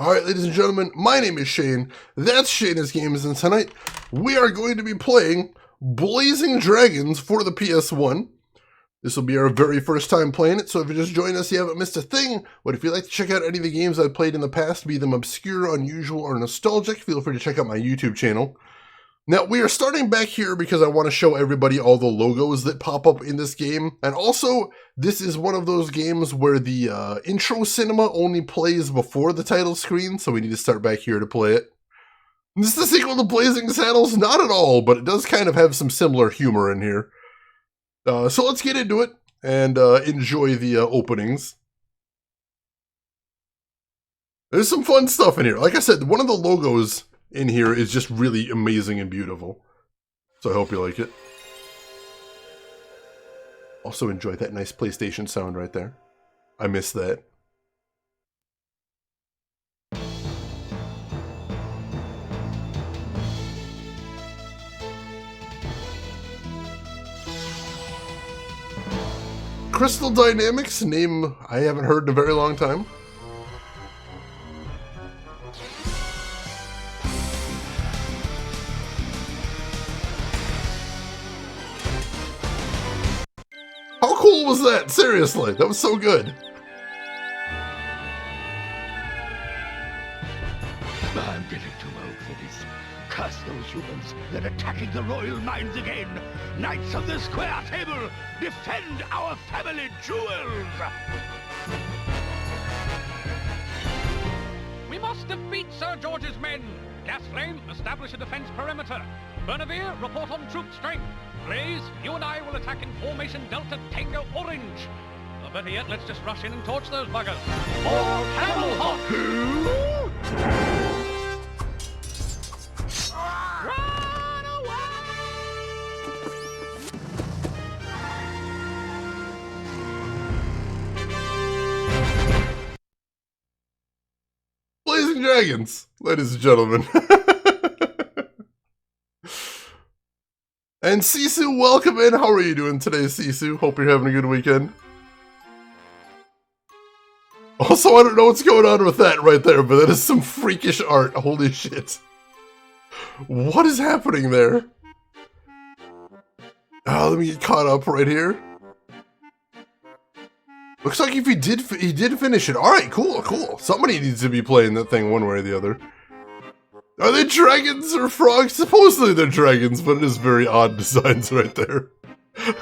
Alright, ladies and gentlemen, my name is Shane, that's Shane's Games, and tonight we are going to be playing Blazing Dragons for the PS1. This will be our very first time playing it, so if you just joined us, you haven't missed a thing. But if you'd like to check out any of the games I've played in the past, be them obscure, unusual, or nostalgic, feel free to check out my YouTube channel. Now, we are starting back here because I want to show everybody all the logos that pop up in this game. And also, this is one of those games where the intro cinema only plays before the title screen, so we need to start back here to play it. Is this the sequel to Blazing Saddles? Not at all, but it does kind of have some similar humor in here. So let's get into it and enjoy the openings. There's some fun stuff in here. Like I said, one of the logos in here is just really amazing and beautiful. So I hope you like it. Also enjoy that nice PlayStation sound right there. I miss that. Crystal Dynamics, name I haven't heard in a very long time. How cool was that? Seriously, that was so good. I'm getting too old for this. Curse those humans. They're attacking the royal mines again. Knights of the square table, defend our family jewels! We must defeat Sir George's men. Gasflame, establish a defense perimeter. Bernavir, report on troop strength. Blaze, you and I will attack in formation Delta Tango Orange. Or better yet, let's just rush in and torch those buggers. Or Camel Hawk! Run away! Blazing Dragons, ladies and gentlemen. And Sisu, welcome in. How are you doing today, Sisu? Hope you're having a good weekend. Also, I don't know what's going on with that right there, but that is some freakish art. Holy shit. What is happening there? Oh, let me get caught up right here. Looks like if he did finish it. Alright, cool, cool. Somebody needs to be playing that thing one way or the other. Are they dragons or frogs? Supposedly they're dragons, but it is very odd designs right there. I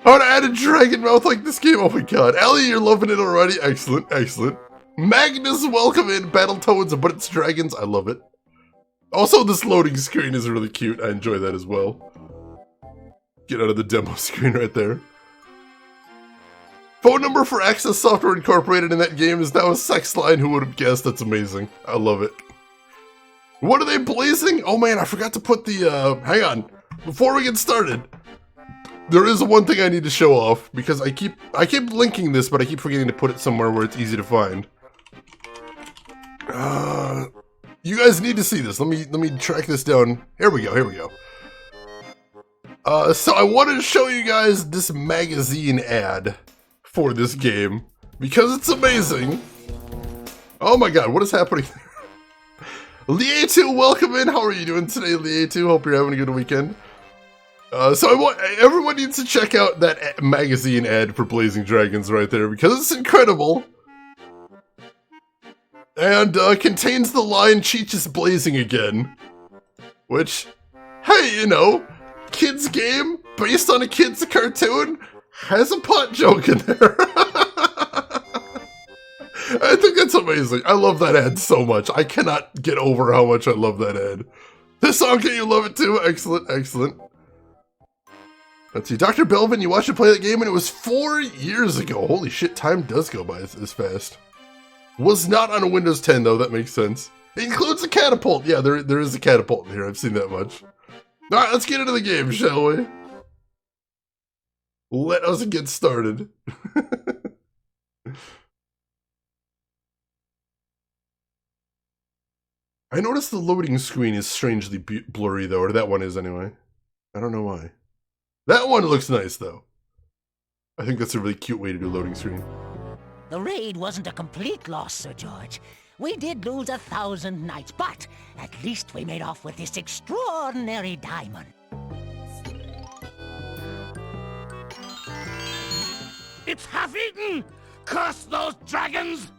want to add a dragon mouth like this game. Oh my god. Ellie, you're loving it already. Excellent, excellent. Magnus, welcome in. Battletoads, but it's dragons. I love it. Also, this loading screen is really cute. I enjoy that as well. Get out of the demo screen right there. Phone number for Access Software Incorporated in that game is now a sex line. Who would have guessed? That's amazing. I love it. What are they blazing? Oh man, I forgot to put the, hang on. Before we get started, there is one thing I need to show off, because I keep linking this, but I keep forgetting to put it somewhere where it's easy to find. You guys need to see this. Let me track this down. Here we go, here we go. So I wanted to show you guys this magazine ad for this game, because it's amazing. Oh my god, what is happening there? Lee2, welcome in. How are you doing today, Lee2? Hope you're having a good weekend. So everyone needs to check out that magazine ad for Blazing Dragons right there, because it's incredible. And contains the line, Cheech is blazing again. Which, hey, you know, kids game, based on a kid's cartoon, has a pot joke in there. I think that's amazing. I love that ad so much. I cannot get over how much I love that ad. This song, can you love it too? Excellent, excellent. Let's see, Dr. Belvin, you watched it play that game and it was 4 years ago. Holy shit, time does go by this fast. Was not on a Windows 10 though, that makes sense. It includes a catapult. Yeah, there is a catapult in here, I've seen that much. Alright, let's get into the game, shall we? Let us get started. I noticed the loading screen is strangely blurry though, or that one is anyway. I don't know why. That one looks nice though. I think that's a really cute way to do loading screen. The raid wasn't a complete loss, Sir George. We did lose 1,000 knights, but at least we made off with this extraordinary diamond. It's half-eaten! Curse those dragons!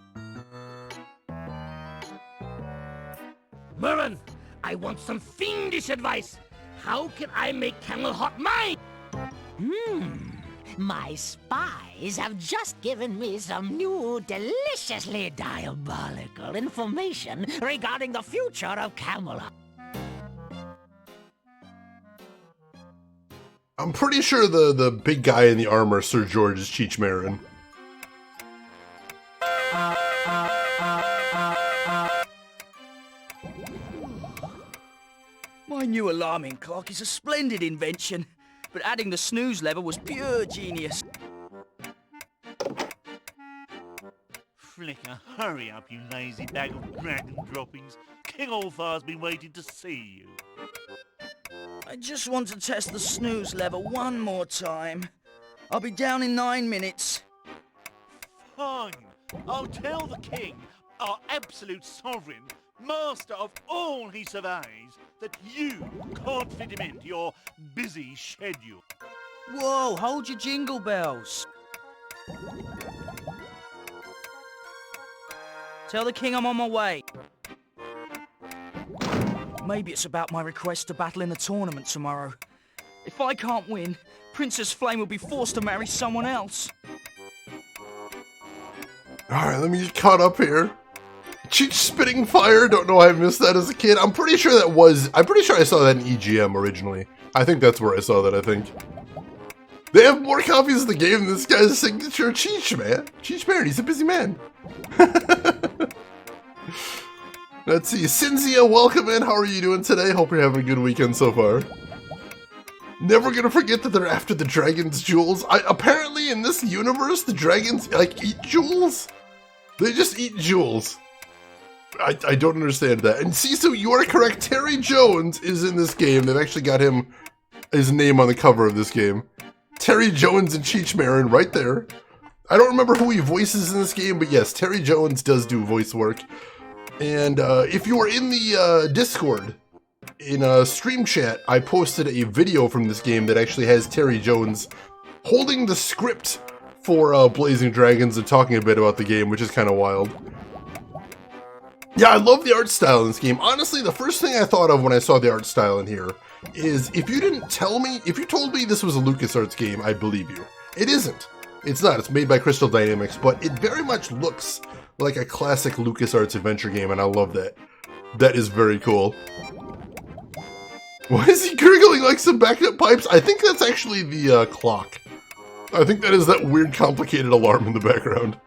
Merlin, I want some fiendish advice. How can I make Camelhot mine? My spies have just given me some new, deliciously diabolical information regarding the future of Camelot. I'm pretty sure the big guy in the armor, Sir George, is Cheech Marin. My new alarming clock is a splendid invention, but adding the snooze lever was pure genius. Flicker, hurry up, you lazy bag of dragon droppings. King Ulfar's been waiting to see you. I just want to test the snooze lever one more time. I'll be down in 9 minutes. Fine. I'll tell the king, our absolute sovereign, master of all he surveys, that you can't fit him into your busy schedule. Whoa, hold your jingle bells. Tell the king I'm on my way. Maybe it's about my request to battle in the tournament tomorrow. If I can't win, Princess Flame will be forced to marry someone else. Alright, let me get caught up here. Cheech spitting fire, don't know why I missed that as a kid. I'm pretty sure I saw that in EGM originally. I think that's where I saw that, I think. They have more copies of the game than this guy's signature Cheech, man. Cheech Marin, he's a busy man. Let's see, Cinzia, welcome in. How are you doing today? Hope you're having a good weekend so far. Never gonna forget that they're after the dragon's jewels. Apparently in this universe, the dragons, like, eat jewels? They just eat jewels. I don't understand that. And Sisu, you are correct. Terry Jones is in this game. They've actually got his name on the cover of this game. Terry Jones and Cheech Marin right there. I don't remember who he voices in this game, but yes, Terry Jones does do voice work. And if you are in the Discord, in stream chat, I posted a video from this game that actually has Terry Jones holding the script for Blazing Dragons and talking a bit about the game, which is kind of wild. Yeah, I love the art style in this game. Honestly, the first thing I thought of when I saw the art style in here is if you told me this was a LucasArts game, I'd believe you. It isn't. It's not. It's made by Crystal Dynamics, but it very much looks like a classic LucasArts adventure game, and I love that. That is very cool. Why is he gurgling like some backup pipes? I think that's actually the clock. I think that is that weird, complicated alarm in the background.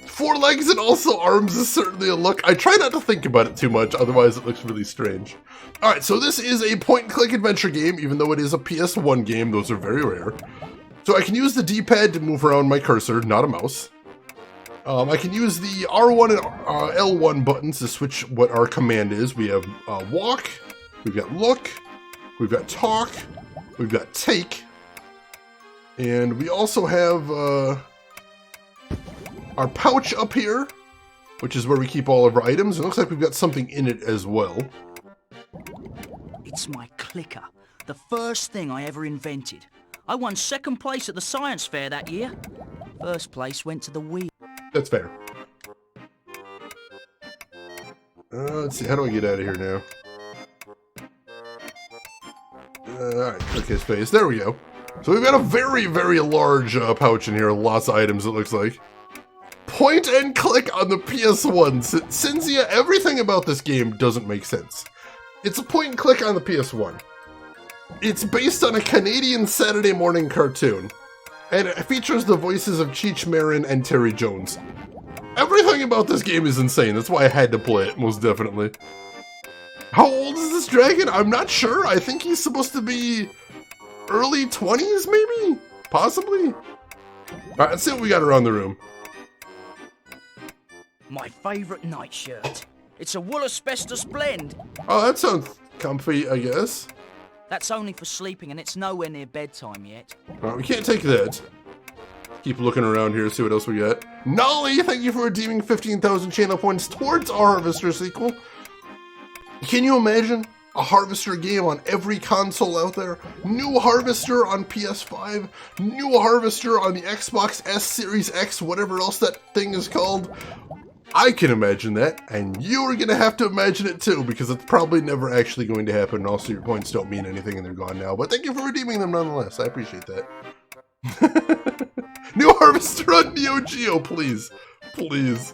4 legs and also arms is certainly a look. I try not to think about it too much, otherwise it looks really strange. Alright, so this is a point-and-click adventure game, even though it is a PS1 game. Those are very rare. So I can use the D-pad to move around my cursor, not a mouse. I can use the R1 and L1 buttons to switch what our command is. We have walk, we've got look, we've got talk, we've got take, and we also have our pouch up here, which is where we keep all of our items. It looks like we've got something in it as well. It's my clicker, the first thing I ever invented. I won 2nd place at the science fair that year. 1st place went to the wheel. That's fair. Let's see, how do I get out of here now? Alright, click his face. There we go. So we've got a very, very large pouch in here. Lots of items, it looks like. Point and click on the PS1. Cinzia, everything about this game doesn't make sense. It's a point and click on the PS1. It's based on a Canadian Saturday morning cartoon. And it features the voices of Cheech Marin and Terry Jones. Everything about this game is insane. That's why I had to play it, most definitely. How old is this dragon? I'm not sure. I think he's supposed to be early 20s, maybe? Possibly? Alright, let's see what we got around the room. My favourite nightshirt. It's a wool asbestos blend. Oh, that sounds comfy, I guess. That's only for sleeping and it's nowhere near bedtime yet. Alright, we can't take that. keep looking around here, see what else we got. Nolly, thank you for redeeming 15,000 channel points towards our Harvester sequel. Can you imagine a Harvester game on every console out there? New Harvester on PS5, new Harvester on the Xbox S Series X, whatever else that thing is called. I can imagine that, and you are going to have to imagine it too, because it's probably never actually going to happen, and also your points don't mean anything and they're gone now. But thank you for redeeming them nonetheless. I appreciate that. New Harvester on Neo Geo, please. Please.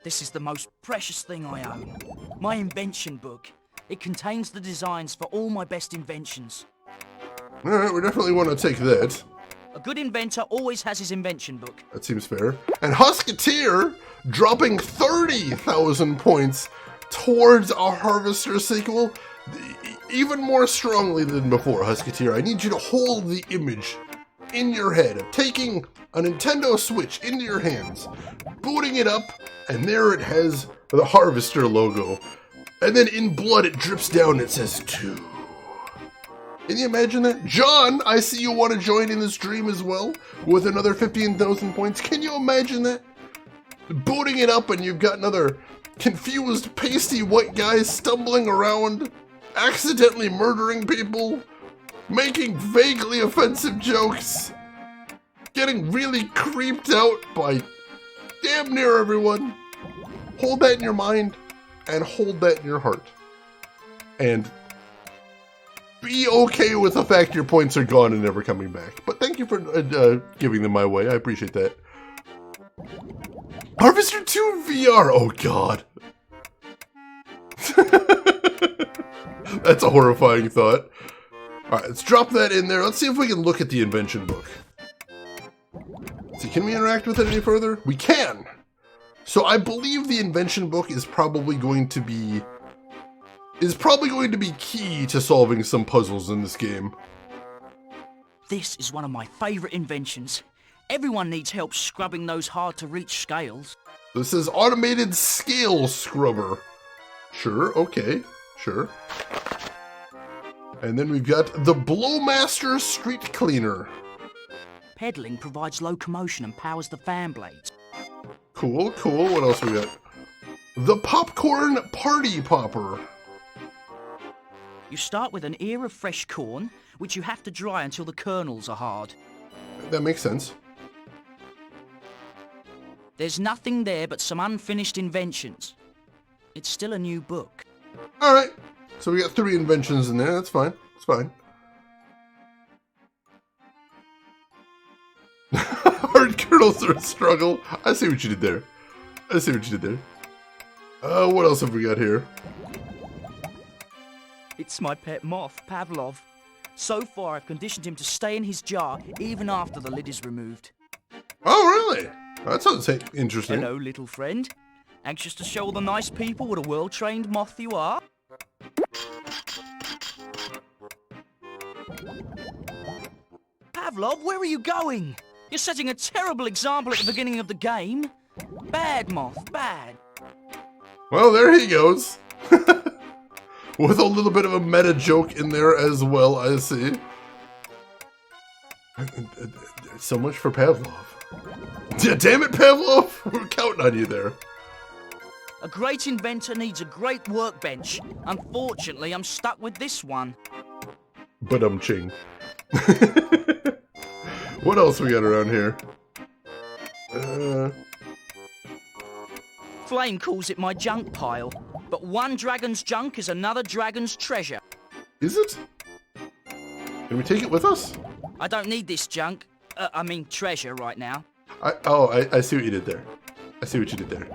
This is the most precious thing I own. My invention book. It contains the designs for all my best inventions. Alright, we definitely want to take that. A good inventor always has his invention book. That seems fair. And Husketeer dropping 30,000 points towards our Harvester sequel. Even more strongly than before, Husketeer. I need you to hold the image in your head of taking a Nintendo Switch into your hands, booting it up, and there it has the Harvester logo. And then in blood it drips down and it says 2. Can you imagine that? John, I see you want to join in this dream as well with another 15,000 points. Can you imagine that? Booting it up and you've got another confused, pasty white guy stumbling around, accidentally murdering people, making vaguely offensive jokes, getting really creeped out by damn near everyone. Hold that in your mind and hold that in your heart. And be okay with the fact your points are gone and never coming back. But thank you for giving them my way. I appreciate that. Harvester 2 VR. Oh, God. That's a horrifying thought. All right, let's drop that in there. Let's see if we can look at the invention book. See, can we interact with it any further? We can. So I believe the invention book is probably going to be key to solving some puzzles in this game. This is one of my favourite inventions. Everyone needs help scrubbing those hard-to-reach scales. This is automated scale scrubber. Sure, okay, sure. And then we've got the Blowmaster Street Cleaner. Pedaling provides locomotion and powers the fan blades. Cool, cool. What else we got? The Popcorn Party Popper. You start with an ear of fresh corn, which you have to dry until the kernels are hard. That makes sense. There's nothing there but some unfinished inventions. It's still a new book. All right. So we got 3 inventions in there. That's fine. It's fine. Hard kernels are a struggle. I see what you did there. I see what you did there. What else have we got here? It's my pet moth, Pavlov. So far, I've conditioned him to stay in his jar even after the lid is removed. Oh, really? That sounds interesting. Hello, little friend. Anxious to show all the nice people what a well-trained moth you are? Pavlov, where are you going? You're setting a terrible example at the beginning of the game. Bad, moth, bad. Well, there he goes. With a little bit of a meta joke in there as well, I see. So much for Pavlov. Yeah, damn it, Pavlov! We're counting on you there. A great inventor needs a great workbench. Unfortunately, I'm stuck with this one. But ching. What else we got around here? Flame calls it my junk pile, but one dragon's junk is another dragon's treasure. Is it? Can we take it with us? I don't need this junk. Treasure right now. I see what you did there. I see what you did there.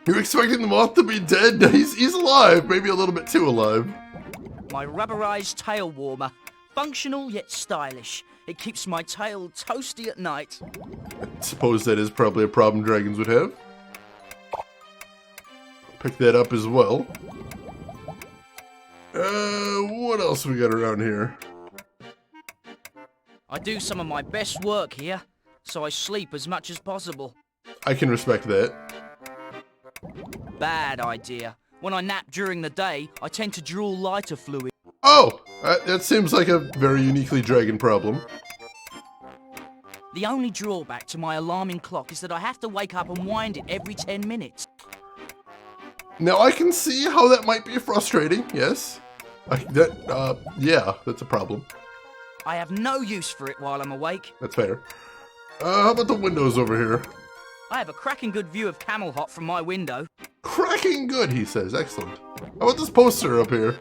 You're expecting the moth to be dead? He's alive, maybe a little bit too alive. My rubberized tail warmer. Functional yet stylish. It keeps my tail toasty at night. I suppose that is probably a problem dragons would have. Pick that up as well. What else we got around here? I do some of my best work here, so I sleep as much as possible. I can respect that. Bad idea. When I nap during the day, I tend to drool lighter fluid. Oh! That seems like a very uniquely dragon problem. The only drawback to my alarming clock is that I have to wake up and wind it every 10 minutes. Now, I can see how that might be frustrating, yes. Yeah, that's a problem. I have no use for it while I'm awake. That's fair. How about the windows over here? I have a cracking good view of Camelhot from my window. Cracking good, he says. Excellent. How about this poster up here?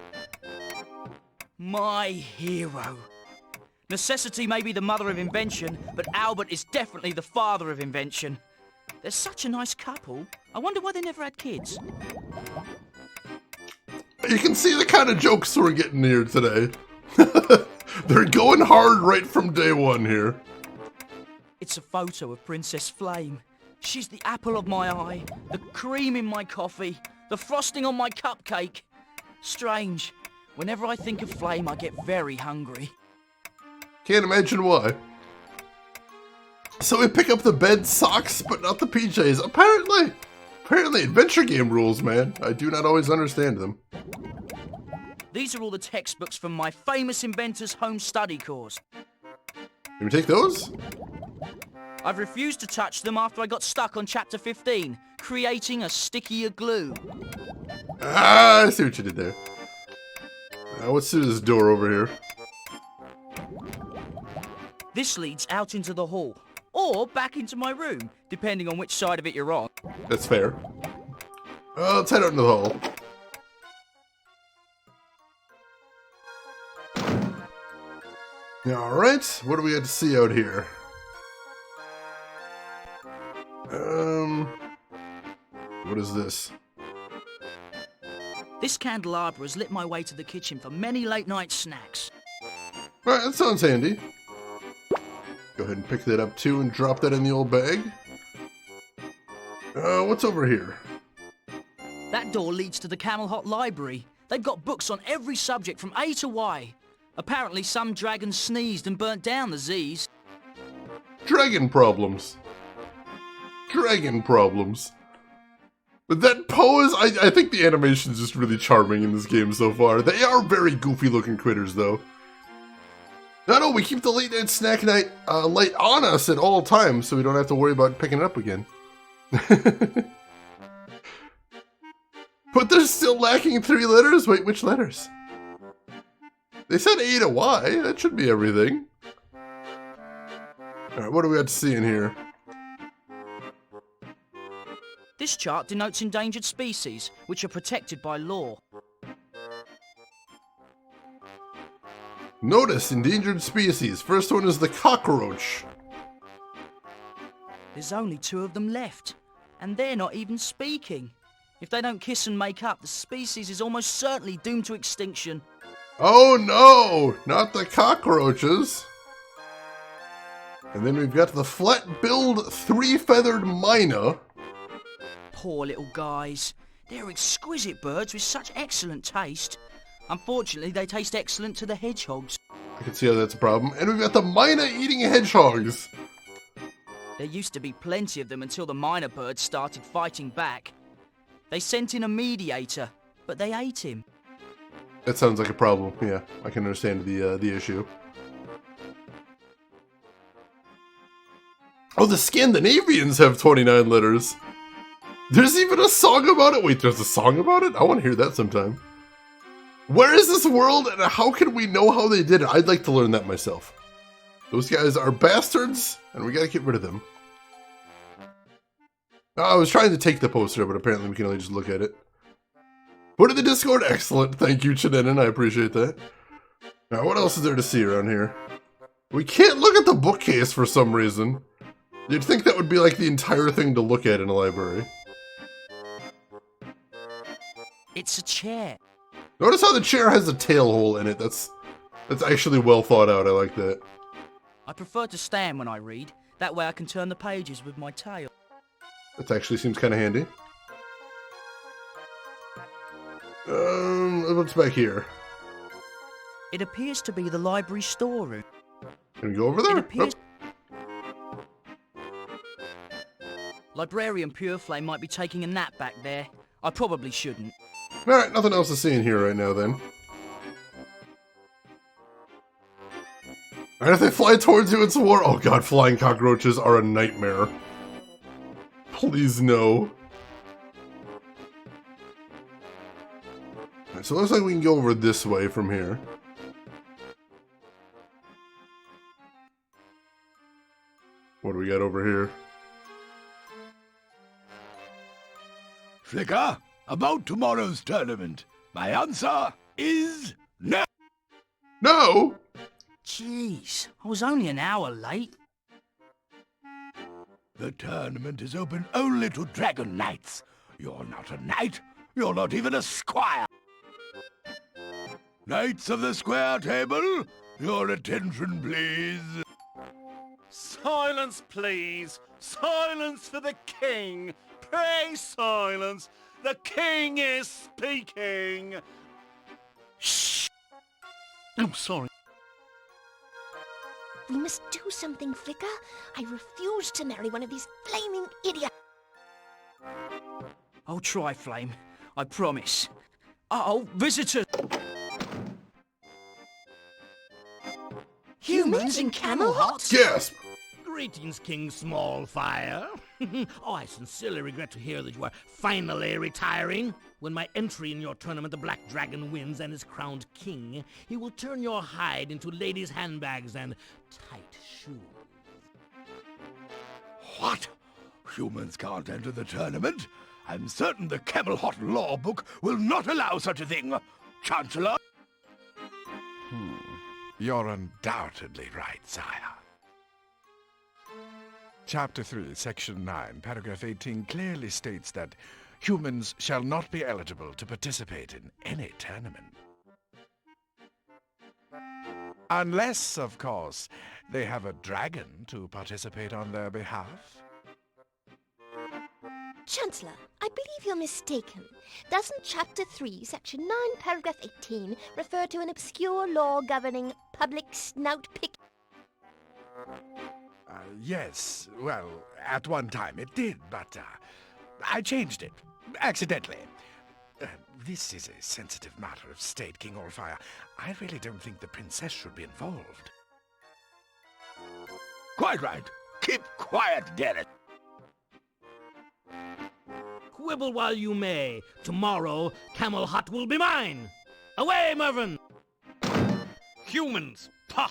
My hero. Necessity may be the mother of invention, but Albert is definitely the father of invention. They're such a nice couple. I wonder why they never had kids. You can see the kind of jokes we're getting here today. They're going hard right from day one here. It's a photo of Princess Flame. She's the apple of my eye, the cream in my coffee, the frosting on my cupcake. Strange. Whenever I think of Flame, I get very hungry. Can't imagine why. So we pick up the bed socks, but not the PJs. Apparently adventure game rules, man. I do not always understand them. These are all the textbooks from my famous inventor's home study course. Can we take those? I've refused to touch them after I got stuck on chapter 15, creating a stickier glue. Ah, I see what you did there. What's through this door over here? This leads out into the hall, or back into my room, depending on which side of it you're on. That's fair. Let's head out into the hall. Alright, what do we have to see out here? What is this? This candelabra has lit my way to the kitchen for many late-night snacks. Alright, that sounds handy. Go ahead and pick that up too and drop that in the old bag. What's over here? That door leads to the Camelhot Library. They've got books on every subject from A to Y. Apparently some dragons sneezed and burnt down the Z's. Dragon problems. Dragon problems. But that pose, I think the animation's just really charming in this game so far. They are very goofy looking critters though. No, we keep the late night snack night light on us at all times so we don't have to worry about picking it up again. But they're still lacking 3 letters? Wait, which letters? They said A to Y. That should be everything. Alright, what do we have to see in here? This chart denotes endangered species, which are protected by law. Notice endangered species. First one is the cockroach. There's only 2 of them left, and they're not even speaking. If they don't kiss and make up, the species is almost certainly doomed to extinction. Oh no! Not the cockroaches! And then we've got the flat-billed 3-feathered myna. Poor little guys. They're exquisite birds with such excellent taste. Unfortunately, they taste excellent to the hedgehogs. I can see how that's a problem. And we've got the myna eating hedgehogs. There used to be plenty of them until the myna birds started fighting back. They sent in a mediator, but they ate him. That sounds like a problem. Yeah, I can understand the issue. Oh, the Scandinavians have 29 letters. There's even a song about it. Wait, there's a song about it? I want to hear that sometime. Where is this world and how can we know how they did it? I'd like to learn that myself. Those guys are bastards and we gotta get rid of them. I was trying to take the poster, but apparently we can only just look at it. Put in the Discord. Excellent. Thank you, Chanenin. I appreciate that. Now, what else is there to see around here? We can't look at the bookcase for some reason. You'd think that would be like the entire thing to look at in a library. It's a chair. Notice how the chair has a tail hole in it. That's actually well thought out. I like that. I prefer to stand when I read. That way I can turn the pages with my tail. That actually seems kind of handy. What's back here? It appears to be the library storeroom. Can we go over there? It appears... Librarian Pureflame might be taking a nap back there. I probably shouldn't. Alright, nothing else to see in here right now then. And if they fly towards you, it's war. Oh god, flying cockroaches are a nightmare. Please no. Alright, so it looks like we can go over this way from here. What do we got over here? Flicker, about tomorrow's tournament, my answer is no. No! Jeez, I was only an hour late. The tournament is open only to Dragon Knights. You're not a knight. You're not even a squire. Knights of the Square Table, your attention, please. Silence, please. Silence for the king. Pray silence. The king is speaking. Shh. I'm sorry. We must do something, Flicker. I refuse to marry one of these flaming idiots. I'll try, Flame. I promise. Uh-oh, visitors! Humans in Camelot? Gasp! Greetings, King Smallfire. Oh, I sincerely regret to hear that you are finally retiring. When my entry in your tournament the Black Dragon wins and is crowned king, he will turn your hide into ladies' handbags and tight shoes. What? Humans can't enter the tournament? I'm certain the Camelot law book will not allow such a thing. Chancellor? You're undoubtedly right, sire. Chapter 3, Section 9, Paragraph 18 clearly states that humans shall not be eligible to participate in any tournament. Unless, of course, they have a dragon to participate on their behalf. Chancellor, I believe you're mistaken. Doesn't Chapter 3, Section 9, Paragraph 18 refer to an obscure law governing public snout pick? Yes, well, at one time it did, but I changed it, accidentally. This is a sensitive matter of state, King Allfire. I really don't think the princess should be involved. Quite right. Keep quiet, Derek. Quibble while you may. Tomorrow, Camelot will be mine. Away, Mervyn! Humans! Pah!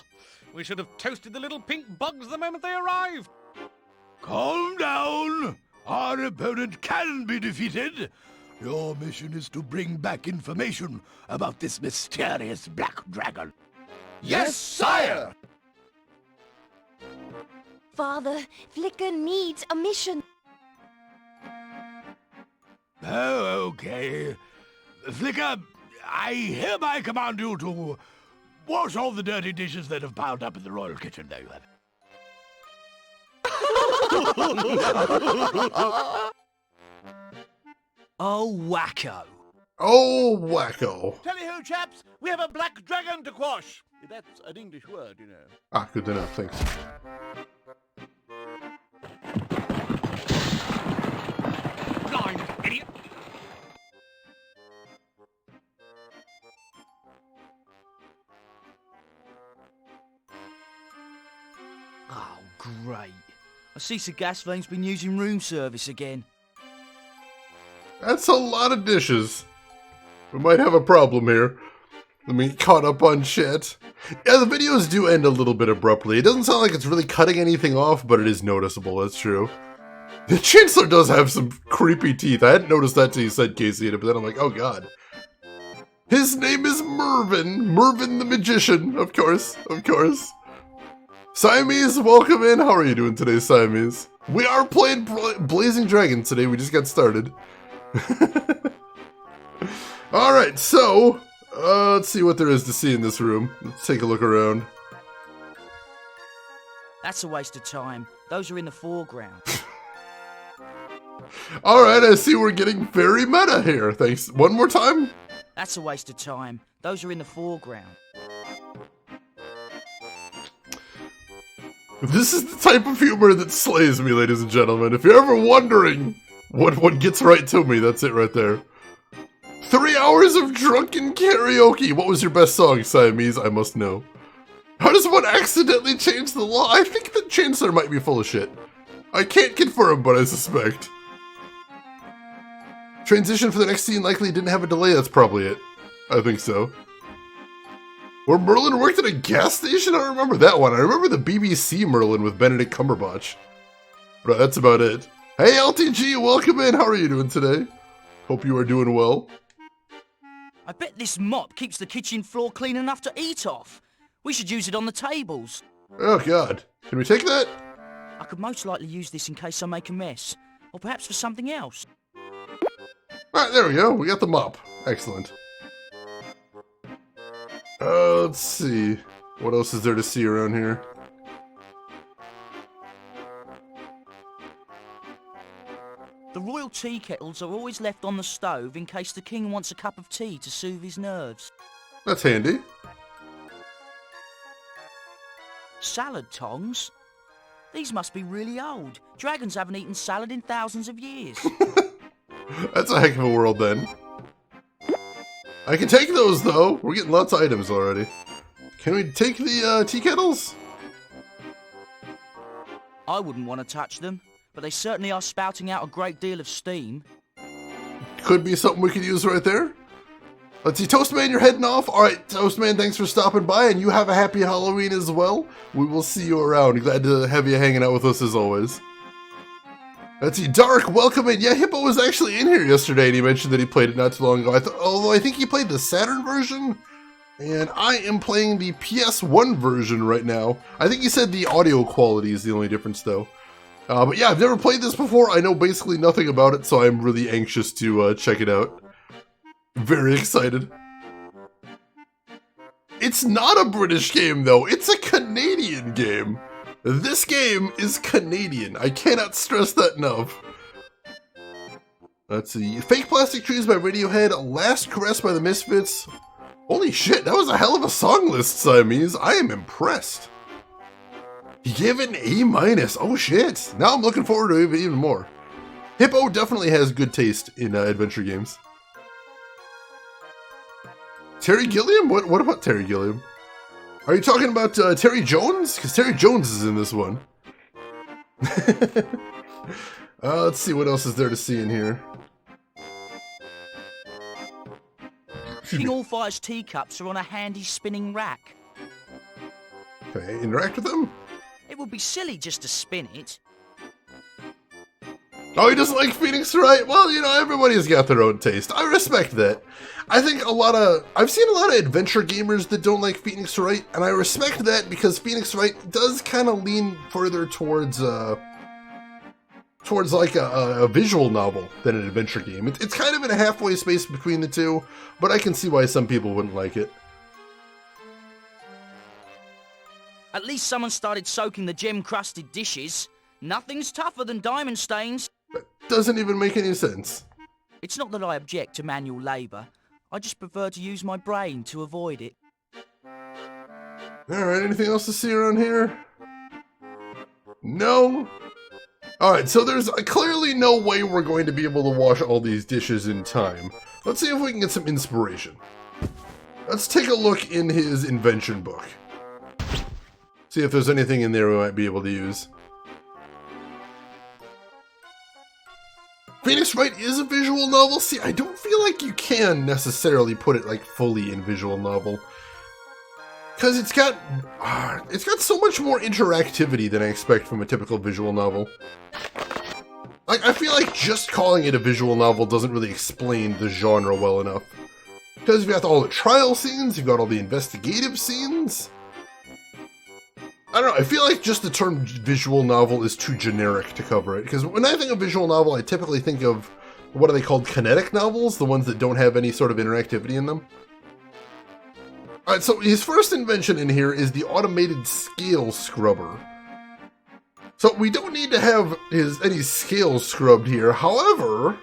We should have toasted the little pink bugs the moment they arrived. Calm down. Our opponent can be defeated. Your mission is to bring back information about this mysterious black dragon. Yes, sire! Father, Flicker needs a mission. Oh, okay. Flicker, I hereby command you to wash all the dirty dishes that have piled up in the royal kitchen. There you have it. Oh, wacko. Oh, wacko. Tally-ho, chaps. We have a black dragon to quash. That's an English word, you know. Ah, good enough, thanks. Blind idiot! Oh, great. I see Sir Gasflame's been using room service again. That's a lot of dishes. We might have a problem here. Let me get caught up on shit. Yeah, the videos do end a little bit abruptly. It doesn't sound like it's really cutting anything off, but it is noticeable, that's true. The Chancellor does have some creepy teeth. I hadn't noticed that till you said Casey, but then I'm like, oh god. His name is Mervyn. Mervyn the Magician, of course, of course. Siamese, welcome in. How are you doing today, Siamese? We are playing Blazing Dragons today. We just got started. Alright, so, let's see what there is to see in this room. Let's take a look around. That's a waste of time. Those are in the foreground. Alright, I see we're getting very meta here. Thanks. One more time? That's a waste of time. Those are in the foreground. This is the type of humor that slays me, ladies and gentlemen. If you're ever wondering what gets right to me, that's it right there. 3 hours of drunken karaoke. What was your best song, Siamese? I must know. How does one accidentally change the law? I think the Chancellor might be full of shit. I can't confirm, but I suspect. Transition for the next scene likely didn't have a delay, that's probably it. I think so. Where Merlin worked at a gas station? I don't remember that one. I remember the BBC Merlin with Benedict Cumberbatch. But that's about it. Hey LTG, welcome in. How are you doing today? Hope you are doing well. I bet this mop keeps the kitchen floor clean enough to eat off. We should use it on the tables. Oh god. Can we take that? I could most likely use this in case I make a mess. Or perhaps for something else. Alright, there we go. We got the mop. Excellent. Let's see. What else is there to see around here? The royal tea kettles are always left on the stove in case the king wants a cup of tea to soothe his nerves. That's handy. Salad tongs? These must be really old. Dragons haven't eaten salad in thousands of years. That's a heck of a world then. I can take those though. We're getting lots of items already. Can we take the tea kettles? I wouldn't want to touch them, but they certainly are spouting out a great deal of steam. Could be something we could use right there. Let's see, Toastman, you're heading off. Alright, Toastman, thanks for stopping by, and you have a happy Halloween as well. We will see you around. Glad to have you hanging out with us as always. Let's see, Dark, welcome in. Yeah, Hippo was actually in here yesterday, and he mentioned that he played it not too long ago. Although I think he played the Saturn version, and I am playing the PS1 version right now. I think he said the audio quality is the only difference, though. But yeah, I've never played this before. I know basically nothing about it, so I'm really anxious to check it out. Very excited. It's not a British game, though. It's a Canadian game. This game is Canadian. I cannot stress that enough. Let's see. Fake Plastic Trees by Radiohead. Last Caress by the Misfits. Holy shit, that was a hell of a song list, Siamese. I am impressed. He gave it an A-. Oh shit. Now I'm looking forward to it even more. Hippo definitely has good taste in adventure games. Terry Gilliam? What about Terry Gilliam? Are you talking about Terry Jones? Because Terry Jones is in this one. Let's see what else is there to see in here. King Allfire's teacups are on a handy spinning rack. Can I interact with them? It would be silly just to spin it. Oh, he doesn't like Phoenix Wright? Well, you know, everybody's got their own taste. I respect that. I think I've seen a lot of adventure gamers that don't like Phoenix Wright, and I respect that because Phoenix Wright does kind of lean further towards like a visual novel than an adventure game. It's kind of in a halfway space between the two, but I can see why some people wouldn't like it. At least someone started soaking the gem-crusted dishes. Nothing's tougher than diamond stains. That doesn't even make any sense. It's not that I object to manual labour. I just prefer to use my brain to avoid it. Alright, anything else to see around here? No? Alright, so there's clearly no way we're going to be able to wash all these dishes in time. Let's see if we can get some inspiration. Let's take a look in his invention book. See if there's anything in there we might be able to use. Phoenix Wright is a visual novel. See, I don't feel like you can necessarily put it like fully in visual novel. Because it's got so much more interactivity than I expect from a typical visual novel. Like, I feel like just calling it a visual novel doesn't really explain the genre well enough. Because you've got all the trial scenes, you've got all the investigative scenes. I don't know, I feel like just the term visual novel is too generic to cover it, because when I think of visual novel, I typically think of, what are they called, kinetic novels? The ones that don't have any sort of interactivity in them. Alright, so his first invention in here is the automated scale scrubber. So we don't need to have any scales scrubbed here, however,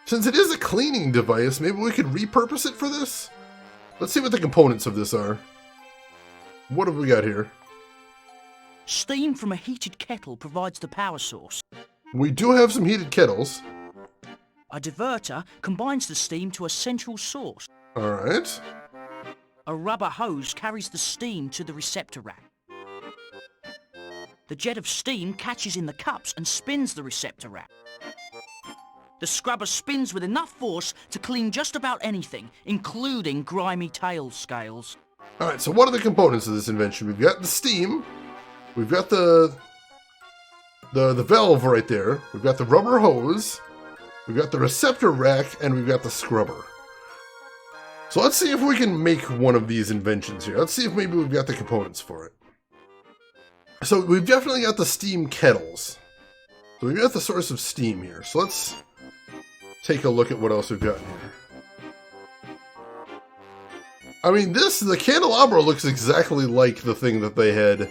since it is a cleaning device, maybe we could repurpose it for this? Let's see what the components of this are. What have we got here? Steam from a heated kettle provides the power source. We do have some heated kettles. A diverter combines the steam to a central source. Alright. A rubber hose carries the steam to the receptor rack. The jet of steam catches in the cups and spins the receptor rack. The scrubber spins with enough force to clean just about anything, including grimy tail scales. Alright, so what are the components of this invention? We've got the steam, we've got the valve right there, we've got the rubber hose, we've got the receptor rack, and we've got the scrubber. So let's see if we can make one of these inventions here. Let's see if maybe we've got the components for it. So we've definitely got the steam kettles. So we've got the source of steam here. So let's take a look at what else we've got in here. I mean, the candelabra looks exactly like the thing that they had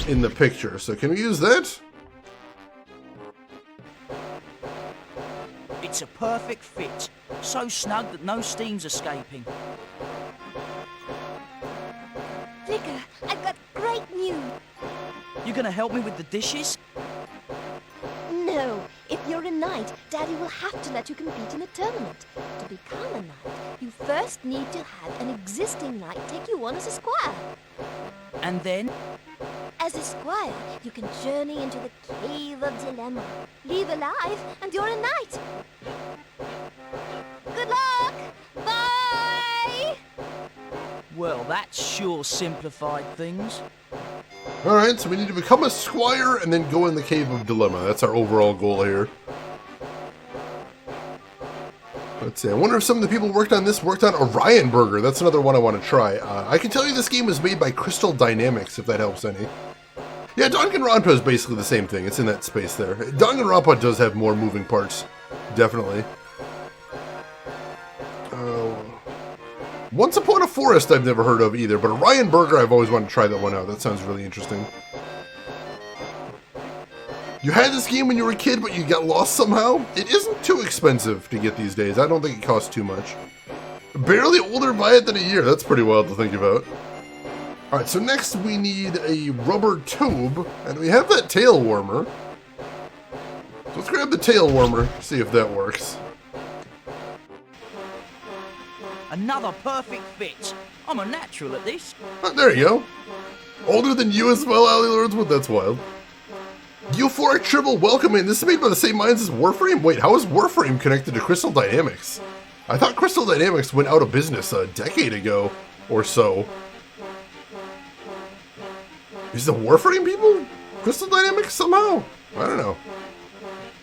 in the picture. So can we use that? It's a perfect fit. So snug that no steam's escaping. Flicker, I've got great news. You gonna help me with the dishes? No, if you're a knight, Daddy will have to let you compete in a tournament. To become a knight, you first need to have an existing knight take you on as a squire. And then? As a squire, you can journey into the Cave of Dilemma. Leave alive, and you're a knight. Good luck! Bye! Well, that sure simplified things. Alright, so we need to become a squire and then go in the Cave of Dilemma. That's our overall goal here. Let's see, I wonder if some of the people worked on Orion Burger. That's another one I want to try. I can tell you this game was made by Crystal Dynamics, if that helps any. Yeah, Danganronpa is basically the same thing. It's in that space there. Danganronpa does have more moving parts. Definitely. Once Upon a Forest I've never heard of either, but Orion Burger I've always wanted to try that one out. That sounds really interesting. You had this game when you were a kid, but you got lost somehow? It isn't too expensive to get these days. I don't think it costs too much. Barely older by it than a year. That's pretty wild to think about. Alright, so next we need a rubber tube, and we have that tail warmer. So let's grab the tail warmer, see if that works. Another perfect fit. I'm a natural at this. Oh, there you go. Older than you as well, Ali Lordswood? That's wild. Euphoric Tribble, welcome in. This is made by the same minds as Warframe? Wait, how is Warframe connected to Crystal Dynamics? I thought Crystal Dynamics went out of business a decade ago or so. Is the Warframe people Crystal Dynamics somehow? I don't know.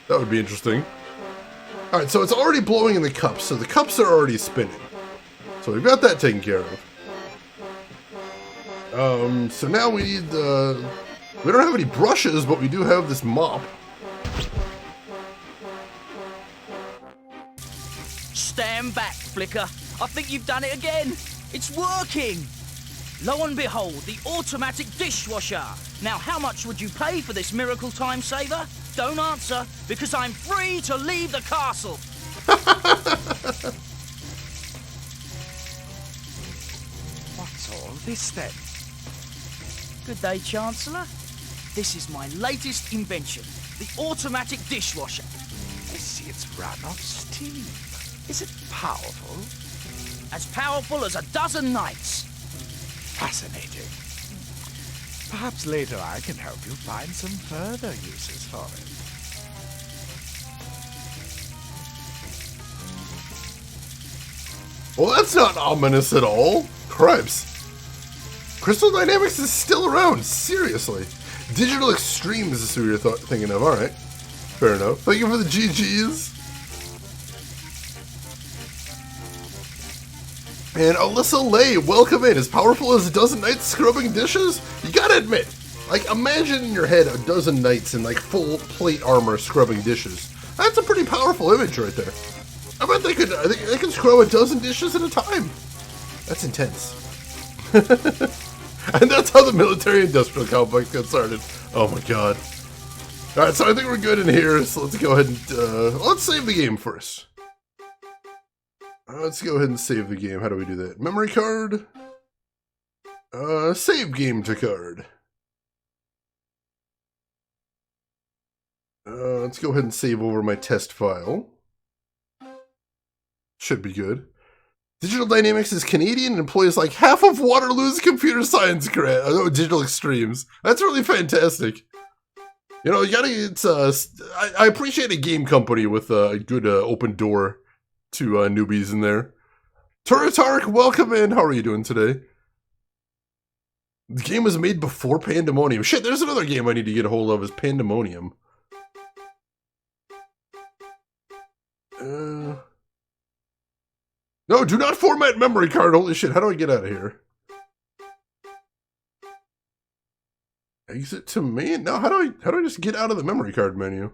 That would be interesting. Alright, so it's already blowing in the cups, so the cups are already spinning. So we've got that taken care of. So now we need the... We don't have any brushes, but we do have this mop. Stand back, Flicker. I think you've done it again. It's working. Lo and behold, the automatic dishwasher. Now, how much would you pay for this miracle time saver? Don't answer, because I'm free to leave the castle. What's all this then? Good day, Chancellor. This is my latest invention, the automatic dishwasher. I see it's run off steam. Is it powerful? As powerful as a dozen knights. Fascinating. Perhaps later I can help you find some further uses for it. Well, that's not ominous at all. Cripes. Crystal Dynamics is still around, seriously. Digital Extremes is who you're thinking of, alright. Fair enough. Thank you for the GGs. And Alyssa Lay, welcome in. As powerful as a dozen knights scrubbing dishes? You gotta admit, like, imagine in your head a dozen knights in, like, full plate armor scrubbing dishes. That's a pretty powerful image right there. I bet they could scrub a dozen dishes at a time. That's intense. And that's how the military-industrial complex got started. Oh my god. Alright, so I think we're good in here, so let's go ahead and, let's save the game first. Let's go ahead and save the game. How do we do that? Memory card? Save game to card. Let's go ahead and save over my test file. Should be good. Digital Dynamics is Canadian and employs like half of Waterloo's computer science Digital Extremes. That's really fantastic. You know, you gotta, I appreciate a game company with a good open door to newbies in there. Turatark, welcome in. How are you doing today? The game was made before Pandemonium. Shit, there's another game I need to get a hold of is Pandemonium. No, do not format memory card. Holy shit, how do I get out of here? Exit to main? No, how do I just get out of the memory card menu?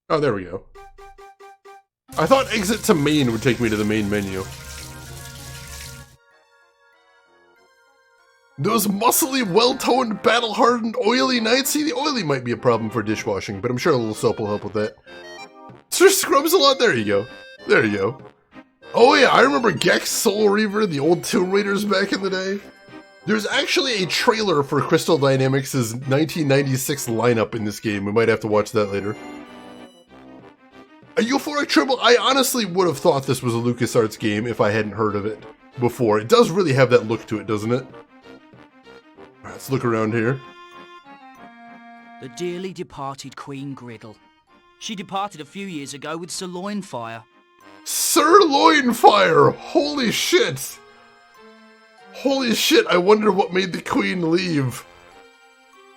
Oh, there we go. I thought exit to main would take me to the main menu. Those muscly, well-toned, battle-hardened, oily knights? See, the oily might be a problem for dishwashing, but I'm sure a little soap will help with that. Sir Scrubs a lot, there you go. There you go. Oh yeah, I remember Gex, Soul Reaver, the old Tomb Raiders back in the day. There's actually a trailer for Crystal Dynamics' 1996 lineup in this game. We might have to watch that later. A Euphoric Tribble, I honestly would have thought this was a LucasArts game if I hadn't heard of it before. It does really have that look to it, doesn't it? Alright, let's look around here. The dearly departed Queen Griddle. She departed a few years ago with Sirloin Fire. Sirloin Fire! Holy shit! Holy shit, I wonder what made the Queen leave.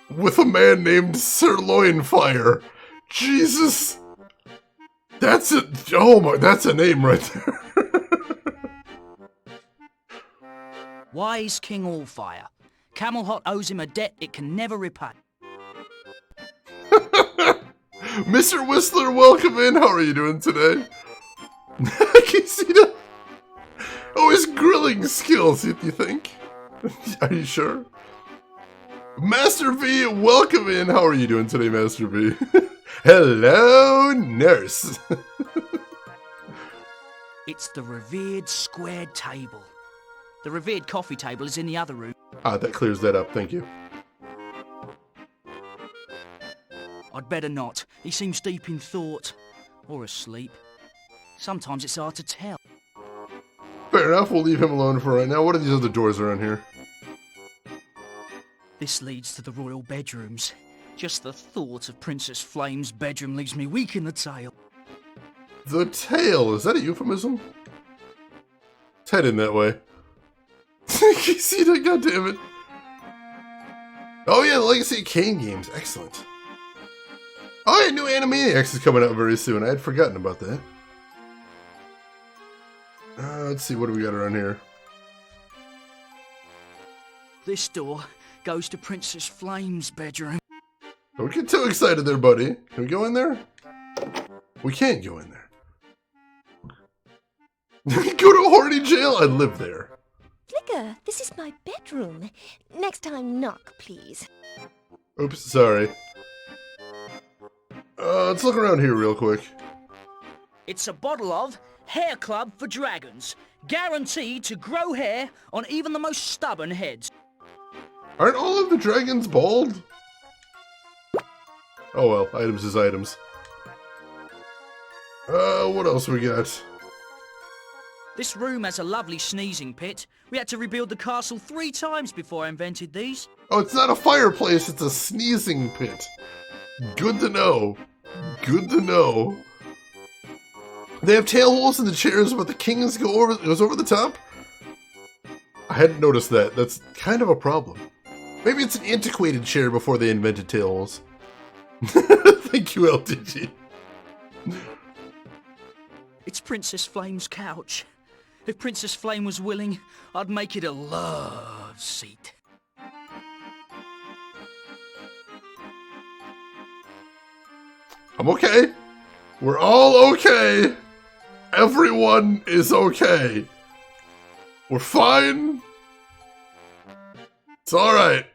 With a man named Sirloin Fire. Jesus! That's it. Oh my, that's a name right there. Wise King Allfire. Camelhot owes him a debt it can never repay. Mr. Whistler, welcome in. How are you doing today? Kisita. Oh, his grilling skills, you think? Are you sure? Master V, welcome in. How are you doing today, Master V? Hello, nurse. It's the revered squared table. The revered coffee table is in the other room. Ah, that clears that up. Thank you. I'd better not. He seems deep in thought. Or asleep. Sometimes it's hard to tell. Fair enough, we'll leave him alone for right now. What are these other doors around here? This leads to the royal bedrooms. Just the thought of Princess Flame's bedroom leaves me weak in the tail. The tail? Is that a euphemism? It's heading that way. Kisita, goddammit. Oh yeah, the Legacy of Kain games. Excellent. Oh yeah, new Animaniacs is coming out very soon. I had forgotten about that. Let's see, what do we got around here? This door goes to Princess Flame's bedroom. Don't get too excited there, buddy. Can we go in there? We can't go in there. Go to horny jail? I live there. Flicker, this is my bedroom. Next time, knock, please. Oops, sorry. Let's look around here real quick. It's a bottle of Hair Club for Dragons. Guaranteed to grow hair on even the most stubborn heads. Aren't all of the dragons bald? Oh well, items is items. What else we got? This room has a lovely sneezing pit. We had to rebuild the castle 3 times before I invented these. Oh, it's not a fireplace, it's a sneezing pit. Good to know. Good to know. They have tail holes in the chairs, but the kings goes over the top? I hadn't noticed that. That's kind of a problem. Maybe it's an antiquated chair before they invented tail holes. Thank you, LTG. It's Princess Flame's couch. If Princess Flame was willing, I'd make it a love seat. I'm okay. We're all okay. Everyone is okay. We're fine. It's alright.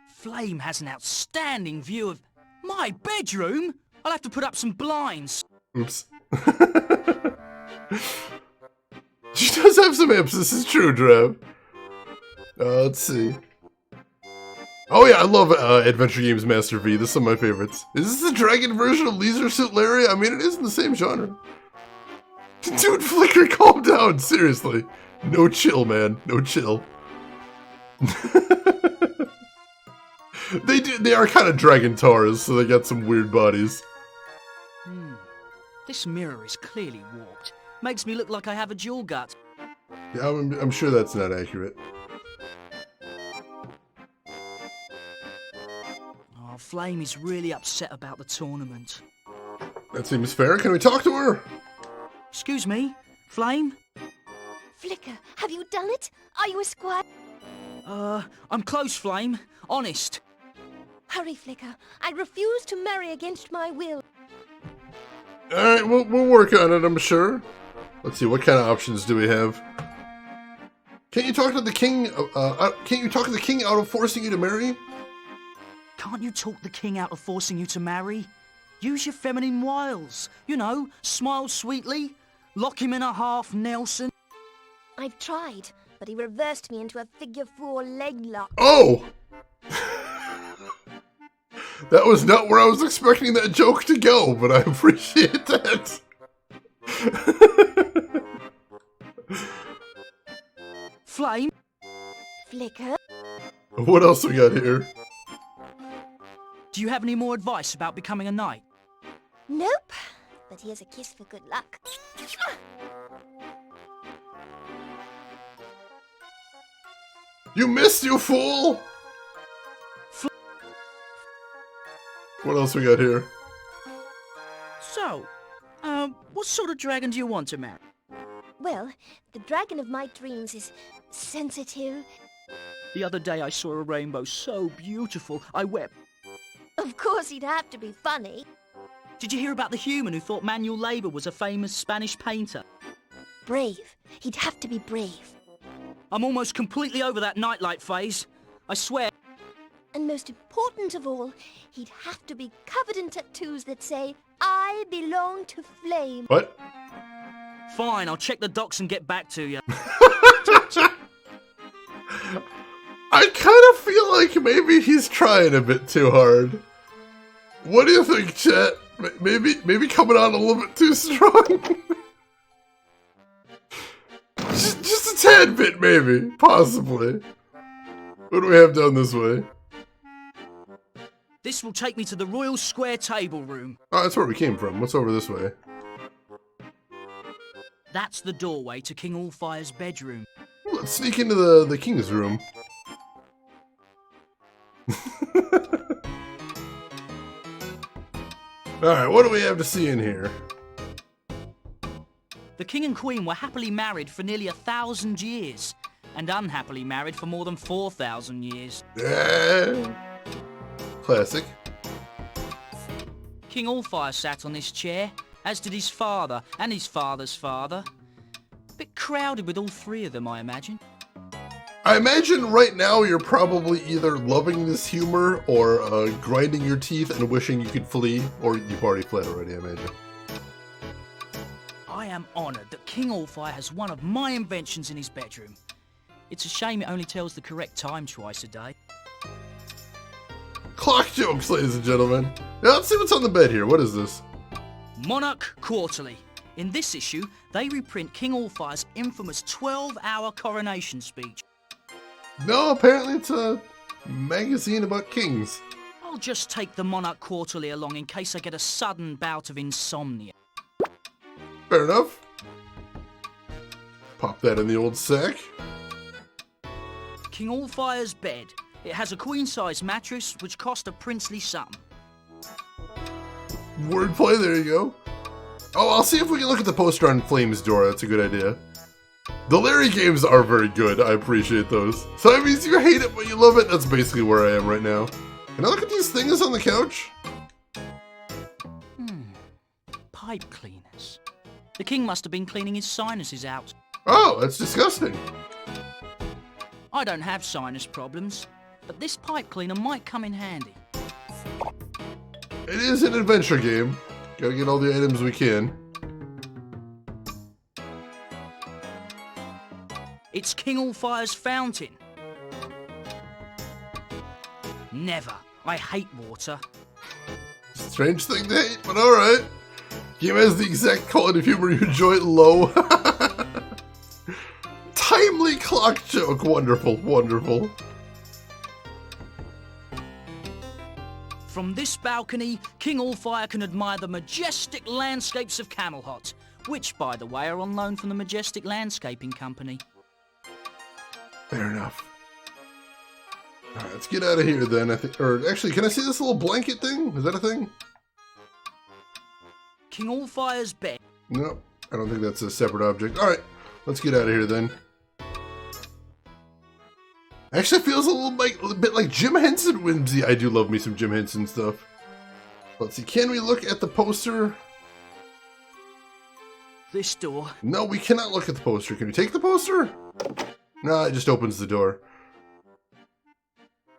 Flame has an outstanding view of my bedroom. I'll have to put up some blinds. Oops. She does have some hips, this is true, Drev. Let's see. Oh yeah, I love Adventure Games Master V. This is some of my favorites. Is this the dragon version of Leisure Suit Larry? I mean, it is in the same genre. Dude, Flicker, calm down. Seriously. No chill, man. No chill. They are kind of dragon tars, so they got some weird bodies. This mirror is clearly warped. Makes me look like I have a jewel gut. Yeah, I'm sure that's not accurate. Oh, Flame is really upset about the tournament. That seems fair. Can we talk to her? Excuse me, Flame? Flicker, have you done it? Are you a squire? I'm close, Flame. Honest. Hurry, Flicker. I refuse to marry against my will. Alright, we'll work on it, I'm sure. Let's see, what kind of options do we have? Can't you talk to the king? Can't you talk to the king out of forcing you to marry? Can't you talk the king out of forcing you to marry? Use your feminine wiles. You know, smile sweetly. Lock him in a half Nelson. I've tried, but he reversed me into a figure-4 leg lock. Oh! That was not where I was expecting that joke to go, but I appreciate that. Flame? Flicker? What else we got here? Do you have any more advice about becoming a knight? Nope. But here's a kiss for good luck. You missed, you fool! What else we got here? So, what sort of dragon do you want to marry? Well, the dragon of my dreams is sensitive. The other day I saw a rainbow so beautiful, I wept. Of course he'd have to be funny. Did you hear about the human who thought Manuel Labor was a famous Spanish painter? Brave. He'd have to be brave. I'm almost completely over that nightlight phase. I swear. And most important of all, he'd have to be covered in tattoos that say, I belong to Flame. What? Fine, I'll check the docs and get back to you. I kind of feel like maybe he's trying a bit too hard. What do you think, chat? Maybe coming on a little bit too strong? just a tad bit, maybe. Possibly. What do we have down this way? This will take me to the Royal Square Table Room. Oh, that's where we came from. What's over this way? That's the doorway to King Allfire's bedroom. Let's sneak into the king's room. Alright, what do we have to see in here? The king and queen were happily married for nearly 1,000 years, and unhappily married for more than 4,000 years. Yeah. Classic. King Allfire sat on this chair, as did his father and his father's father. Bit crowded with all three of them, I imagine. I imagine right now you're probably either loving this humor or grinding your teeth and wishing you could flee, or you've already fled already, I imagine. I am honoured that King Allfire has one of my inventions in his bedroom. It's a shame it only tells the correct time twice a day. Clock jokes, ladies and gentlemen. Now let's see what's on the bed here. What is this? Monarch Quarterly. In this issue, they reprint King Allfire's infamous 12-hour coronation speech. No, apparently it's a magazine about kings. I'll just take the Monarch Quarterly along in case I get a sudden bout of insomnia. Fair enough. Pop that in the old sack. King Allfire's bed. It has a queen-size mattress, which cost a princely sum. Wordplay, there you go. Oh, I'll see if we can look at the poster on Flame's door. That's a good idea. The Larry games are very good. I appreciate those. So that means you hate it, but you love it. That's basically where I am right now. Can I look at these things on the couch? Pipe cleaners. The king must have been cleaning his sinuses out. Oh, that's disgusting. I don't have sinus problems, but this pipe cleaner might come in handy. It is an adventure game. Gotta get all the items we can. It's King Allfire's fountain. Never. I hate water. Strange thing to hate, but alright. Game has the exact quality of humor you enjoy it low. Timely clock joke. Wonderful, wonderful. From this balcony, King Allfire can admire the majestic landscapes of Camelot, which, by the way, are on loan from the Majestic Landscaping Company. Fair enough. Alright, let's get out of here then, I think. Or, actually, can I see this little blanket thing? Is that a thing? King Allfire's bed. No, I don't think that's a separate object. Alright, let's get out of here then. Actually, feels a bit like Jim Henson whimsy. I do love me some Jim Henson stuff. Let's see, can we look at the poster? This door. No, we cannot look at the poster. Can we take the poster? No, it just opens the door.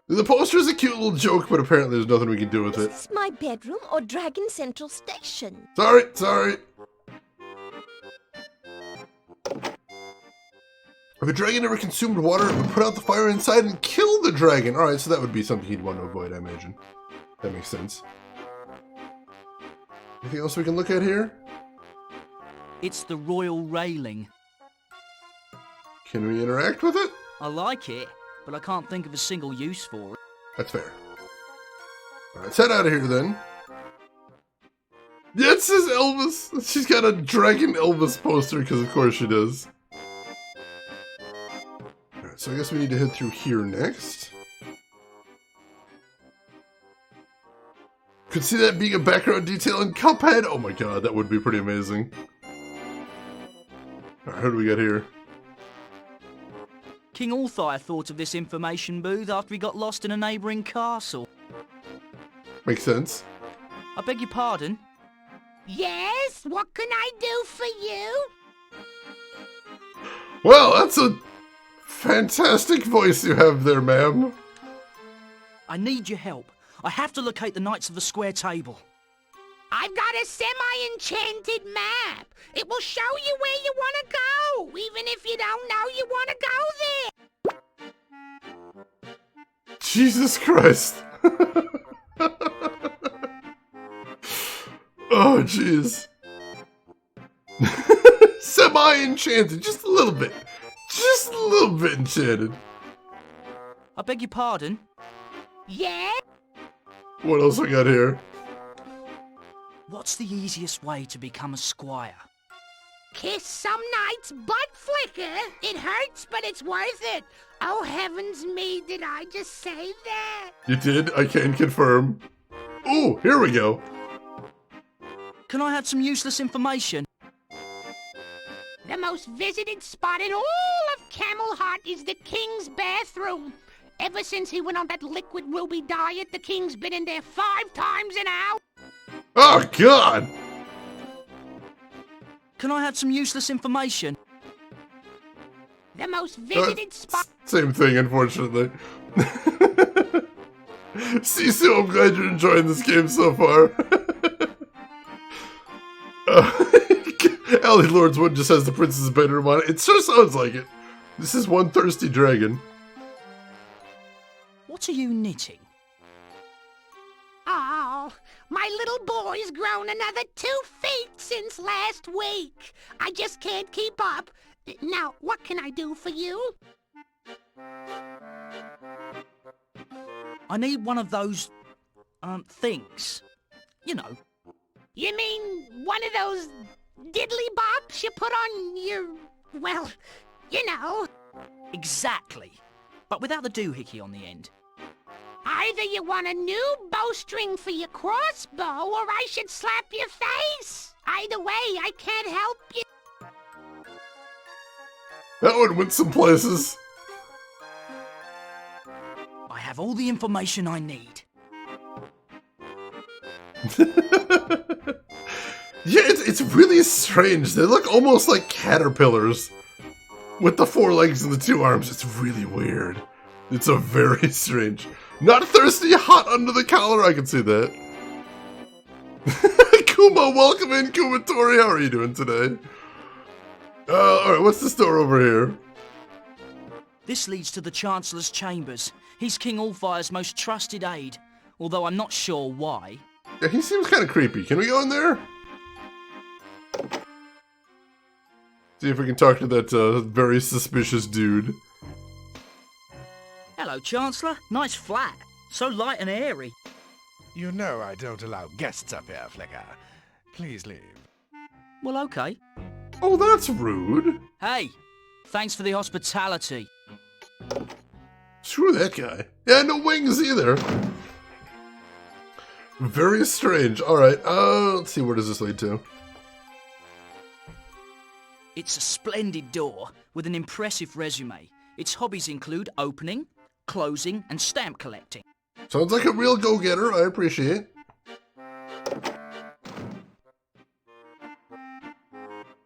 The poster is a cute little joke, but apparently there's nothing we can do with it. Is this my bedroom or Dragon Central Station? Sorry. If a dragon ever consumed water, it would put out the fire inside and kill the dragon. Alright, so that would be something he'd want to avoid, I imagine. That makes sense. Anything else we can look at here? It's the royal railing. Can we interact with it? I like it, but I can't think of a single use for it. That's fair. Alright, let's head out of here then. Yeah, it says Elvis. She's got a Dragon Elvis poster, because of course she does. Alright, so I guess we need to head through here next. Could see that being a background detail in Cuphead. Oh my god, that would be pretty amazing. Alright, who do we got here? King Allfire thought of this information booth after he got lost in a neighbouring castle. Makes sense. I beg your pardon? Yes, what can I do for you? Well, that's a fantastic voice you have there, ma'am. I need your help. I have to locate the Knights of the Square Table. I've got a semi-enchanted map. It will show you where you want to go, even if you don't know you want to go there. Jesus Christ. Oh, jeez. Semi-enchanted, just a little bit. Just a little bit enchanted. I beg your pardon? Yeah? What else we got here? What's the easiest way to become a squire? Kiss some knight's butt flicker. It hurts, but it's worth it. Oh, heavens me, did I just say that? You did? I can confirm. Ooh, here we go. Can I have some useless information? The most visited spot in all of Camelot is the king's bathroom. Ever since he went on that liquid ruby diet, the king's been in there 5 times an hour. Oh, God! Can I have some useless information? The most visited spot... Same thing, unfortunately. Sisu, I'm glad you're enjoying this game so far. Alley Lord's one just has the princess's bedroom on it. It sure sounds like it. This is one thirsty dragon. What are you knitting? Oh, my little boy's grown another 2 feet since last week. I just can't keep up. Now, what can I do for you? I need one of those, things. You know. You mean one of those diddly bops you put on your... well, you know. Exactly. But without the doohickey on the end. Either you want a new bowstring for your crossbow, or I should slap your face. Either way, I can't help you. That one went some places. I have all the information I need. Yeah, it's really strange. They look almost like caterpillars. With the 4 legs and the 2 arms. It's really weird. It's a very strange... Not thirsty, hot under the collar, I can see that. Kuma, welcome in, Kumatori. How are you doing today? Alright, what's this door over here? This leads to the Chancellor's chambers. He's King Allfire's most trusted aide, although I'm not sure why. Yeah, he seems kind of creepy. Can we go in there? See if we can talk to that very suspicious dude. Hello, Chancellor. Nice flat. So light and airy. You know I don't allow guests up here, Flicker. Please leave. Well, okay. Oh, that's rude. Hey, thanks for the hospitality. Screw that guy. Yeah, no wings either. Very strange. Alright, let's see, where does this lead to? It's a splendid door with an impressive resume. Its hobbies include opening, closing, and stamp collecting. Sounds like a real go-getter, I appreciate.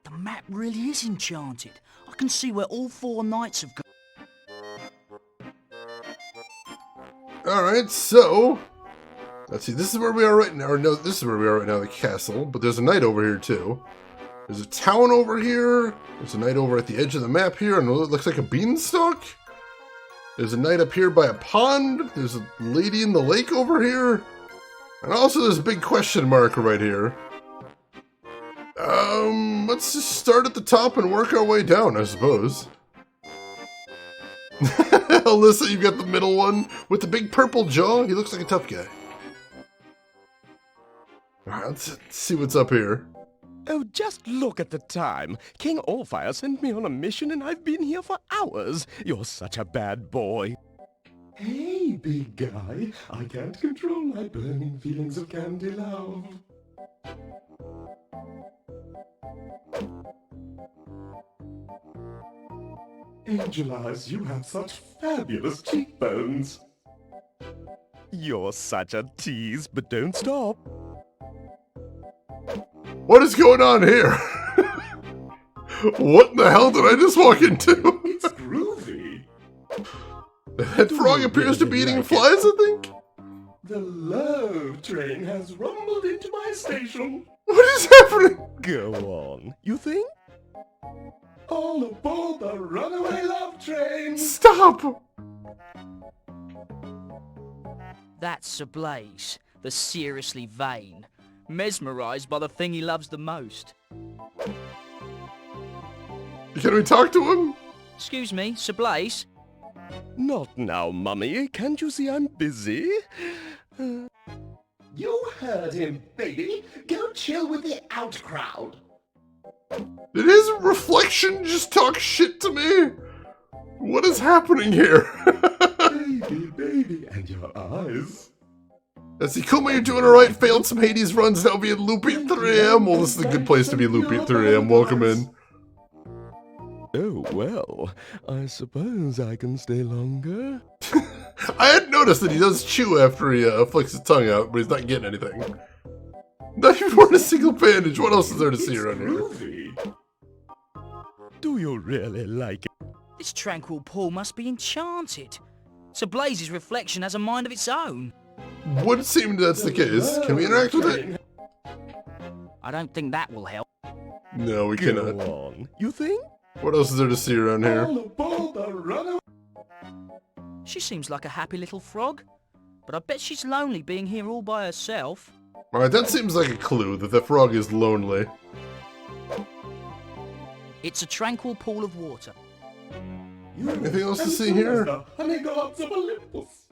The map really is enchanted. I can see where all 4 knights have gone. Alright, so... Let's see, this is where we are right now. Or no, this is where we are right now, the castle. But there's a knight over here, too. There's a town over here. There's a knight over at the edge of the map here, and it looks like a beanstalk. There's a knight up here by a pond. There's a lady in the lake over here. And also there's a big question mark right here. Let's just start at the top and work our way down, I suppose. Alyssa, you got the middle one with the big purple jaw. He looks like a tough guy. Alright, let's see what's up here. Oh, just look at the time. King Allfire sent me on a mission and I've been here for hours. You're such a bad boy. Hey, big guy. I can't control my burning feelings of candy love. Angel Eyes, you have such fabulous cheekbones. You're such a tease, but don't stop. What is going on here? What in the hell did I just walk into? It's groovy. That frog appears to be eating flies, I think? The love train has rumbled into my station. What is happening? Go on. You think? All aboard the runaway love train. Stop! That's Sir Blaze, the seriously vain, mesmerised by the thing he loves the most. Can we talk to him? Excuse me, Sir Blaze? Not now, Mummy. Can't you see I'm busy? You heard him, baby. Go chill with the out crowd. Did his reflection just talk shit to me? What is happening here? Baby, and your eyes. Let's see, Kuma, you're doing alright. Failed some Hades runs, now being loopy at 3 AM. Well, this is a good place to be loopy at 3 AM. Welcome in. Oh, well, I suppose I can stay longer. I had noticed that he does chew after he flicks his tongue out, but he's not getting anything. Not even wearing a single bandage. What else is there to see around here? Do you really like it? This tranquil pool must be enchanted. Sir Blaze's reflection has a mind of its own. Would seem that's the case. Can we interact with it? I don't think that will help. No, we Go cannot. on. You think? What else is there to see around here? All aboard the runaway. She seems like a happy little frog, but I bet she's lonely being here all by herself. Alright, that seems like a clue that the frog is lonely. It's a tranquil pool of water. Anything else to see here? The honey gods of Olympus.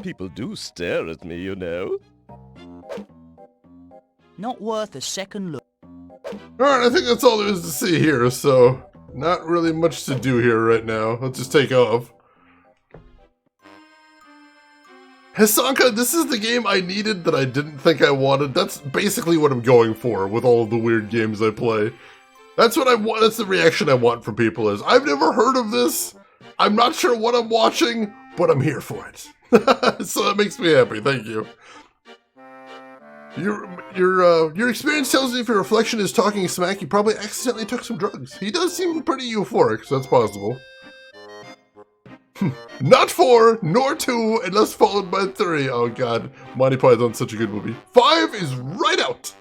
People do stare at me, you know. Not worth a second look. Alright, I think that's all there is to see here, so not really much to do here right now. Let's just take off. Hisanka, this is the game I needed that I didn't think I wanted. That's basically what I'm going for with all of the weird games I play. That's what I want. That's the reaction I want from people is, I've never heard of this. I'm not sure what I'm watching, but I'm here for it. So that makes me happy. Thank you. Your experience tells me if your reflection is talking smack, you probably accidentally took some drugs. He does seem pretty euphoric, so that's possible. Not 4, nor 2, unless followed by 3. Oh god, Monty Python's such a good movie. 5 is right out!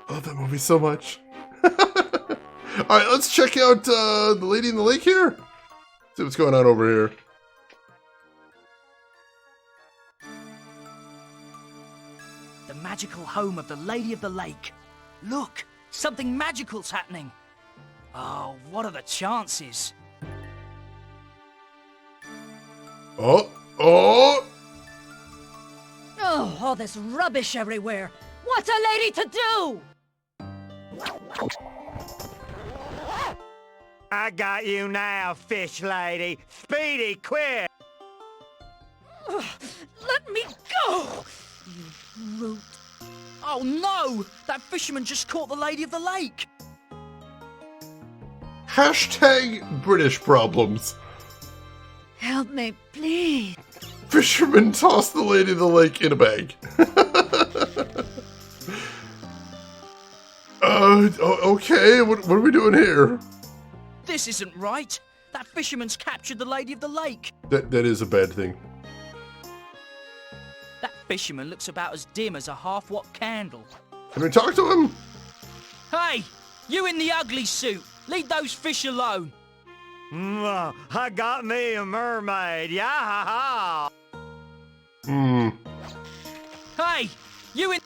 I love that movie so much. Alright, let's check out the Lady in the Lake here. See what's going on over here. The magical home of the Lady of the Lake. Look, something magical's happening. Oh, what are the chances? Oh! Oh, all this rubbish everywhere. What's a lady to do? I got you now, fish lady. Speedy, quick! Let me go! You brute. Oh no! That fisherman just caught the Lady of the Lake! Hashtag British problems. Help me, please. Fisherman tossed the Lady of the Lake in a bag. Okay, what are we doing here? This isn't right! That fisherman's captured the Lady of the Lake! That is a bad thing. That fisherman looks about as dim as a half-watt candle. Can we talk to him? Hey! You in the ugly suit! Leave those fish alone! I got me a mermaid, yeah! Hey! You in...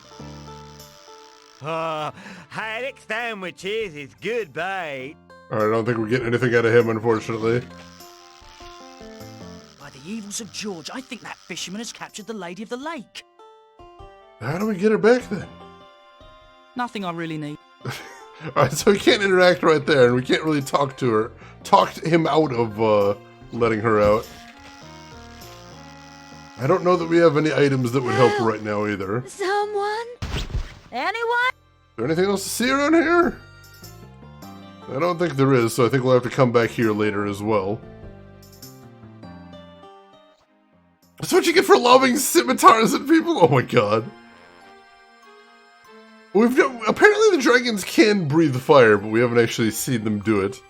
haddock sandwiches is good bait. I don't think we're getting anything out of him, unfortunately. By the evils of George, I think that fisherman has captured the Lady of the Lake. How do we get her back then? Nothing I really need. Alright, so we can't interact right there, and we can't really talk to her. Talk him out of letting her out. I don't know that we have any items that would help right now either. Someone? Anyone? Is there anything else to see around here? I don't think there is, so I think we'll have to come back here later as well. That's what you get for lobbing scimitars at people? Oh my god. Apparently the dragons can breathe fire, but we haven't actually seen them do it.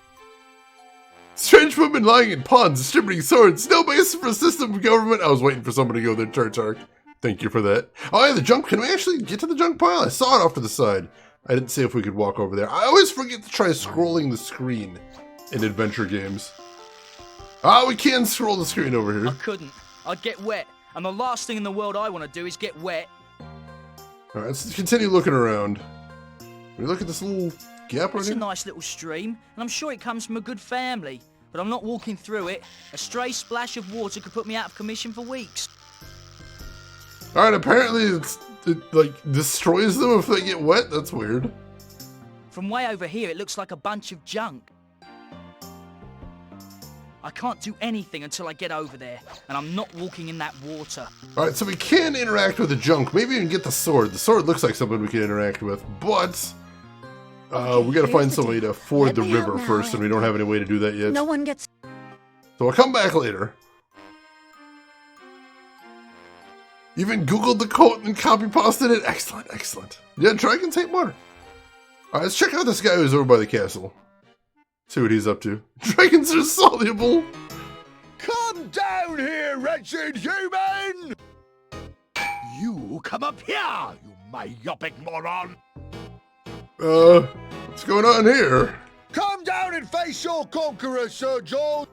Strange women lying in ponds, distributing swords, no basis for a system of government. I was waiting for somebody to go there, Tartark. Thank you for that. Oh yeah, the junk, can we actually get to the junk pile? I saw it off to the side. I didn't see if we could walk over there. I always forget to try scrolling the screen in adventure games. Ah, we can scroll the screen over here. I couldn't. I'd get wet. And the last thing in the world I want to do is get wet. Alright, let's continue looking around. Can we look at this little gap right It's here? a nice little stream, and I'm sure it comes from a good family. But I'm not walking through it. A stray splash of water could put me out of commission for weeks. Alright, apparently it like destroys them if they get wet. That's weird. From way over here, it looks like a bunch of junk. I can't do anything until I get over there, and I'm not walking in that water. Alright, so we can interact with the junk. Maybe even get the sword. The sword looks like something we can interact with, but we gotta find some way to ford the river first, and we don't have any way to do that yet. No one gets... So I'll come back later. Even Googled the quote and copy-pasted it. Excellent, excellent. Yeah, dragons hate water. Alright, let's check out this guy who's over by the castle. See what he's up to. Dragons are soluble! Come down here, wretched human! You come up here, you myopic moron! What's going on here? Come down and face your conqueror, Sir George!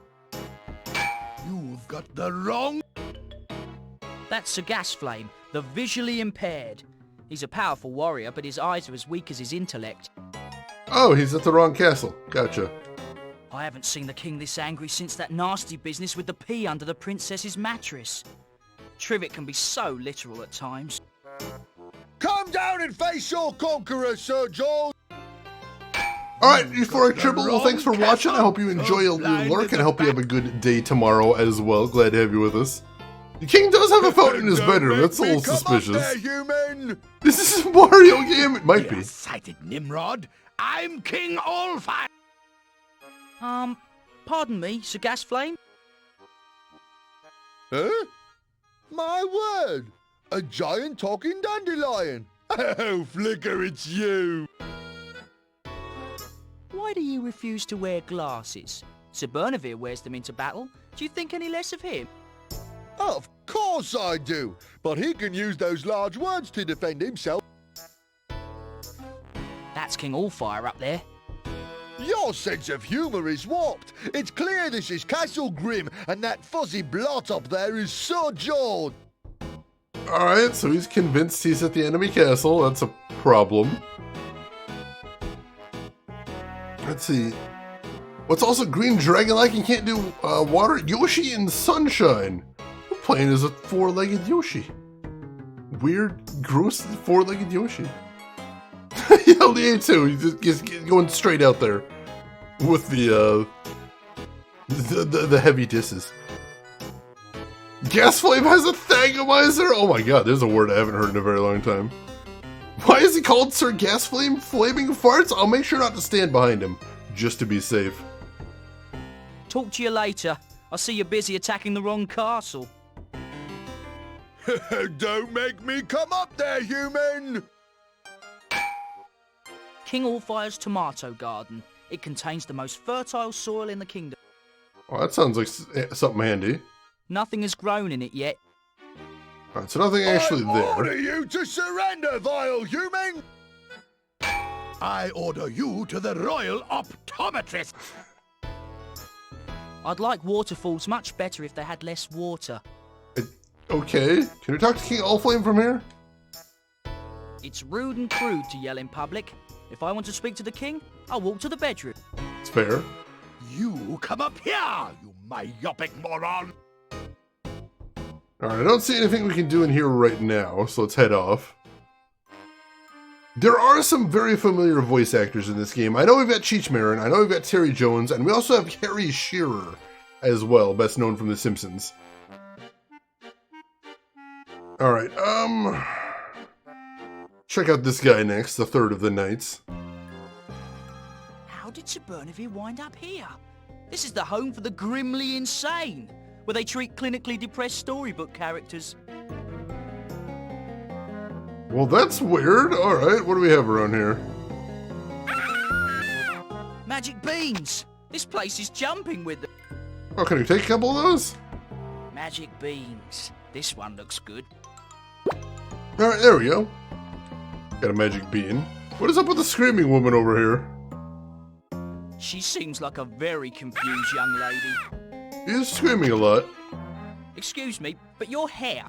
You've got the wrong... That's Sir Gasflame, the visually impaired. He's a powerful warrior, but his eyes are as weak as his intellect. Oh, he's at the wrong castle. Gotcha. I haven't seen the king this angry since that nasty business with the pea under the princess's mattress. Trivet can be so literal at times. Come down and face your conqueror, Sir George! Alright, Euphoric Tribble, well, thanks for watching. I hope you enjoy your lurk, and I hope you have a good day tomorrow as well. Glad to have you with us. The king does have a fountain in his bedroom. That's a little suspicious. There, human. This is a Mario game. It might be. Sighted Nimrod. I'm King Allfire. Pardon me, Sir Gasflame? Huh? My word! A giant talking dandelion! Oh, Flicker, it's you! Why do you refuse to wear glasses? Sir Bernavir wears them into battle. Do you think any less of him? Of course I do, but he can use those large words to defend himself. That's King Allfire up there. Your sense of humour is warped. It's clear this is Castle Grim, and that fuzzy blot up there is Sir George. Alright, so he's convinced he's at the enemy castle. That's a problem. Let's see. What's also green dragon-like and can't do water? Yoshi in Sunshine. We're playing as a four-legged Yoshi. Weird, gross four-legged Yoshi. Yeah, LDA2, he's going straight out there with the heavy disses. Gas Flame has a Thangomizer? Oh my god, there's a word I haven't heard in a very long time. Why is he called Sir Gas Flame Flaming Farts? I'll make sure not to stand behind him, just to be safe. Talk to you later. I see you're busy attacking the wrong castle. Don't make me come up there, human! King Allfire's tomato garden. It contains the most fertile soil in the kingdom. Oh, that sounds like something handy. Nothing has grown in it yet. Alright, so nothing actually I there. order you to surrender, vile human! I order you to the Royal Optometrist! I'd like waterfalls much better if they had less water. Okay, can we talk to King Allflame from here? It's rude and crude to yell in public. If I want to speak to the king, I'll walk to the bedroom. It's fair. You come up here, you myopic moron! Alright, I don't see anything we can do in here right now, so let's head off. There are some very familiar voice actors in this game. I know we've got Cheech Marin, I know we've got Terry Jones, and we also have Harry Shearer as well, best known from The Simpsons. Alright, check out this guy next, the third of the knights. How did Sir Bernavir wind up here? This is the home for the grimly insane, where they treat clinically depressed storybook characters. Well, that's weird. Alright, what do we have around here? Magic beans! This place is jumping with them. Oh, can we take a couple of those? Magic beans. This one looks good. Alright, there we go. Got a magic bean. What is up with the screaming woman over here? She seems like a very confused young lady. She's screaming a lot. Excuse me, but your hair...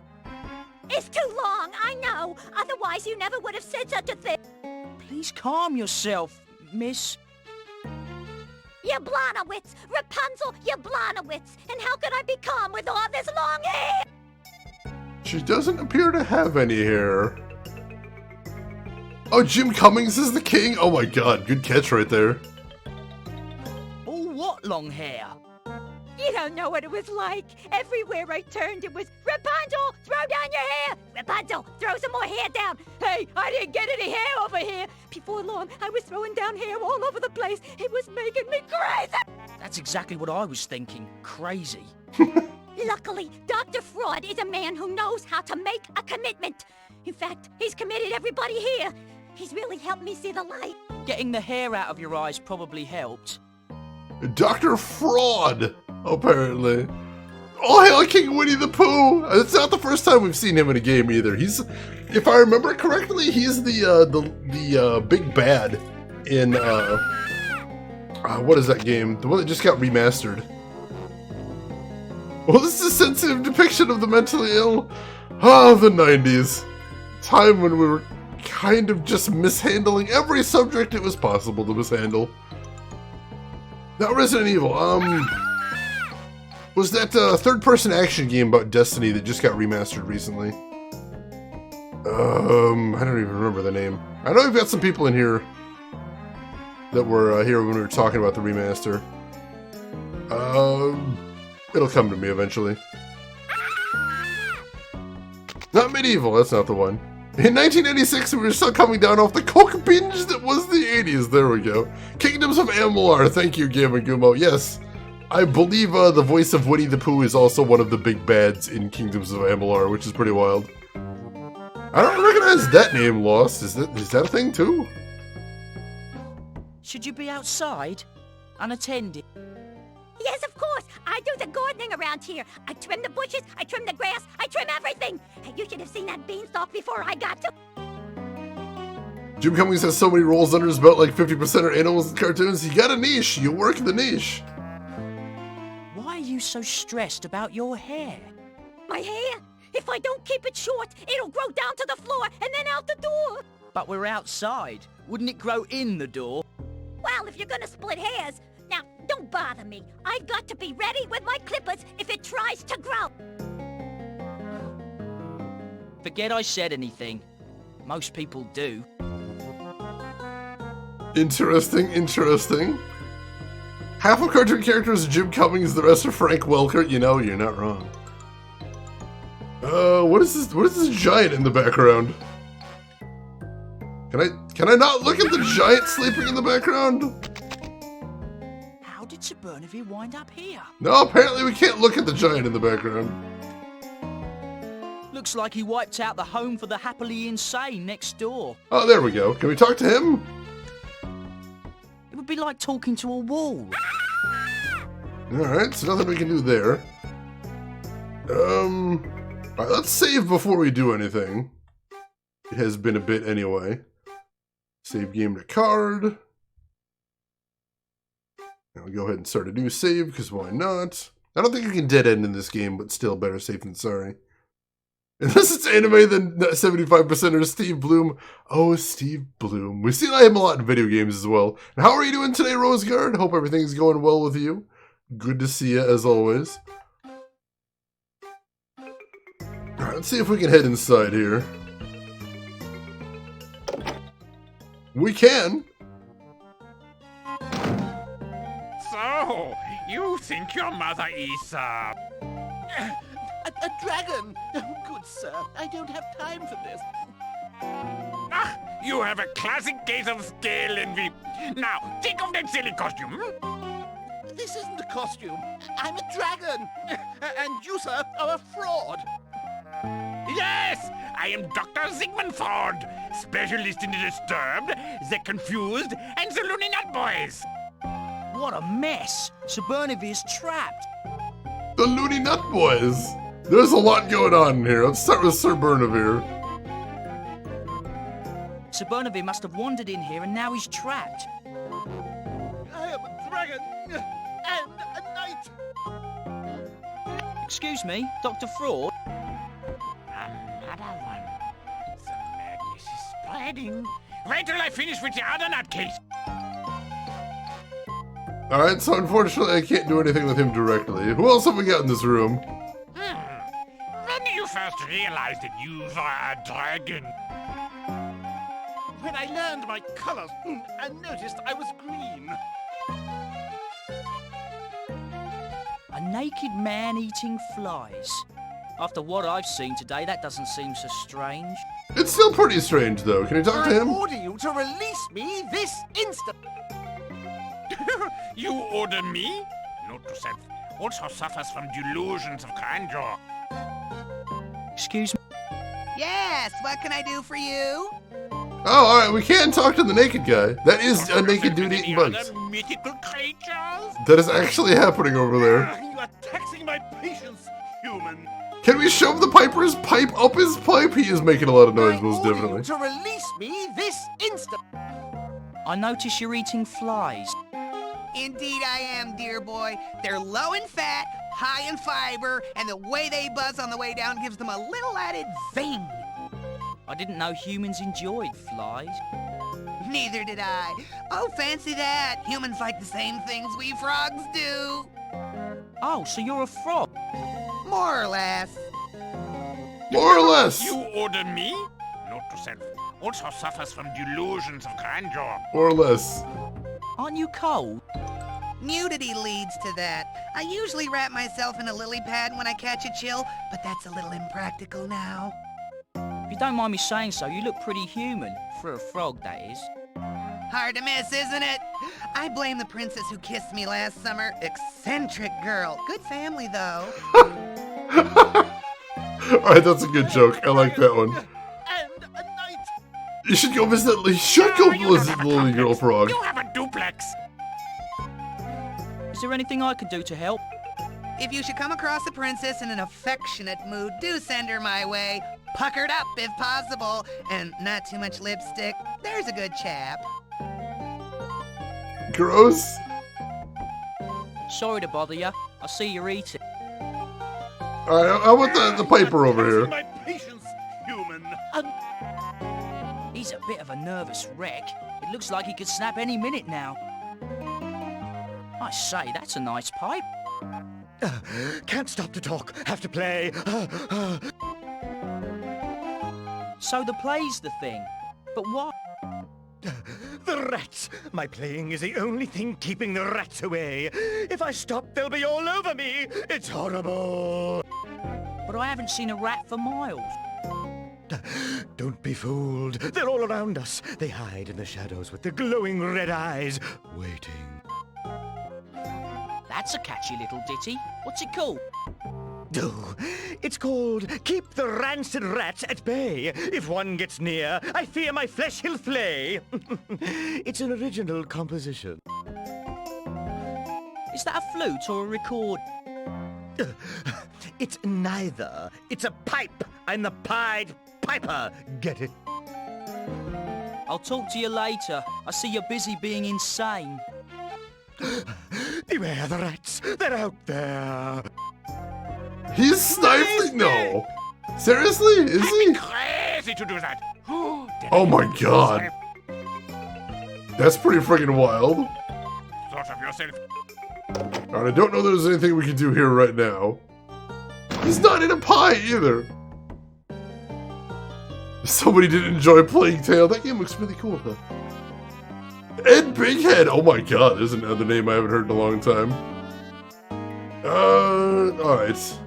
It's too long, I know. Otherwise, you never would have said such a thing. Please calm yourself, miss. Yablonowitz! Rapunzel, Yablonowitz! And how could I be calm with all this long hair? She doesn't appear to have any hair. Oh, Jim Cummings is the king? Oh my god, good catch right there. Oh, what long hair? You don't know what it was like. Everywhere I turned, it was, Rapunzel, throw down your hair! Rapunzel, throw some more hair down! Hey, I didn't get any hair over here! Before long, I was throwing down hair all over the place. It was making me crazy! That's exactly what I was thinking. Crazy. Luckily, Dr. Fraud is a man who knows how to make a commitment. In fact, he's committed everybody here. He's really helped me see the light. Getting the hair out of your eyes probably helped. Dr. Fraud, apparently. Oh, hail King Winnie the Pooh! It's not the first time we've seen him in a game either. He's, if I remember correctly, he's the big bad in what is that game? The one that just got remastered. Well, this is a sensitive depiction of the mentally ill. Ah, the 90s. Time when we were kind of just mishandling every subject it was possible to mishandle. Now, Resident Evil, was that third-person action game about Destiny that just got remastered recently? I don't even remember the name. I know we've got some people in here that were here when we were talking about the remaster. It'll come to me eventually. Not Medieval, that's not the one. In 1986, we were still coming down off the coke binge that was the 80s. There we go. Kingdoms of Amalur. Thank you, Gammon Gumo. Yes, I believe the voice of Winnie the Pooh is also one of the big bads in Kingdoms of Amalur, which is pretty wild. I don't recognize that name, Lost. Is that a thing too? Should you be outside? Unattended? Yes, of course. I do the gardening around here. I trim the bushes, I trim the grass, I trim everything. You should have seen that beanstalk before I got to... Jim Cummings has so many roles under his belt, like 50% are animals and cartoons. You got a niche. You work the niche. Why are you so stressed about your hair? My hair? If I don't keep it short, it'll grow down to the floor and then out the door. But we're outside. Wouldn't it grow in the door? Well, if you're gonna split hairs... Now, Don't bother me. I've got to be ready with my clippers if it tries to grow. Forget I said anything. Most people do. Interesting, interesting. Half of cartoon characters are Jim Cummings, the rest are Frank Welker. You know, you're not wrong. What is this? What is this giant in the background? Can I not look at the giant sleeping in the background? How did Sir Bernavir wind up here? No, apparently we can't look at the giant in the background. Looks like he wiped out the home for the happily insane next door. Oh, there we go. Can we talk to him? It would be like talking to a wall. Alright, so nothing we can do there. Alright, let's save before we do anything. It has been a bit anyway. Save game to card. Now we go ahead and start a new save, because why not? I don't think you can dead end in this game, but still better safe than sorry. Unless it's anime, then 75% are Steve Bloom. Oh, Steve Bloom. We've seen him a lot in video games as well. And how are you doing today, Roseguard? Hope everything's going well with you. Good to see you, as always. Alright, let's see if we can head inside here. We can. So, you think your mother is, A dragon! Oh, good sir, I don't have time for this. Ah, you have a classic case of scale envy. Now, think of that silly costume. This isn't a costume. I'm a dragon. And you, sir, are a fraud. Yes, I am Dr. Sigmund Freud, specialist in the disturbed, the confused, and the loony nut boys. What a mess! Sir Bernavir's trapped. The Loony Nut Boys. There's a lot going on in here. Let's start with Sir Bernavir. Sir Bernavir must have wandered in here and now he's trapped. I am a dragon and a knight. Excuse me, Dr. Fraud? Another one. The madness is spreading. Wait till I finish with the other nutcase. Alright, so unfortunately I can't do anything with him directly. Who else have we got in this room? When did you first realize that you were a dragon? When I learned my colors and noticed I was green. A naked man eating flies. After what I've seen today, that doesn't seem so strange. It's still pretty strange, though. Can you talk to him? I order you to release me this instant. You order me? Note to self, also suffers from delusions of grandeur. Excuse me? Yes, what can I do for you? Oh, alright, we can talk to the naked guy. That is a naked dude eating bugs. Mythical creatures? That is actually happening over there. You are taxing my patience, human. Can we shove the Piper's pipe up his pipe? He is making a lot of noise, most definitely. To release me this instant. I notice you're eating flies. Indeed I am, dear boy. They're low in fat, high in fiber, and the way they buzz on the way down gives them a little added zing. I didn't know humans enjoyed flies. Neither did I. Oh, fancy that. Humans like the same things we frogs do. Oh, so you're a frog? More or less. More or less. You order me? Note to self, also suffers from delusions of grandeur. More or less. Aren't you cold? Nudity leads to that. I usually wrap myself in a lily pad when I catch a chill, but that's a little impractical now. If you don't mind me saying so, you look pretty human. For a frog, that is. Hard to miss, isn't it? I blame the princess who kissed me last summer. Eccentric girl. Good family, though. Alright, that's a good joke. I like that one. And a knight. You should go visit. You should go visit the little girl frog. You have a duplex. Is there anything I can do to help? If you should come across a princess in an affectionate mood, do send her my way. Puckered up, if possible, and not too much lipstick. There's a good chap. Gross. Sorry to bother you. I see you're eating. Alright, how about the Piper over here? My patience, human. He's a bit of a nervous wreck. It looks like he could snap any minute now. I say, that's a nice pipe. Can't stop to talk. Have to play. So the play's the thing. But why? The rats! My playing is the only thing keeping the rats away. If I stop, they'll be all over me. It's horrible. But I haven't seen a rat for miles. Don't be fooled. They're all around us. They hide in the shadows with their glowing red eyes, waiting. That's a catchy little ditty. What's it called? Oh, it's called Keep the Rancid Rats at Bay. If one gets near, I fear my flesh he'll flay. It's an original composition. Is that a flute or a record? It's neither. It's a pipe. I'm the Pied Piper. Get it? I'll talk to you later. I see you're busy being insane. Beware the rats. They're out there. He's stifling? No. Seriously? Is he? Crazy to do that. Oh my god. That's pretty freaking wild. Sort of yourself. Alright, I don't know there's anything we can do here right now. He's not in a pie either. Somebody did enjoy Plague Tale. That game looks really cool though. Ed Bighead. Oh my god, there's another name I haven't heard in a long time. Alright.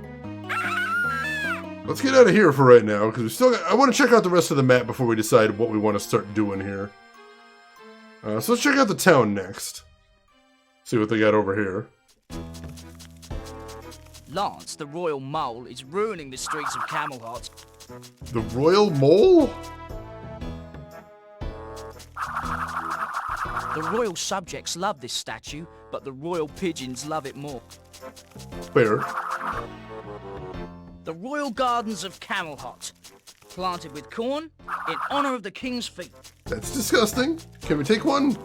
Let's get out of here for right now, because we still got, I want to check out the rest of the map before we decide what we want to start doing here. So let's check out the town next. See what they got over here. Lance, the Royal Mole, is ruining the streets of Camelhot. The Royal Mole? The royal subjects love this statue, but the royal pigeons love it more. Fair. The Royal Gardens of Camelhot, planted with corn in honor of the king's feet. That's disgusting. Can we take one?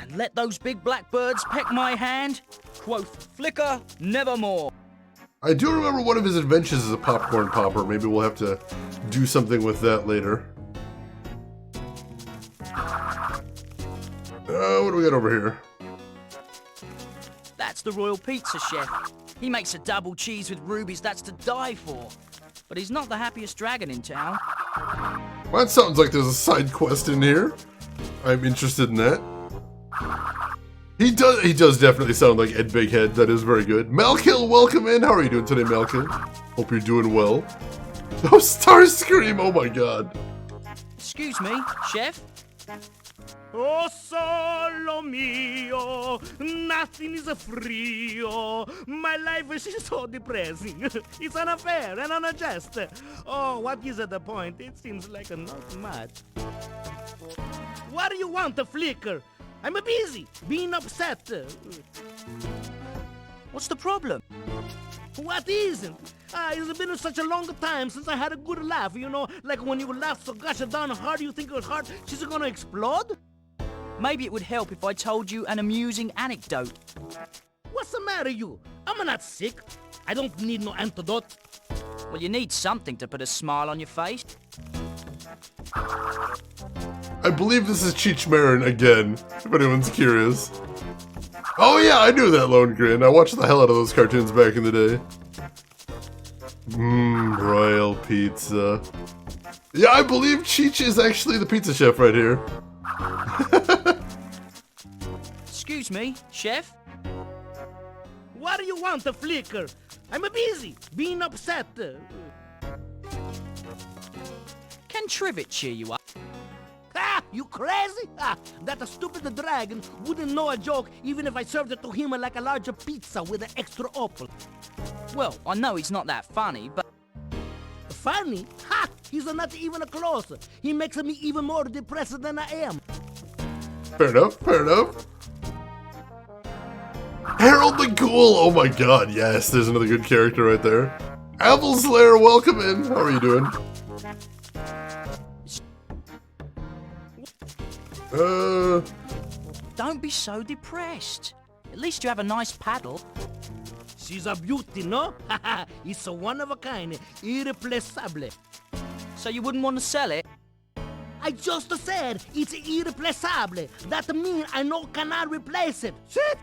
And let those big black birds peck my hand, quoth Flicker nevermore. I do remember one of his adventures as a popcorn popper. Maybe we'll have to do something with that later. What do we got over here? That's the Royal Pizza Chef. He makes a double cheese with rubies that's to die for. But he's not the happiest dragon in town. Well, that sounds like there's a side quest in here. I'm interested in that. He does definitely sound like Ed Bighead. That is very good. Malkill, welcome in. How are you doing today, Malkill? Hope you're doing well. Oh, Starscream! Oh my god. Excuse me, chef? Oh, solo mio, nothing is frio. My life is so depressing. It's unfair and unjust. Oh, what is the point? It seems like not much. What do you want, Flicker? I'm busy, being upset. What's the problem? What isn't? It's been such a long time since I had a good laugh, you know? Like when you laugh so gosh darn hard you think your heart is gonna explode? Maybe it would help if I told you an amusing anecdote. What's the matter, you? I'm not sick. I don't need no antidote. Well, you need something to put a smile on your face. I believe this is Cheech Marin again, if anyone's curious. Oh yeah, I knew that lone grin. I watched the hell out of those cartoons back in the day. Royal pizza. Yeah, I believe Cheech is actually the pizza chef right here. Excuse me, chef? What do you want, Flicker? I'm busy, being upset. Can Trivet cheer you up? Ah, you crazy? Ah, that stupid dragon wouldn't know a joke even if I served it to him like a larger pizza with an extra opal. Well, I know he's not that funny, but... Funny? Ha! He's not even close. He makes me even more depressed than I am. Fair enough, fair enough. Harold the Ghoul! Oh my god, yes, there's another good character right there. Apple Slayer, welcome in. How are you doing? Don't be so depressed. At least you have a nice paddle. She's a beauty, no? It's a one of a kind, irreplaceable. So you wouldn't want to sell it? I just said it's irreplaceable. That means I cannot replace it. Shit!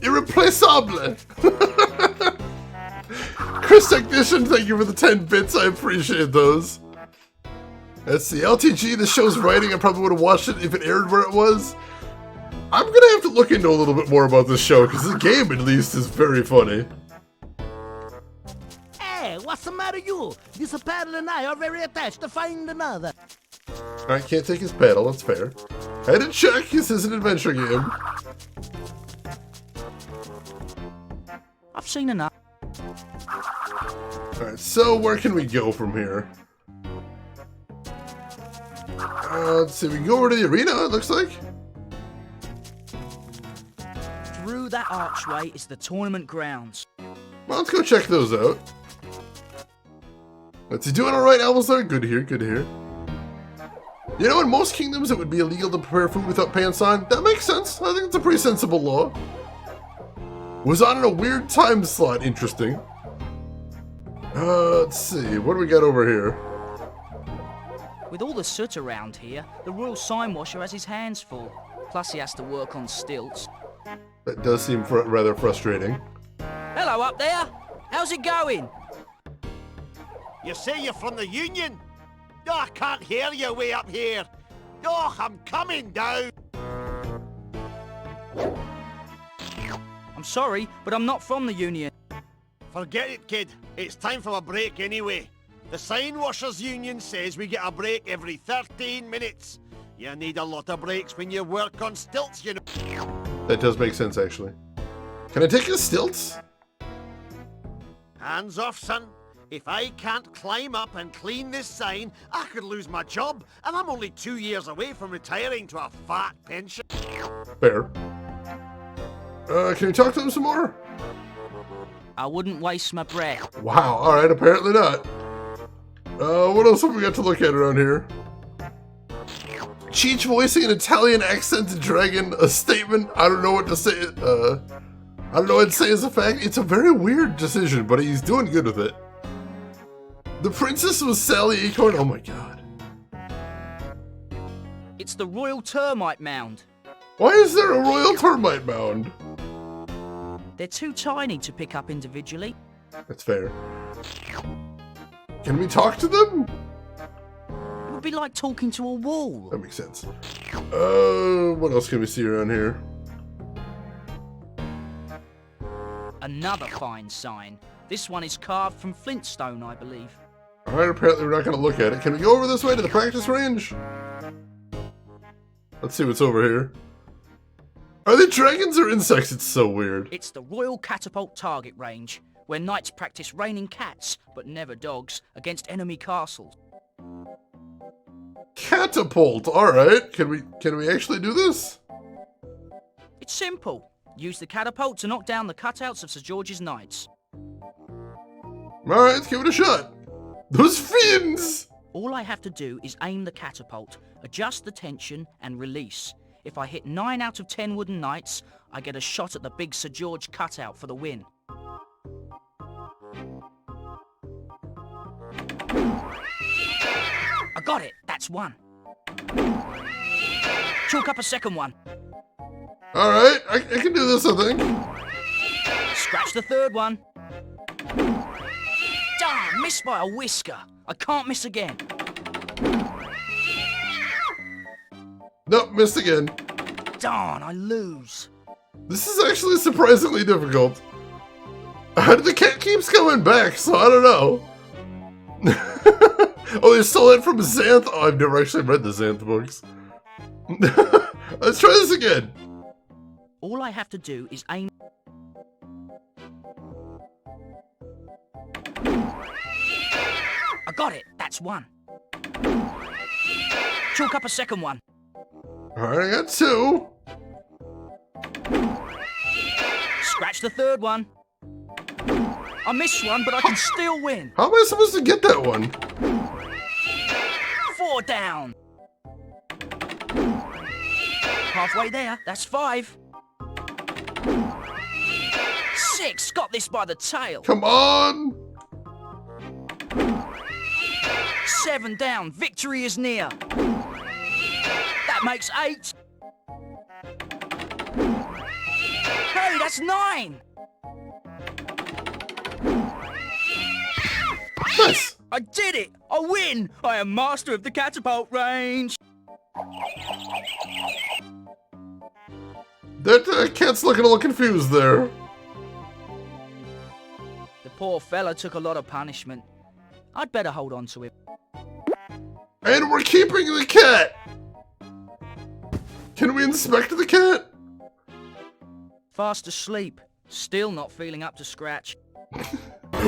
Irreplaceable! Chris Technician, thank you for the 10 bits. I appreciate those. Let's see. LTG, the show's writing. I probably would have watched it if it aired where it was. I'm going to have to look into a little bit more about this show, because the game, at least, is very funny. Hey, what's the matter, you? This paddle and I are very attached to find another. I can't take his paddle, that's fair. I had to check, this is an adventure game. I've seen enough. Alright, so where can we go from here? Let's see, we can go over to the arena, it looks like. Through that archway is the tournament grounds. Well, let's go check those out. Let's see, doing alright, Alvazar? Good to hear, good to hear. You know, in most kingdoms it would be illegal to prepare food without pants on. That makes sense. I think it's a pretty sensible law. Was on in a weird time slot. Interesting. Let's see. What do we got over here? With all the soot around here, the royal sign washer has his hands full. Plus he has to work on stilts. That does seem rather frustrating. Hello up there. How's it going? You say you're from the Union? Oh, I can't hear you way up here. Oh, I'm coming down. I'm sorry, but I'm not from the Union. Forget it, kid. It's time for a break anyway. The Sign Washers Union says we get a break every 13 minutes. You need a lot of breaks when you work on stilts, you know. That does make sense, actually. Can I take his stilts? Hands off, son. If I can't climb up and clean this sign, I could lose my job, and I'm only 2 years away from retiring to a fat pension. Fair. Can you talk to him some more? I wouldn't waste my breath. Wow, alright, apparently not. What else have we got to look at around here? Cheech voicing an Italian accented dragon, a statement, I don't know what to say, I don't know what to say as a fact. It's a very weird decision, but he's doing good with it. The princess was Sally Acorn, oh my god. It's the Royal Termite Mound. Why is there a Royal Termite Mound? They're too tiny to pick up individually. That's fair. Can we talk to them? It would be like talking to a wall. That makes sense. What else can we see around here? Another fine sign. This one is carved from flintstone, I believe. Alright, apparently we're not going to look at it. Can we go over this way to the practice range? Let's see what's over here. Are they dragons or insects? It's so weird. It's the Royal Catapult Target Range, where knights practice raining cats, but never dogs, against enemy castles. Catapult, alright. Can we actually do this? It's simple. Use the catapult to knock down the cutouts of Sir George's knights. Alright, let's give it a shot. Those fiends! All I have to do is aim the catapult, adjust the tension, and release. If I hit 9 out of 10 wooden knights, I get a shot at the big Sir George cutout for the win. I got it! That's one. Chalk up a second one. Alright, I can do this, I think. Scratch the third one. Darn, missed by a whisker. I can't miss again. Nope, missed again. Darn, I lose. This is actually surprisingly difficult. The cat keeps coming back, so I don't know. Oh, they stole that from Xanth? Oh, I've never actually read the Xanth books. Let's try this again. All I have to do is aim... I got it! That's one. Chalk up a second one. Alright, I got two. Scratch the third one. I missed one, but I can still win. How am I supposed to get that one? 4 down. Halfway there, that's 5. 6, got this by the tail. Come on! 7 down, victory is near. That makes 8. Hey, that's 9! Nice! I did it! I win! I am master of the catapult range! That cat's looking a little confused there. The poor fella took a lot of punishment. I'd better hold on to him. And we're keeping the cat! Can we inspect the cat? Fast asleep. Still not feeling up to scratch.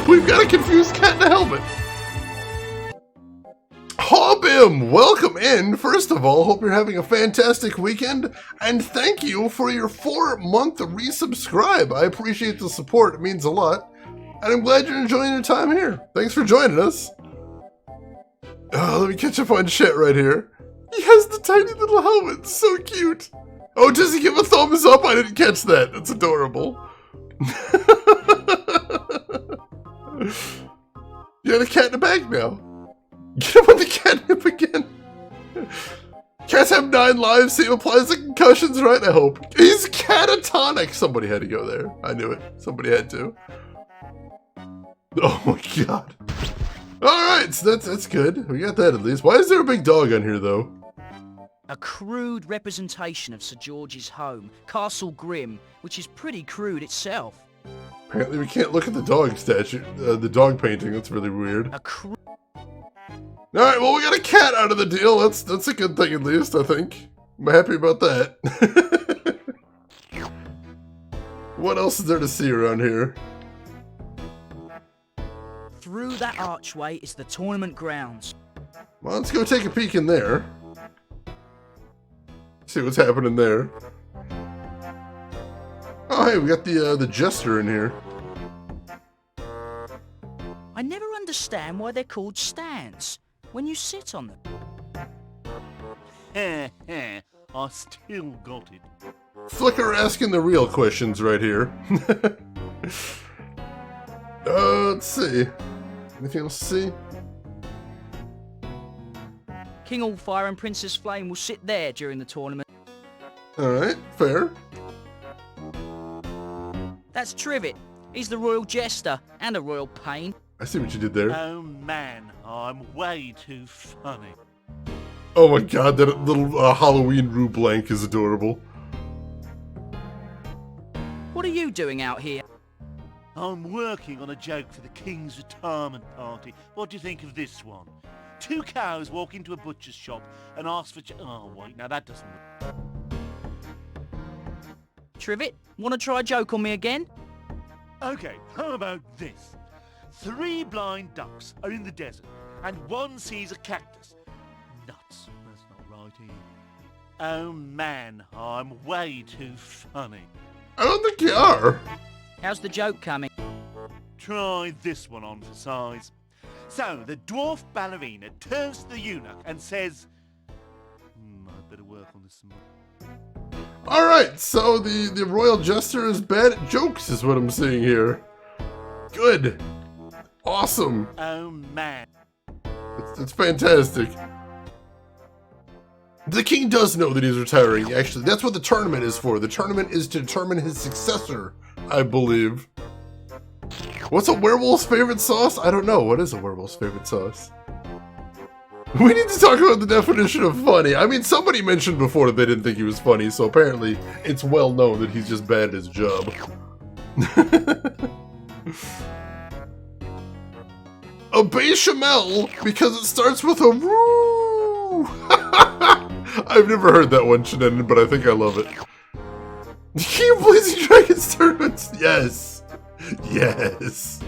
We've got a confused cat in a helmet. Hobbim, welcome in. First of all, hope you're having a fantastic weekend, and thank you for your 4-month resubscribe. I appreciate the support, it means a lot, and I'm glad you're enjoying your time here. Thanks for joining us. Let me catch up on shit right here. He has the tiny little helmet, so cute. Oh, does he give a thumbs up? I didn't catch that. That's adorable. You got a cat in the bag now. Get him with the catnip again. Cats have 9 lives, same applies to concussions, right? I hope. He's catatonic. Somebody had to go there. I knew it. Somebody had to. Oh my god. Alright, so that's good. We got that at least. Why is there a big dog on here, though? A crude representation of Sir George's home, Castle Grim, which is pretty crude itself. Apparently we can't look at the dog statue, the dog painting. That's really weird. Alright, well we got a cat out of the deal. That's a good thing at least, I think. I'm happy about that. What else is there to see around here? Through that archway is the tournament grounds. Well, let's go take a peek in there. See what's happening there. Oh, hey, we got the jester in here. I never understand why they're called stands when you sit on them. I still got it. Flicker asking the real questions right here. Let's see. Anything else to see? King Allfire and Princess Flame will sit there during the tournament. Alright, fair. That's Trivet. He's the royal jester and a royal pain. I see what you did there. Oh man, I'm way too funny. Oh my god, that little Halloween Rue Blanc is adorable. What are you doing out here? I'm working on a joke for the King's retirement party. What do you think of this one? 2 cows walk into a butcher's shop and ask for oh wait, now that doesn't work. Trivet, want to try a joke on me again? Okay, how about this? 3 blind ducks are in the desert, and one sees a cactus. Nuts, that's not right either. Oh man, I'm way too funny. I don't think you are. How's the joke coming? Try this one on for size. So, the dwarf ballerina turns to the eunuch and says, I'd better work on this some more. Alright, so the royal jester is bad at jokes is what I'm seeing here. Good. Awesome. Oh man. It's fantastic. The king does know that he's retiring, actually. That's what the tournament is for. The tournament is to determine his successor, I believe. What's a werewolf's favorite sauce? I don't know. What is a werewolf's favorite sauce? We need to talk about the definition of funny. I mean, somebody mentioned before that they didn't think he was funny, so apparently it's well known that he's just bad at his job. A bechamel, because it starts with a woo. I've never heard that one, Shenanigan, but I think I love it. King of Blazing Dragons tournaments! Yes! Yes!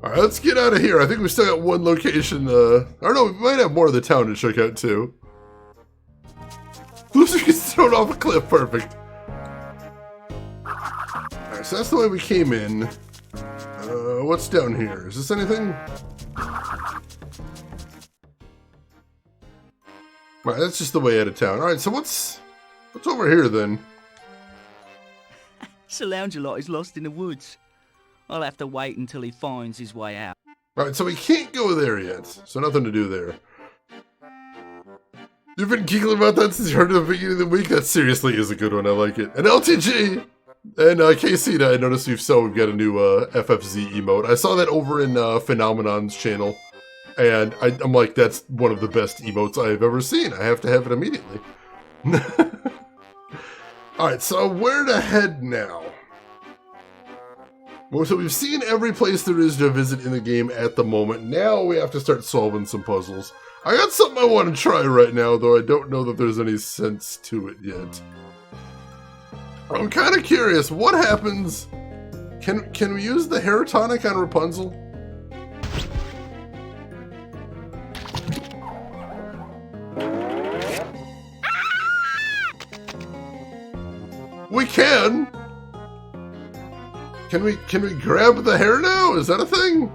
Alright, let's get out of here. I think we still got one location, or no, we might have more of the town to check out, too. Loser gets thrown off a cliff, perfect. Alright, so that's the way we came in. What's down here? Is this anything? Alright, that's just the way out of town. Alright, so what's over here, then? Sir Loungelot is lost in the woods. I'll have to wait until he finds his way out. Alright, so we can't go there yet. So nothing to do there. You've been giggling about that since you heard it at the beginning of the week? That seriously is a good one. I like it. And LTG and KC, I noticed we've got a new FFZ emote. I saw that over in Phenomenon's channel. And I'm like, that's one of the best emotes I've ever seen. I have to have it immediately. Alright, so where to head now? Well, so we've seen every place there is to visit in the game at the moment. Now we have to start solving some puzzles. I got something I want to try right now, though I don't know that there's any sense to it yet. I'm kind of curious, what happens? Can we use the hair tonic on Rapunzel? We can! Can we grab the hair now? Is that a thing?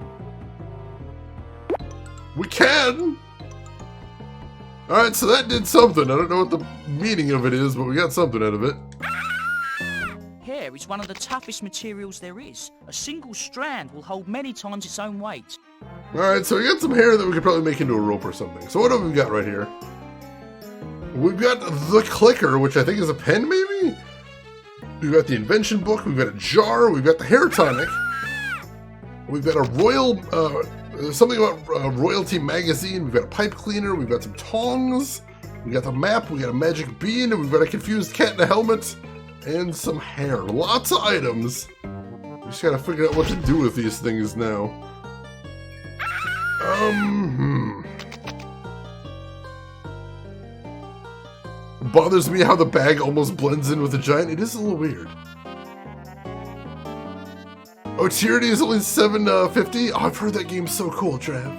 We can! Alright, so that did something. I don't know what the meaning of it is, but we got something out of it. Hair is one of the toughest materials there is. A single strand will hold many times its own weight. Alright, so we got some hair that we could probably make into a rope or something. So what have we got right here? We've got the clicker, which I think is a pen, maybe? We've got the invention book, we've got a jar, we've got the hair tonic. We've got a royal, something about royalty magazine, we've got a pipe cleaner, we've got some tongs, we got the map, we got a magic bean, and we've got a confused cat in a helmet, and some hair. Lots of items. We just gotta figure out what to do with these things now. Bothers me how the bag almost blends in with the giant. It is a little weird. Oh, Tyranny is only $7.50. Oh, I've heard that game's so cool, Trav.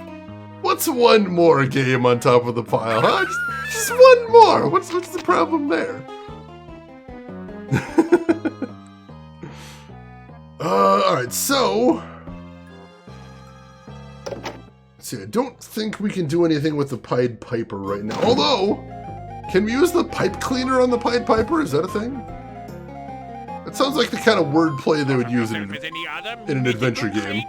What's one more game on top of the pile, huh? Just one more. What's the problem there? Alright, so... Let's see, I don't think we can do anything with the Pied Piper right now. Although, can we use the pipe cleaner on the Pied Piper? Is that a thing? That sounds like the kind of wordplay they would use in an adventure game.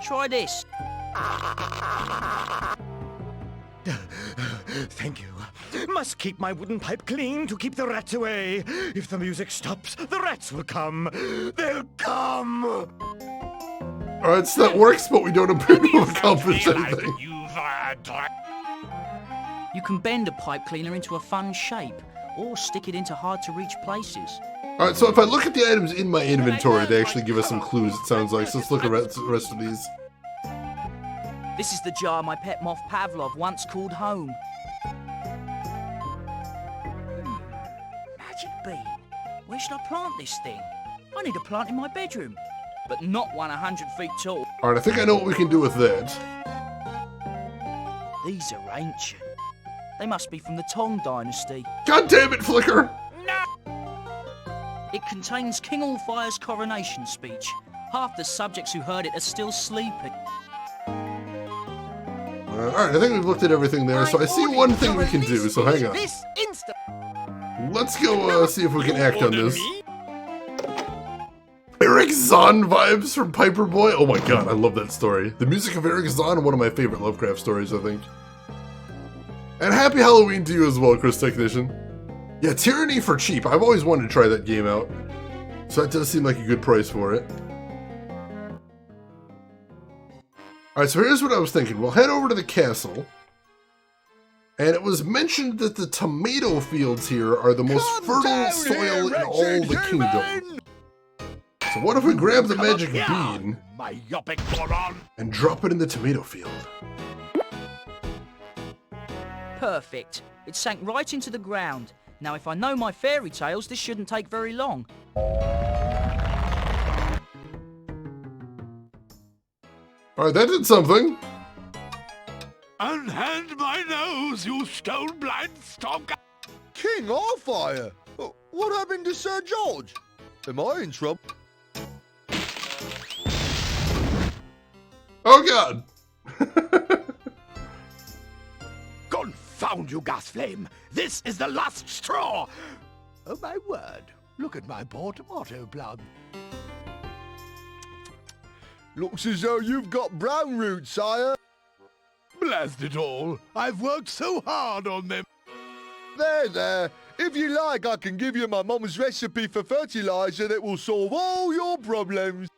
Try this. Thank you. Must keep my wooden pipe clean to keep the rats away. If the music stops, the rats will come. They'll come! Alright, so that works, but we don't appear to have accomplished anything. You can bend a pipe cleaner into a fun shape, or stick it into hard-to-reach places. Alright, so if I look at the items in my inventory, they actually give us some clues, it sounds like. So let's look at the rest of these. This is the jar my pet moth Pavlov once called home. Magic bean. Where should I plant this thing? I need a plant in my bedroom, but not one 100 feet tall. Alright, I think I know what we can do with that. These are ancient. They must be from the Tong Dynasty. God damn it, Flicker! It contains King Allfire's coronation speech. Half the subjects who heard it are still sleeping. Alright, I think we've looked at everything there, so I see one thing we can do, so hang on. Let's go see if we can act on this. Eric Zahn vibes from Piper Boy? Oh my god, I love that story. The music of Eric Zahn, one of my favorite Lovecraft stories, I think. And happy Halloween to you as well, Chris Technician. Yeah, Tyranny for cheap. I've always wanted to try that game out. So that does seem like a good price for it. Alright, so here's what I was thinking. We'll head over to the castle. And it was mentioned that the tomato fields here are the most fertile soil in all the kingdom. So what if we grab the magic bean and drop it in the tomato field? Perfect. It sank right into the ground. Now, if I know my fairy tales, this shouldn't take very long. Alright, that did something. Unhand my nose, you stone-blind stonker! King Allfire? What happened to Sir George? Am I in trouble? Oh god! Confound you, Gasflame! This is the last straw! Oh my word, look at my poor tomato plum. Looks as though you've got brown root, sire. blast it all. I've worked so hard on them. There. If you like, I can give you my mum's recipe for fertilizer that will solve all your problems.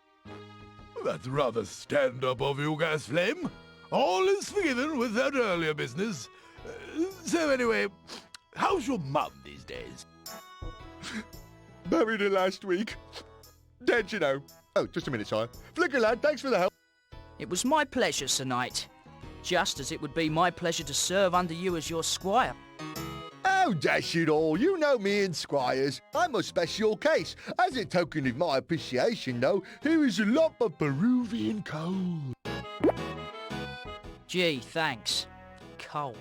That's rather stand-up of you, Gasflame. All is forgiven with that earlier business. So anyway, how's your mum these days? Buried her last week. Dead, you know. Oh, just a minute, sire. Flicker lad, thanks for the help. It was my pleasure, Sir Knight. Just as it would be my pleasure to serve under you as your squire. Oh, dash it all. You know me and squires. I'm a special case. As a token of my appreciation, though, here is a lump of Peruvian coal. Gee, thanks. Coal.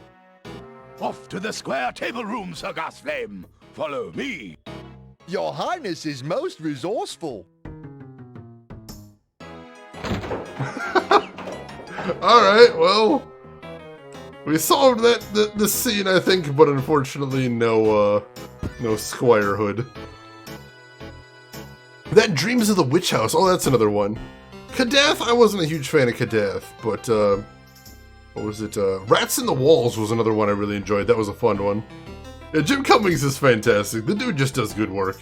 Off to the square table room, Sir Gasflame. Follow me. Your Highness is most resourceful. Alright, well, we solved the scene, I think, but unfortunately no squirehood. That Dreams of the Witch House, oh, that's another one. Kadath, I wasn't a huge fan of Kadath, but, what was it, Rats in the Walls was another one I really enjoyed, that was a fun one. Yeah, Jim Cummings is fantastic, the dude just does good work.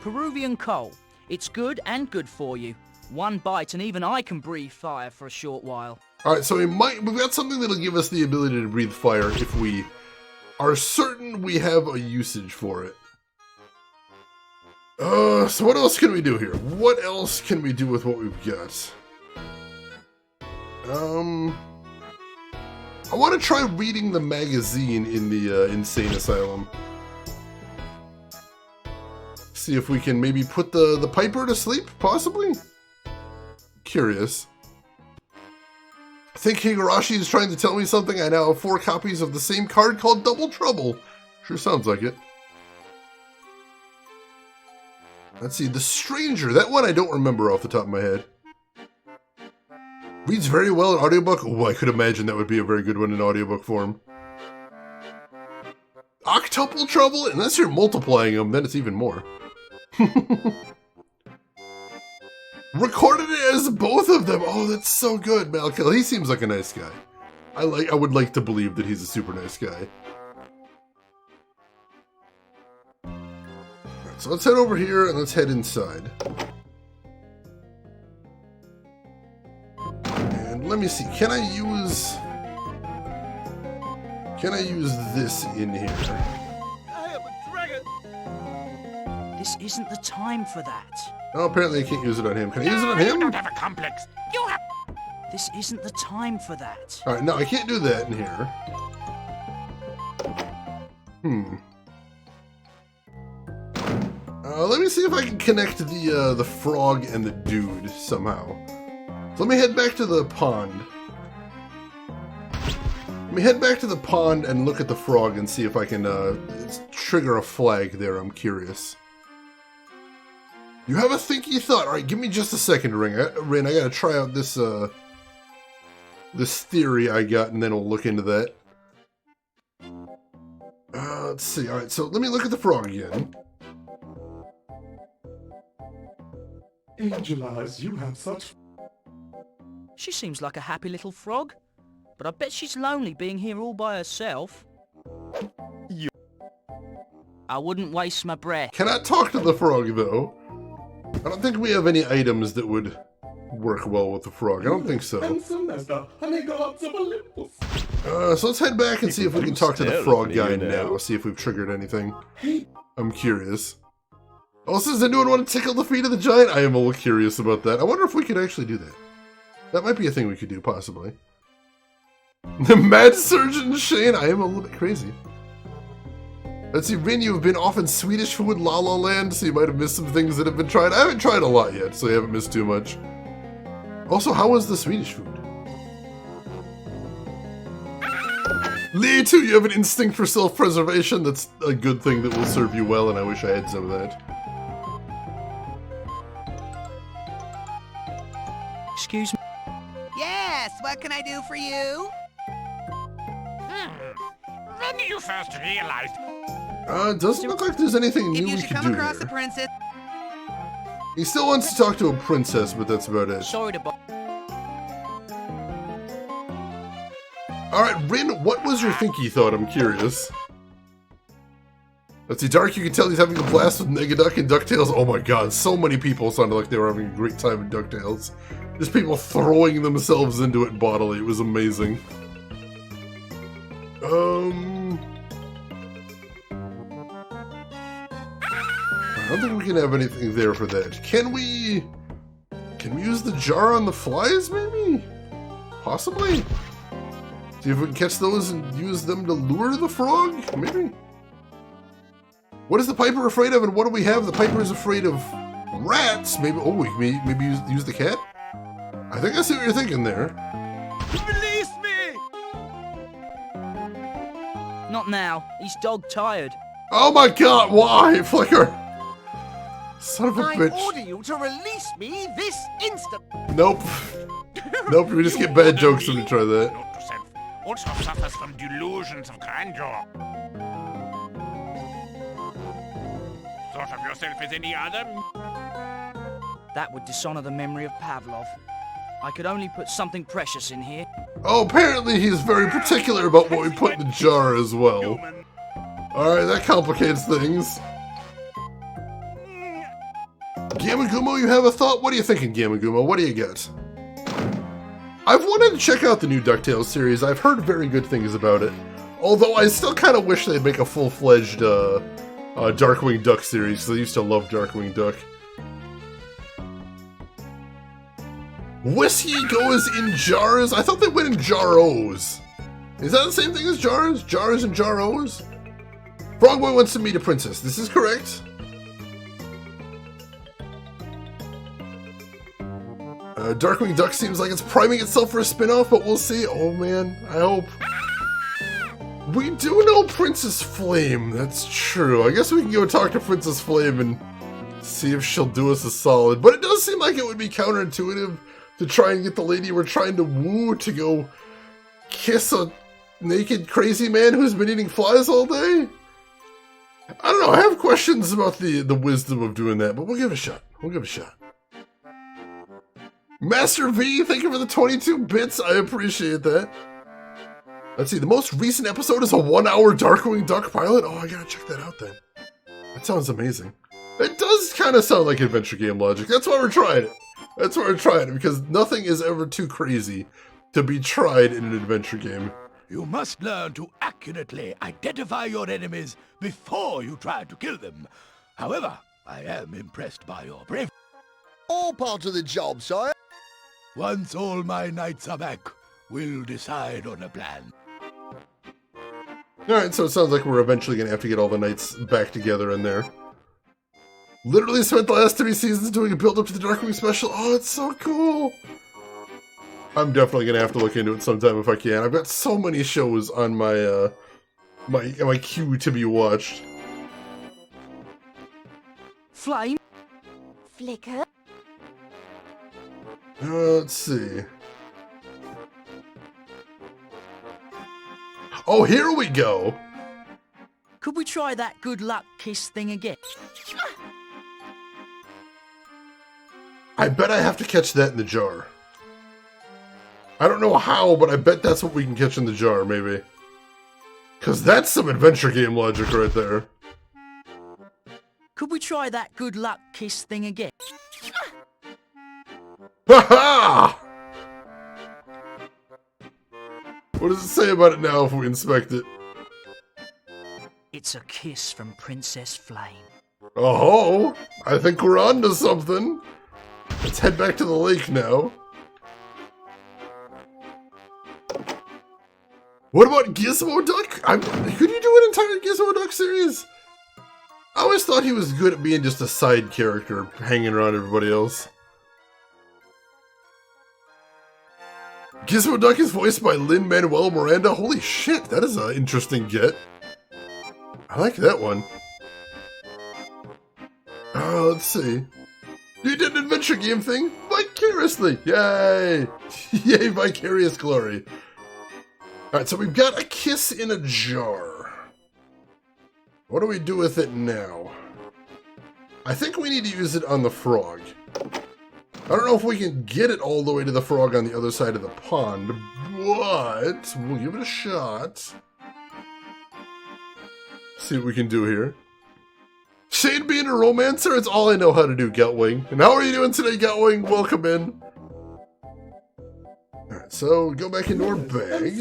Peruvian coal. It's good and good for you. One bite and even I can breathe fire for a short while. Alright, so we've got something that'll give us the ability to breathe fire if we are certain we have a usage for it. So what else can we do here? What else can we do with what we've got? I want to try reading the magazine in the Insane Asylum. See if we can maybe put the Piper to sleep, possibly? Curious. I think Higurashi is trying to tell me something. I now have 4 copies of the same card called Double Trouble. Sure sounds like it. Let's see, The Stranger. That one I don't remember off the top of my head. Reads very well in audiobook. Oh, I could imagine that would be a very good one in audiobook form. Octuple Trouble? Unless you're multiplying them, then it's even more. Recorded it as both of them. Oh, that's so good, Malkiel. He seems like a nice guy. I would like to believe that he's a super nice guy. Alright, so let's head over here and let's head inside. And let me see. Can I use this in here? I am a dragon. This isn't the time for that. Oh, apparently I can't use it on him. Can I use it on him? You don't have a complex. You have... This isn't the time for that. Alright, no, I can't do that in here. Let me see if I can connect the frog and the dude somehow. So let me head back to the pond. Let me head back to the pond and look at the frog and see if I can trigger a flag there. I'm curious. You have a thinky thought. Alright, give me just a second, Rin. I gotta try out this this theory I got, and then we'll look into that. Let's see. Alright, so let me look at the frog again. Angel Eyes, you have such... She seems like a happy little frog, but I bet she's lonely being here all by herself. I wouldn't waste my breath. Cannot talk to the frog, though. I don't think we have any items that would work well with the frog. I don't think so. So let's head back and see if we can talk to the frog guy now. See if we've triggered anything. I'm curious. Also, does anyone want to tickle the feet of the giant? I am a little curious about that. I wonder if we could actually do that. That might be a thing we could do, possibly. The Mad Surgeon Shane? I am a little bit crazy. Let's see, Rin, you've been off in Swedish food La La Land, so you might have missed some things that have been tried. I haven't tried a lot yet, so you haven't missed too much. Also, how was the Swedish food? Lee, too, you have an instinct for self-preservation. That's a good thing that will serve you well, and I wish I had some of that. Excuse me? Yes, what can I do for you? When you first realized... It doesn't look like there's anything new we If you should could come do across here. a princess... He still wants to talk to a princess, but that's about it. Sorry to bother. Alright, Rin, what was your thinky thought? I'm curious. Let's see, Dark, you can tell he's having a blast with Negaduck and DuckTales. Oh my god, so many people sounded like they were having a great time in DuckTales. Just people throwing themselves into it bodily. It was amazing. I don't think we can have anything there for that. Can we use the jar on the flies, maybe? Possibly? See if we can catch those and use them to lure the frog? Maybe? What is the Piper afraid of, and what do we have? The Piper is afraid of rats. Maybe, oh, we can maybe use the cat? I think I see what you're thinking there. Release me! Not now. He's dog tired. Oh my god, why, Flicker? Son of a bitch. I order you to release me this instant. Nope. Nope, we just get bad jokes when we try that. Note to self, also suffers from delusions of grandeur. Thought of yourself as any other? That would dishonor the memory of Pavlov. I could only put something precious in here. Oh, apparently he's very particular about what we put in the jar as well. Alright, that complicates things. Gamagumo, you have a thought? What are you thinking, Gamagumo? What do you got? I've wanted to check out the new DuckTales series. I've heard very good things about it. Although I still kind of wish they'd make a full-fledged Darkwing Duck series, because I used to love Darkwing Duck. Whiskey goes in jars? I thought they went in jar-O's. Is that the same thing as jars? Jars and jar-O's? Frogboy wants to meet a princess. This is correct. Darkwing Duck seems like it's priming itself for a spin-off, but we'll see. Oh man, I hope. We do know Princess Flame, that's true. I guess we can go talk to Princess Flame and see if she'll do us a solid. But it does seem like it would be counterintuitive to try and get the lady we're trying to woo to go kiss a naked crazy man who's been eating flies all day. I don't know, I have questions about the wisdom of doing that, but we'll give it a shot. We'll give it a shot. Master V, thank you for the 22 bits. I appreciate that. Let's see, the most recent episode is a 1-hour Darkwing Duck pilot. Oh, I gotta check that out then. That sounds amazing. It does kind of sound like adventure game logic. That's why we're trying it. That's why we're trying it, because nothing is ever too crazy to be tried in an adventure game. You must learn to accurately identify your enemies before you try to kill them. However, I am impressed by your bravery. All part of the job, sire. Once all my knights are back, we'll decide on a plan. Alright, so it sounds like we're eventually going to have to get all the knights back together in there. Literally spent the last 3 seasons doing a build-up to the Darkwing special. Oh, it's so cool! I'm definitely going to have to look into it sometime if I can. I've got so many shows on my, my queue to be watched. Flame? Flicker? Let's see. Oh, here we go! Could we try that good luck kiss thing again? I bet I have to catch that in the jar. I don't know how, but I bet that's what we can catch in the jar, maybe. Because that's some adventure game logic right there. Could we try that good luck kiss thing again? Ha-ha! What does it say about it now if we inspect it? It's a kiss from Princess Flame. Oh, I think we're on to something. Let's head back to the lake now. What about Gizmo Duck? Could you do an entire Gizmo Duck series? I always thought he was good at being just a side character, hanging around everybody else. Gizmo Duck is voiced by Lin-Manuel Miranda. Holy shit, that is an interesting get. I like that one. Let's see. You did an adventure game thing vicariously. Yay! Yay, vicarious glory. Alright, so we've got a kiss in a jar. What do we do with it now? I think we need to use it on the frog. I don't know if we can get it all the way to the frog on the other side of the pond, but we'll give it a shot. See what we can do here. Shane being a romancer, it's all I know how to do, Geltwing. And how are you doing today, Geltwing? Welcome in. Alright, so go back into our bag.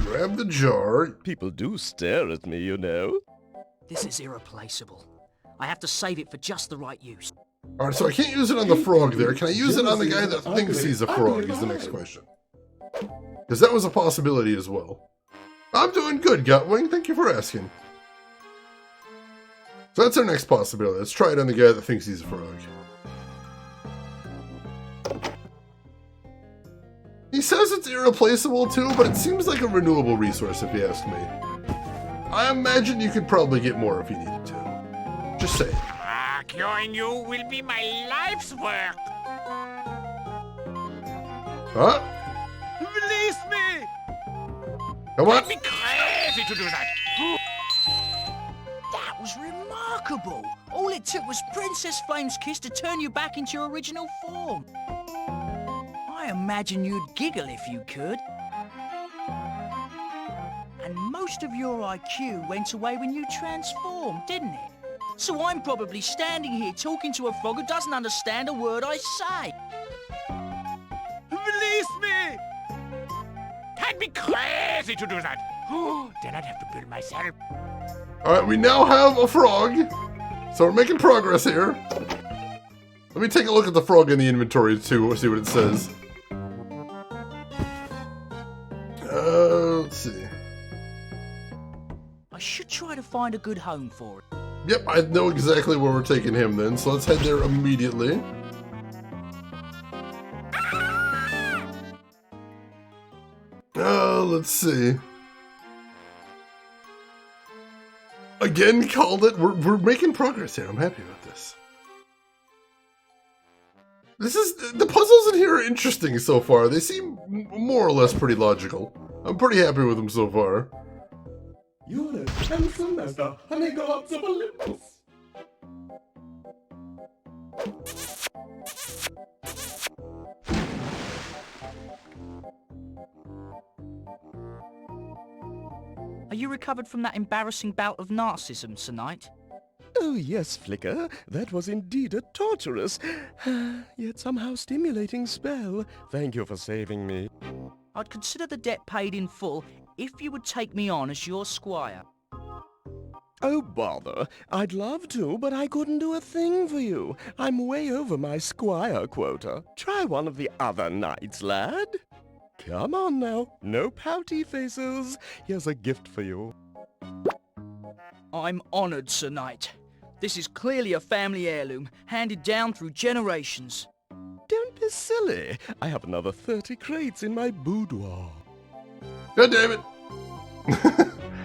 Grab the jar. People do stare at me, you know. This is irreplaceable. I have to save it for just the right use. Alright, so I can't use it on the frog there. Can I use it on the guy that thinks he's a frog is the next question. Because that was a possibility as well. I'm doing good, Geltwing. Thank you for asking. So that's our next possibility. Let's try it on the guy that thinks he's a frog. He says it's irreplaceable too, but it seems like a renewable resource if you ask me. I imagine you could probably get more if you needed to. Just saying. Curing you will be my life's work. Huh? Release me! Come on. I'd be crazy to do that. That was remarkable. All it took was Princess Flame's kiss to turn you back into your original form. I imagine you'd giggle if you could. And most of your IQ went away when you transformed, didn't it? So I'm probably standing here talking to a frog who doesn't understand a word I say. Release me! I'd be crazy to do that. Then I'd have to build myself. Alright, we now have a frog. So we're making progress here. Let me take a look at the frog in the inventory too, see what it says. Let's see. I should try to find a good home for it. Yep, I know exactly where we're taking him then, so let's head there immediately. Let's see. Again, called it. We're making progress here. I'm happy about this. The puzzles in here are interesting so far. They seem more or less pretty logical. I'm pretty happy with them so far. You're as handsome as the honey gods of Olympus. Are you recovered from that embarrassing bout of narcissism, Sir Knight? Oh yes, Flicker. That was indeed a torturous, yet somehow stimulating spell. Thank you for saving me. I'd consider the debt paid in full if you would take me on as your squire. Oh, bother. I'd love to, but I couldn't do a thing for you. I'm way over my squire quota. Try one of the other knights, lad. Come on now. No pouty faces. Here's a gift for you. I'm honored, Sir Knight. This is clearly a family heirloom, handed down through generations. Don't be silly. I have another 30 crates in my boudoir. God damn it.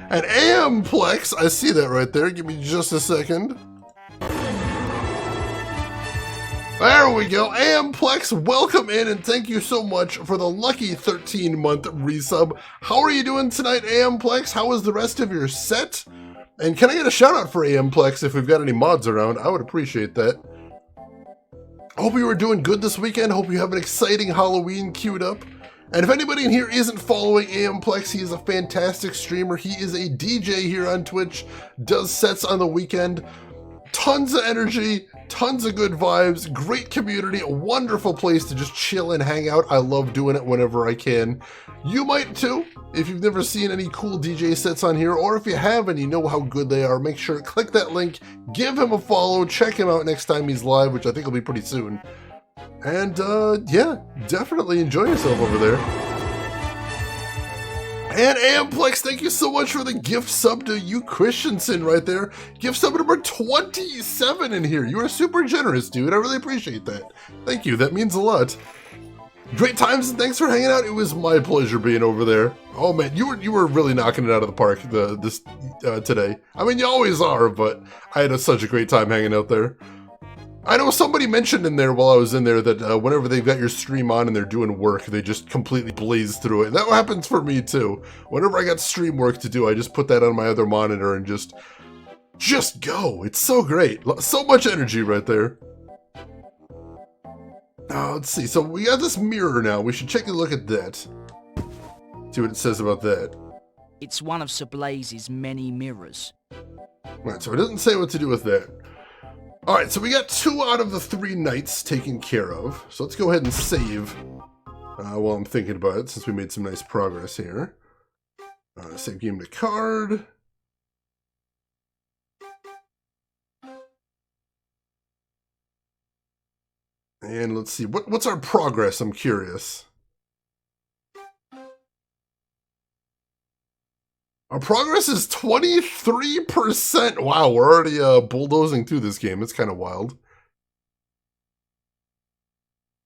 An Amplex, I see that right there. Give me just a second. There we go. Amplex, welcome in and thank you so much for the lucky 13-month resub. How are you doing tonight, Amplex? How is the rest of your set? And can I get a shout out for Amplex if we've got any mods around? I would appreciate that. Hope you were doing good this weekend. Hope you have an exciting Halloween queued up. And if anybody in here isn't following Amplex, he is a fantastic streamer. He is a DJ here on Twitch, does sets on the weekend. Tons of energy, tons of good vibes, great community, a wonderful place to just chill and hang out. I love doing it whenever I can. You might too, if you've never seen any cool DJ sets on here, or if you have and you know how good they are, make sure to click that link, give him a follow, check him out next time he's live, which I think will be pretty soon. And yeah, definitely enjoy yourself over there. And Amplex, thank you so much for the gift sub to you Christensen right there. Gift sub number 27 in here. You are super generous, dude. I really appreciate that. Thank you, that means a lot. Great times and thanks for hanging out. It was my pleasure being over there. Oh man, you were really knocking it out of the park today. I mean, you always are, but I had such a great time hanging out there. I know somebody mentioned in there while I was in there that whenever they've got your stream on and they're doing work, they just completely blaze through it. And that happens for me too. Whenever I got stream work to do, I just put that on my other monitor and just go. It's so great. So much energy right there. Let's see. So we got this mirror now. We should take a look at that. See what it says about that. It's one of Sir Blaze's many mirrors. Alright, so it doesn't say what to do with that. Alright, so we got 2 out of the 3 knights taken care of. So let's go ahead and save while I'm thinking about it, since we made some nice progress here. Save game to card. And let's see, what's our progress? I'm curious. Our progress is 23%. Wow, we're already bulldozing through this game. It's kind of wild.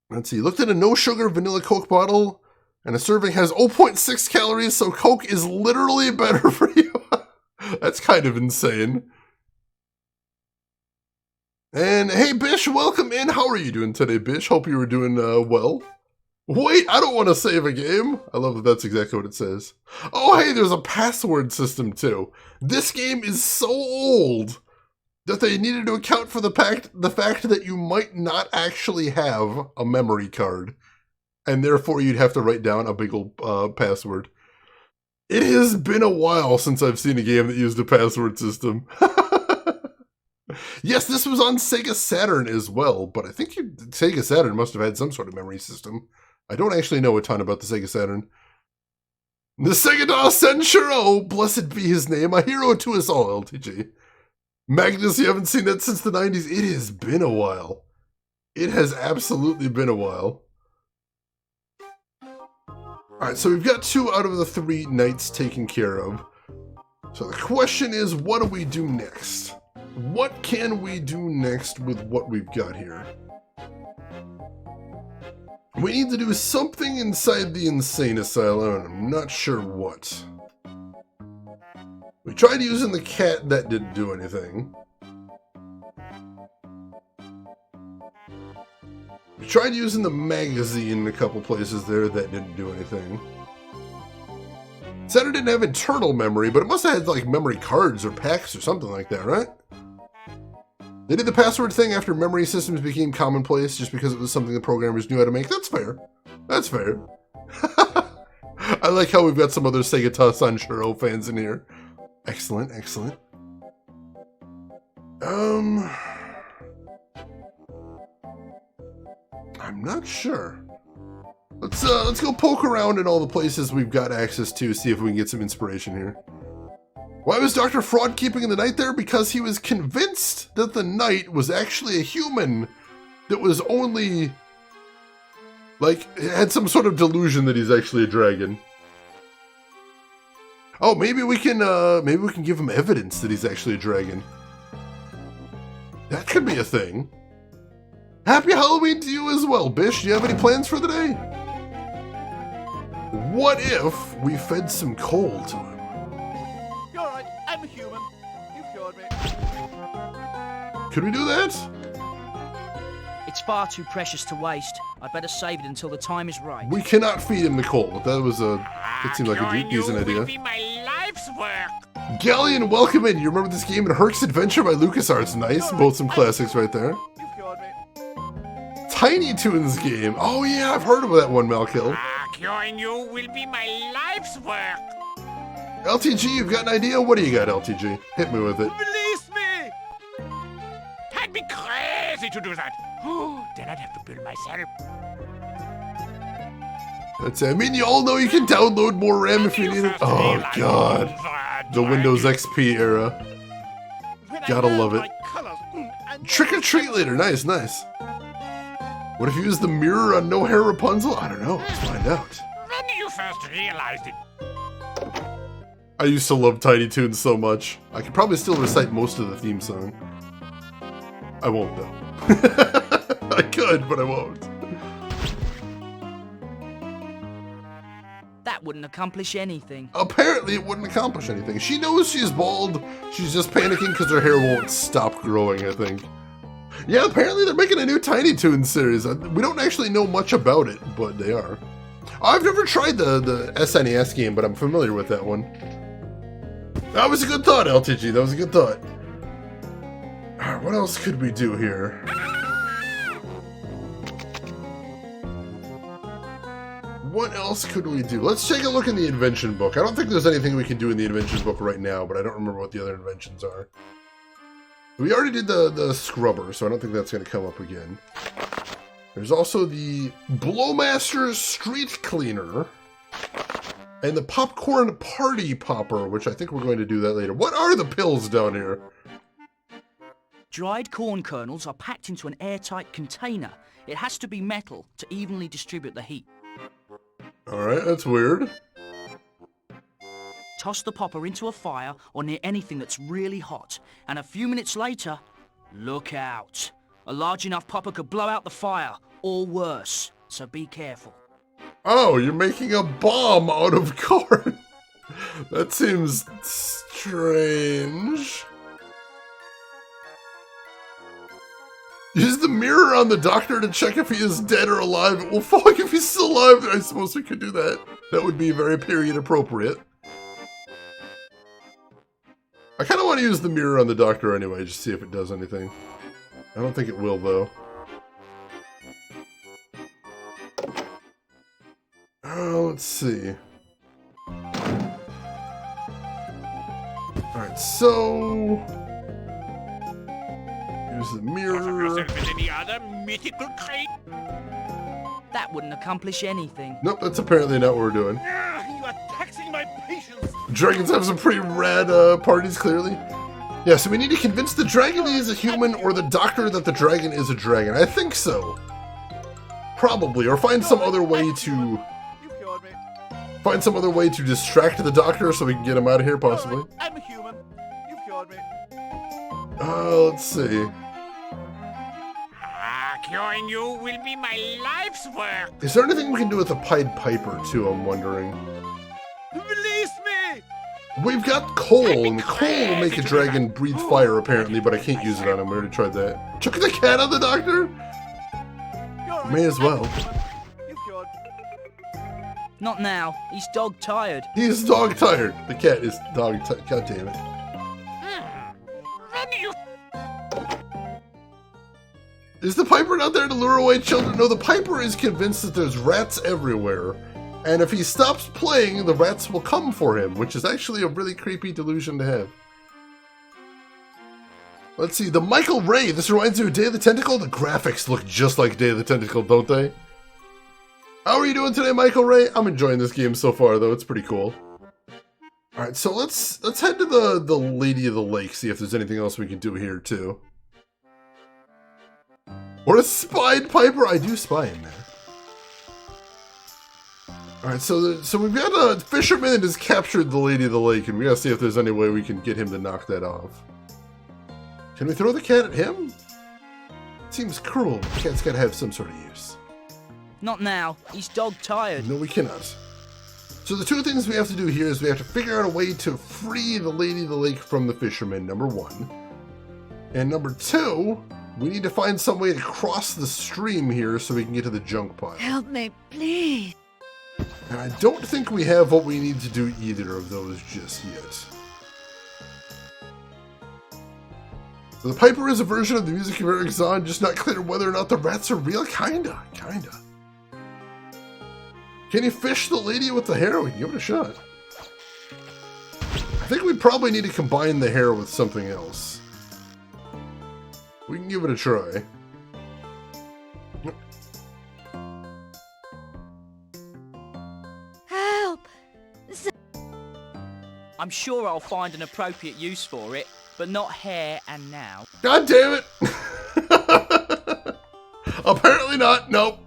Let's see, looked at a no-sugar vanilla Coke bottle, and a serving has 0.6 calories, so Coke is literally better for you. That's kind of insane. And hey, Bish, welcome in. How are you doing today, Bish? Hope you were doing well. Wait, I don't want to save a game. I love that that's exactly what it says. Oh, hey, there's a password system, too. This game is so old that they needed to account for the fact that you might not actually have a memory card, and therefore you'd have to write down a big old password. It has been a while since I've seen a game that used a password system. Yes, this was on Sega Saturn as well, but I think Sega Saturn must have had some sort of memory system. I don't actually know a ton about the Sega Saturn. The Sega DOS Senshiro, blessed be his name, a hero to us all, LTG. Magnus, you haven't seen that since the 90s? It has been a while. It has absolutely been a while. Alright, so we've got 2 out of the 3 knights taken care of. So the question is, what do we do next? What can we do next with what we've got here? We need to do something inside the insane asylum, and I'm not sure what. We tried using the cat, that didn't do anything. We tried using the magazine in a couple places there, that didn't do anything. Said it didn't have internal memory, but it must have had like memory cards or packs or something like that, right? They did the password thing after memory systems became commonplace just because it was something the programmers knew how to make. That's fair. That's fair. I like how we've got some other Sega DOS Senshiro fans in here. Excellent, excellent. I'm not sure. Let's go poke around in all the places we've got access to, see if we can get some inspiration here. Why was Dr. Fraud keeping the knight there? Because he was convinced that the knight was actually a human that was only, like, had some sort of delusion that he's actually a dragon. Oh, maybe we can give him evidence that he's actually a dragon. That could be a thing. Happy Halloween to you as well, Bish. Do you have any plans for the day? What if we fed some coal to him? You're right, I'm a human. You've cured me. Could we do that? It's far too precious to waste. I'd better save it until the time is right. We cannot feed him the coal. That seemed like a decent idea. Will be my life's work. Galleon, welcome in. You remember this game in Herc's Adventure by LucasArts? Nice. Both some classics right there. You've cured me. Tiny Toons game. Oh yeah, I've heard of that one, Malkill. Curing you will be my life's work. LTG, you've got an idea? What do you got, LTG? Hit me with it. Release me! I'd be crazy to do that. Then I'd have to build myself. That's it. I mean, you all know you can download more RAM if you need it. Oh, God. The Windows XP era. Gotta love it. Trick or treat later. Nice, nice. What if you use the mirror on No Hair Rapunzel? I don't know. Let's find out. When you first realized it. I used to love Tiny Toons so much. I could probably still recite most of the theme song. I won't, though. I could, but I won't. That wouldn't accomplish anything. Apparently, it wouldn't accomplish anything. She knows she's bald. She's just panicking because her hair won't stop growing, I think. Yeah, apparently they're making a new Tiny Toons series. We don't actually know much about it, but they are. I've never tried the SNES game, but I'm familiar with that one. That was a good thought, LTG. That was a good thought. Alright, what else could we do here? what else could we do? Let's take a look in the invention book. I don't think there's anything we can do in the invention book right now, but I don't remember what the other inventions are. We already did the scrubber, so I don't think that's going to come up again. There's also the Blowmaster's Street Cleaner and the Popcorn Party Popper, which I think we're going to do that later. What are the pills down here? Dried corn kernels are packed into an airtight container. It has to be metal to evenly distribute the heat. Alright, that's weird. Toss the popper into a fire or near anything that's really hot, and a few minutes later, look out. A large enough popper could blow out the fire, or worse, so be careful. Oh, you're making a bomb out of corn. That seems strange. Use the mirror on the doctor to check if he is dead or alive. It will fog if he's still alive, then I suppose we could do that. That would be very period appropriate. I kind of want to use the mirror on the doctor anyway, just see if it does anything. I don't think it will, though. Let's see. Alright, so... use the mirror. Any other mythical crate? That wouldn't accomplish anything. Nope, that's apparently not what we're doing. You are taxing my patience. Dragons have some pretty rad parties, clearly. Yeah, so we need to convince the dragon that he's a human or the doctor that the dragon is a dragon. I think so. Probably, or find some other way to... find some other way to distract the doctor so we can get him out of here, possibly. I'm a human. You've cured me. Let's see. Curing you will be my life's work. Is there anything we can do with the Pied Piper, too, I'm wondering? Release me! We've got coal, and coal will make a dragon breathe fire, apparently, but I can't use it on him. We already tried that. Chuck the cat on the doctor? May as well. Not now. He's dog tired. He's dog tired. The cat is dog tired. God damn it. Is the Piper not there to lure away children? No, the Piper is convinced that there's rats everywhere. And if he stops playing, the rats will come for him, which is actually a really creepy delusion to have. Let's see, the Michael Ray. This reminds you of Day of the Tentacle? The graphics look just like Day of the Tentacle, don't they? How are you doing today, Michael Ray? I'm enjoying this game so far, though. It's pretty cool. Alright, so let's head to the Lady of the Lake, see if there's anything else we can do here, too. Or a spied Piper? I do spy him there. Alright, so we've got a fisherman that has captured the Lady of the Lake, and we gotta see if there's any way we can get him to knock that off. Can we throw the cat at him? It seems cruel. The cat's gotta have some sort of use. Not now. He's dog tired. No, we cannot. So the two things we have to do here is we have to figure out a way to free the Lady of the Lake from the fisherman, number one. And number two, we need to find some way to cross the stream here so we can get to the junk pile. Help me, please. And I don't think we have what we need to do either of those just yet. The Piper is a version of the music of Eric Zahn, just not clear whether or not the rats are real. Kinda. Can you fish the lady with the hair? We can give it a shot. I think we probably need to combine the hair with something else. We can give it a try. Help! I'm sure I'll find an appropriate use for it, but not here and now. God damn it! Apparently not, nope.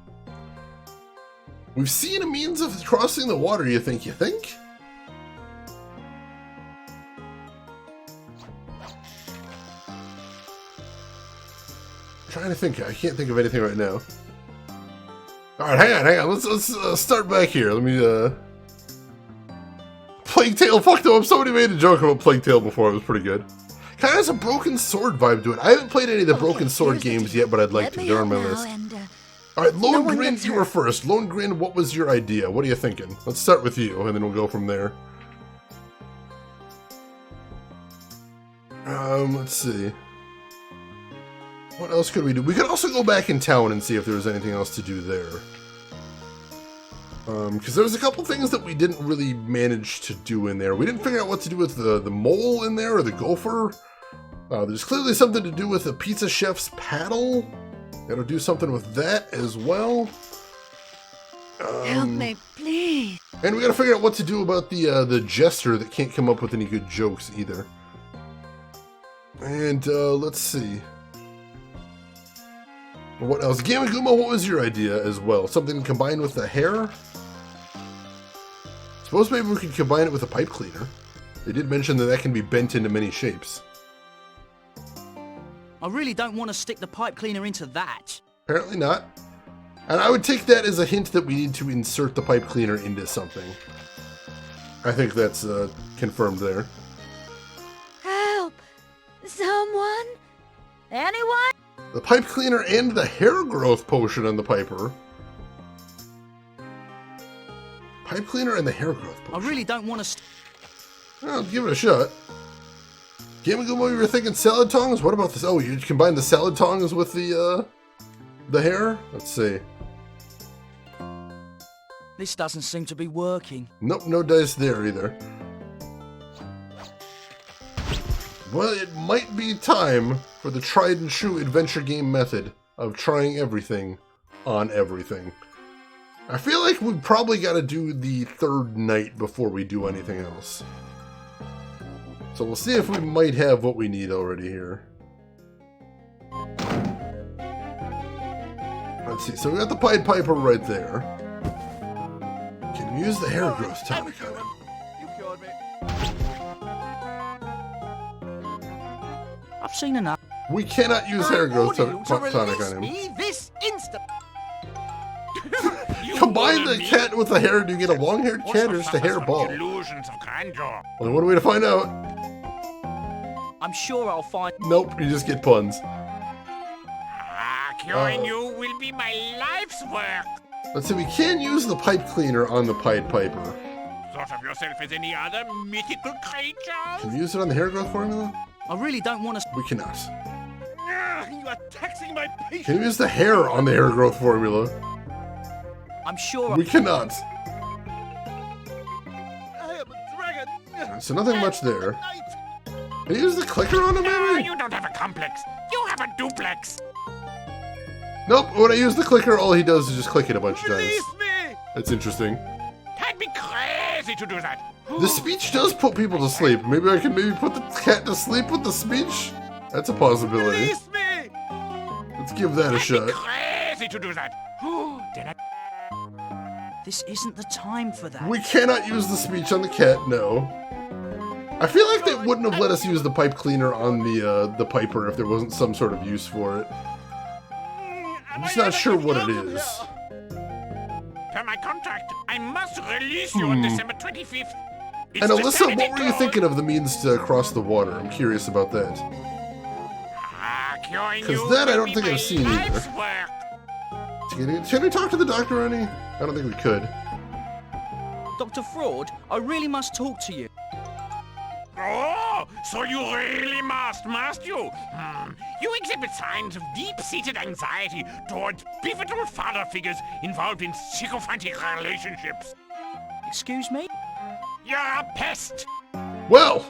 We've seen a means of crossing the water, you think? Trying to think. I can't think of anything right now. Alright, hang on. Let's start back here. Let me, Plague Tale, fuck no, somebody made a joke about Plague Tale before. It was pretty good. Kind of has a Broken Sword vibe to it. I haven't played any of the Broken Sword games yet, but I'd like to. They're on my list. Alright, Lone Grin, you were first. Lone Grin, what was your idea? What are you thinking? Let's start with you, and then we'll go from there. Let's see. What else could we do? We could also go back in town and see if there was anything else to do there. Because there was a couple things that we didn't really manage to do in there. We didn't figure out what to do with the mole in there or the gopher. There's clearly something to do with the pizza chef's paddle. Gotta do something with that as well. Help me, please. And we gotta figure out what to do about the jester that can't come up with any good jokes either. And let's see. What else? Gamaguma, what was your idea as well? Something combined with the hair? Suppose maybe we could combine it with a pipe cleaner. They did mention that that can be bent into many shapes. I really don't want to stick the pipe cleaner into that. Apparently not. And I would take that as a hint that we need to insert the pipe cleaner into something. I think that's confirmed there. Help! Someone? Anyone? The pipe cleaner and the hair growth potion on the Piper. Pipe cleaner and the hair growth potion. I really don't want to... Well, give it a shot. Gamaguma, you were thinking salad tongs? What about this? Oh, you combine the salad tongs with the hair? Let's see. This doesn't seem to be working. Nope, no dice there either. Well, it might be time for the tried and true adventure game method of trying everything on everything. I feel like we probably got to do the third night before we do anything else. So we'll see if we might have what we need already here. Let's see, so we got the Pied Piper right there. Can we use the hair growth tonic on him? You cured me. I've seen enough. We cannot use hair growth tonic on him. This instant. Combine the cat with the hair, do you get a long-haired cat or just a hair ball? Illusions of grandeur. Only one way to find out. I'm sure I'll find... Nope, you just get puns. Curing you will be my life's work. Let's see, we can use the pipe cleaner on the Pied Piper. Thought of yourself as any other mythical creature? Can we use it on the hair growth formula? I really don't want to... We cannot. You are taxing my patience. Can we use the hair on the hair growth formula? I'm sure... We cannot. I am a dragon. So nothing much there. Can you use the clicker on him, No, maybe? you don't have a complex. You have a duplex. Nope, when I use the clicker, all he does is just click it a bunch of times. Release me. That's interesting. I'd be crazy to do that. The speech does put people to sleep. Maybe I can put the cat to sleep with the speech? That's a possibility. Release me. Let's give that a shot. Crazy to do that. Did I... This isn't the time for that. We cannot use the speech on the cat, no. I feel like they wouldn't have let us use the pipe cleaner on the Piper if there wasn't some sort of use for it. I'm just not sure what it is. Per my contract, I must release you on December 25th. It's And the Alyssa, Saturday what were you call. thinking of the means to cross the water? I'm curious about that. Curing Because you that I will don't be think my I've seen life's either. work. Can we talk to the doctor, Annie? I don't think we could. Dr. Fraud, I really must talk to you. Oh, so you really must you? You exhibit signs of deep-seated anxiety towards pivotal father figures involved in sycophantic relationships. Excuse me? You're a pest! Well,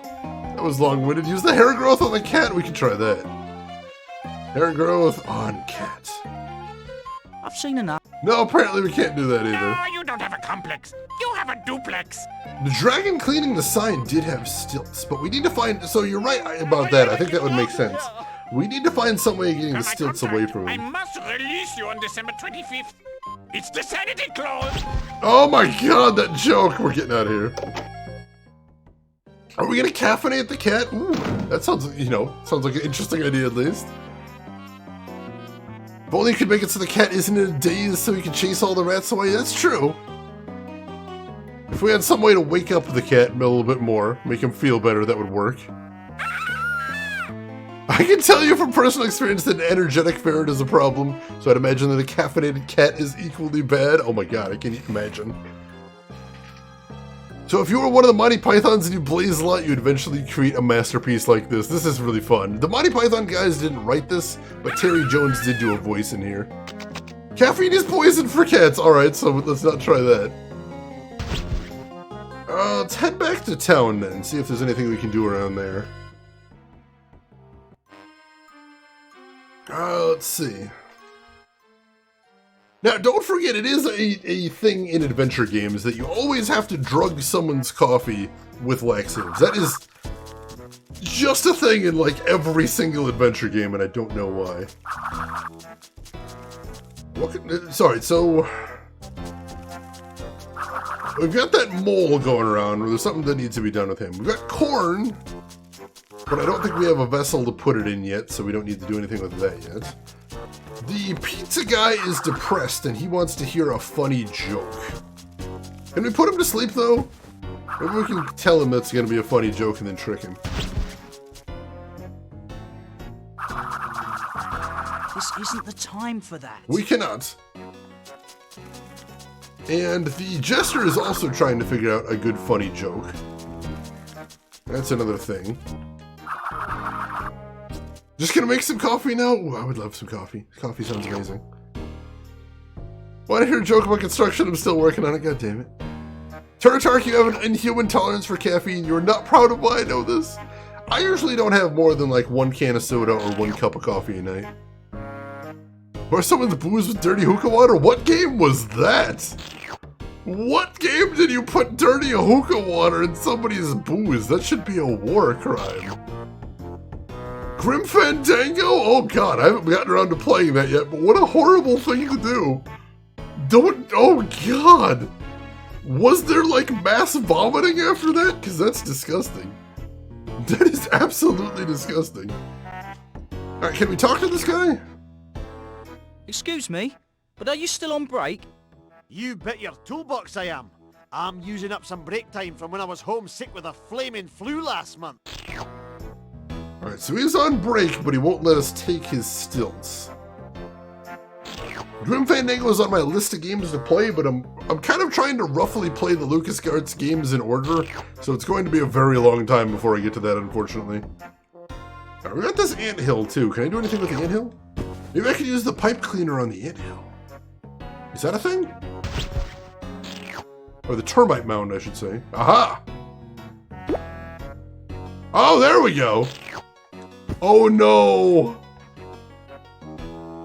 that was long-winded. Use the hair growth on the cat. We can try that. Hair growth on cat. I've seen enough. No, apparently we can't do that either. No, you don't have a complex. You have a duplex. The dragon cleaning the sign did have stilts, but we need to find... So you're right about that. I think that would make sense. We need to find some way of getting the stilts away from I him. must release you on December 25th. It's the sanity clause. Oh my god, that joke! We're getting out of here. Are we gonna caffeinate the cat? Ooh, that sounds, sounds like an interesting idea at least. If only you could make it so the cat isn't in a daze so he can chase all the rats away. That's true. If we had some way to wake up the cat a little bit more, make him feel better, that would work. I can tell you from personal experience that an energetic ferret is a problem, so I'd imagine that a caffeinated cat is equally bad. Oh my god, I can't imagine. So if you were one of the Monty Pythons and you blaze a lot, you'd eventually create a masterpiece like this. This is really fun. The Monty Python guys didn't write this, but Terry Jones did do a voice in here. Caffeine is poison for cats! Alright, so let's not try that. let's head back to town then, see if there's anything we can do around there. Let's see. Now, don't forget, it is a thing in adventure games that you always have to drug someone's coffee with laxatives. That is just a thing in, like, every single adventure game, and I don't know why. Sorry, so... we've got that mole going around, where there's something that needs to be done with him. We've got corn, but I don't think we have a vessel to put it in yet, so we don't need to do anything with that yet. The pizza guy is depressed, and he wants to hear a funny joke. Can we put him to sleep, though? Maybe we can tell him that's going to be a funny joke and then trick him. This isn't the time for that. We cannot. And the jester is also trying to figure out a good funny joke. That's another thing. Just gonna make some coffee now? Ooh, I would love some coffee. Coffee sounds amazing. Want to hear a joke about construction? I'm still working on it, god damn it. Turtark, you have an inhuman tolerance for caffeine. You're not proud of why I know this. I usually don't have more than like 1 can of soda or 1 cup of coffee a night. Or someone's booze with dirty hookah water? What game was that? What game did you put dirty hookah water in somebody's booze? That should be a war crime. Grim Fandango? Oh god, I haven't gotten around to playing that yet, but what a horrible thing to do. Oh god. Was there like mass vomiting after that? Because that's disgusting. That is absolutely disgusting. Alright, can we talk to this guy? Excuse me, but are you still on break? You bet your toolbox I am. I'm using up some break time from when I was homesick with a flaming flu last month. Alright, so he's on break, but he won't let us take his stilts. Grim Fandango is on my list of games to play, but I'm kind of trying to roughly play the LucasArts games in order, so it's going to be a very long time before I get to that, unfortunately. Alright, we got this anthill too. Can I do anything with the anthill? Maybe I can use the pipe cleaner on the anthill. Is that a thing? Or the termite mound, I should say. Aha! Oh, there we go! Oh no!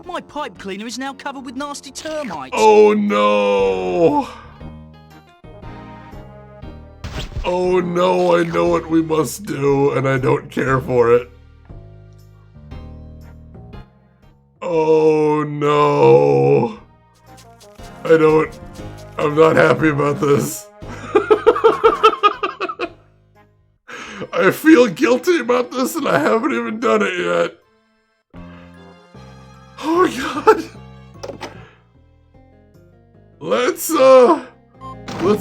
My pipe cleaner is now covered with nasty termites. Oh no! Oh no, I know what we must do, and I don't care for it. Oh no! I'm not happy about this. I feel guilty about this and I haven't even done it yet. Oh god. Let's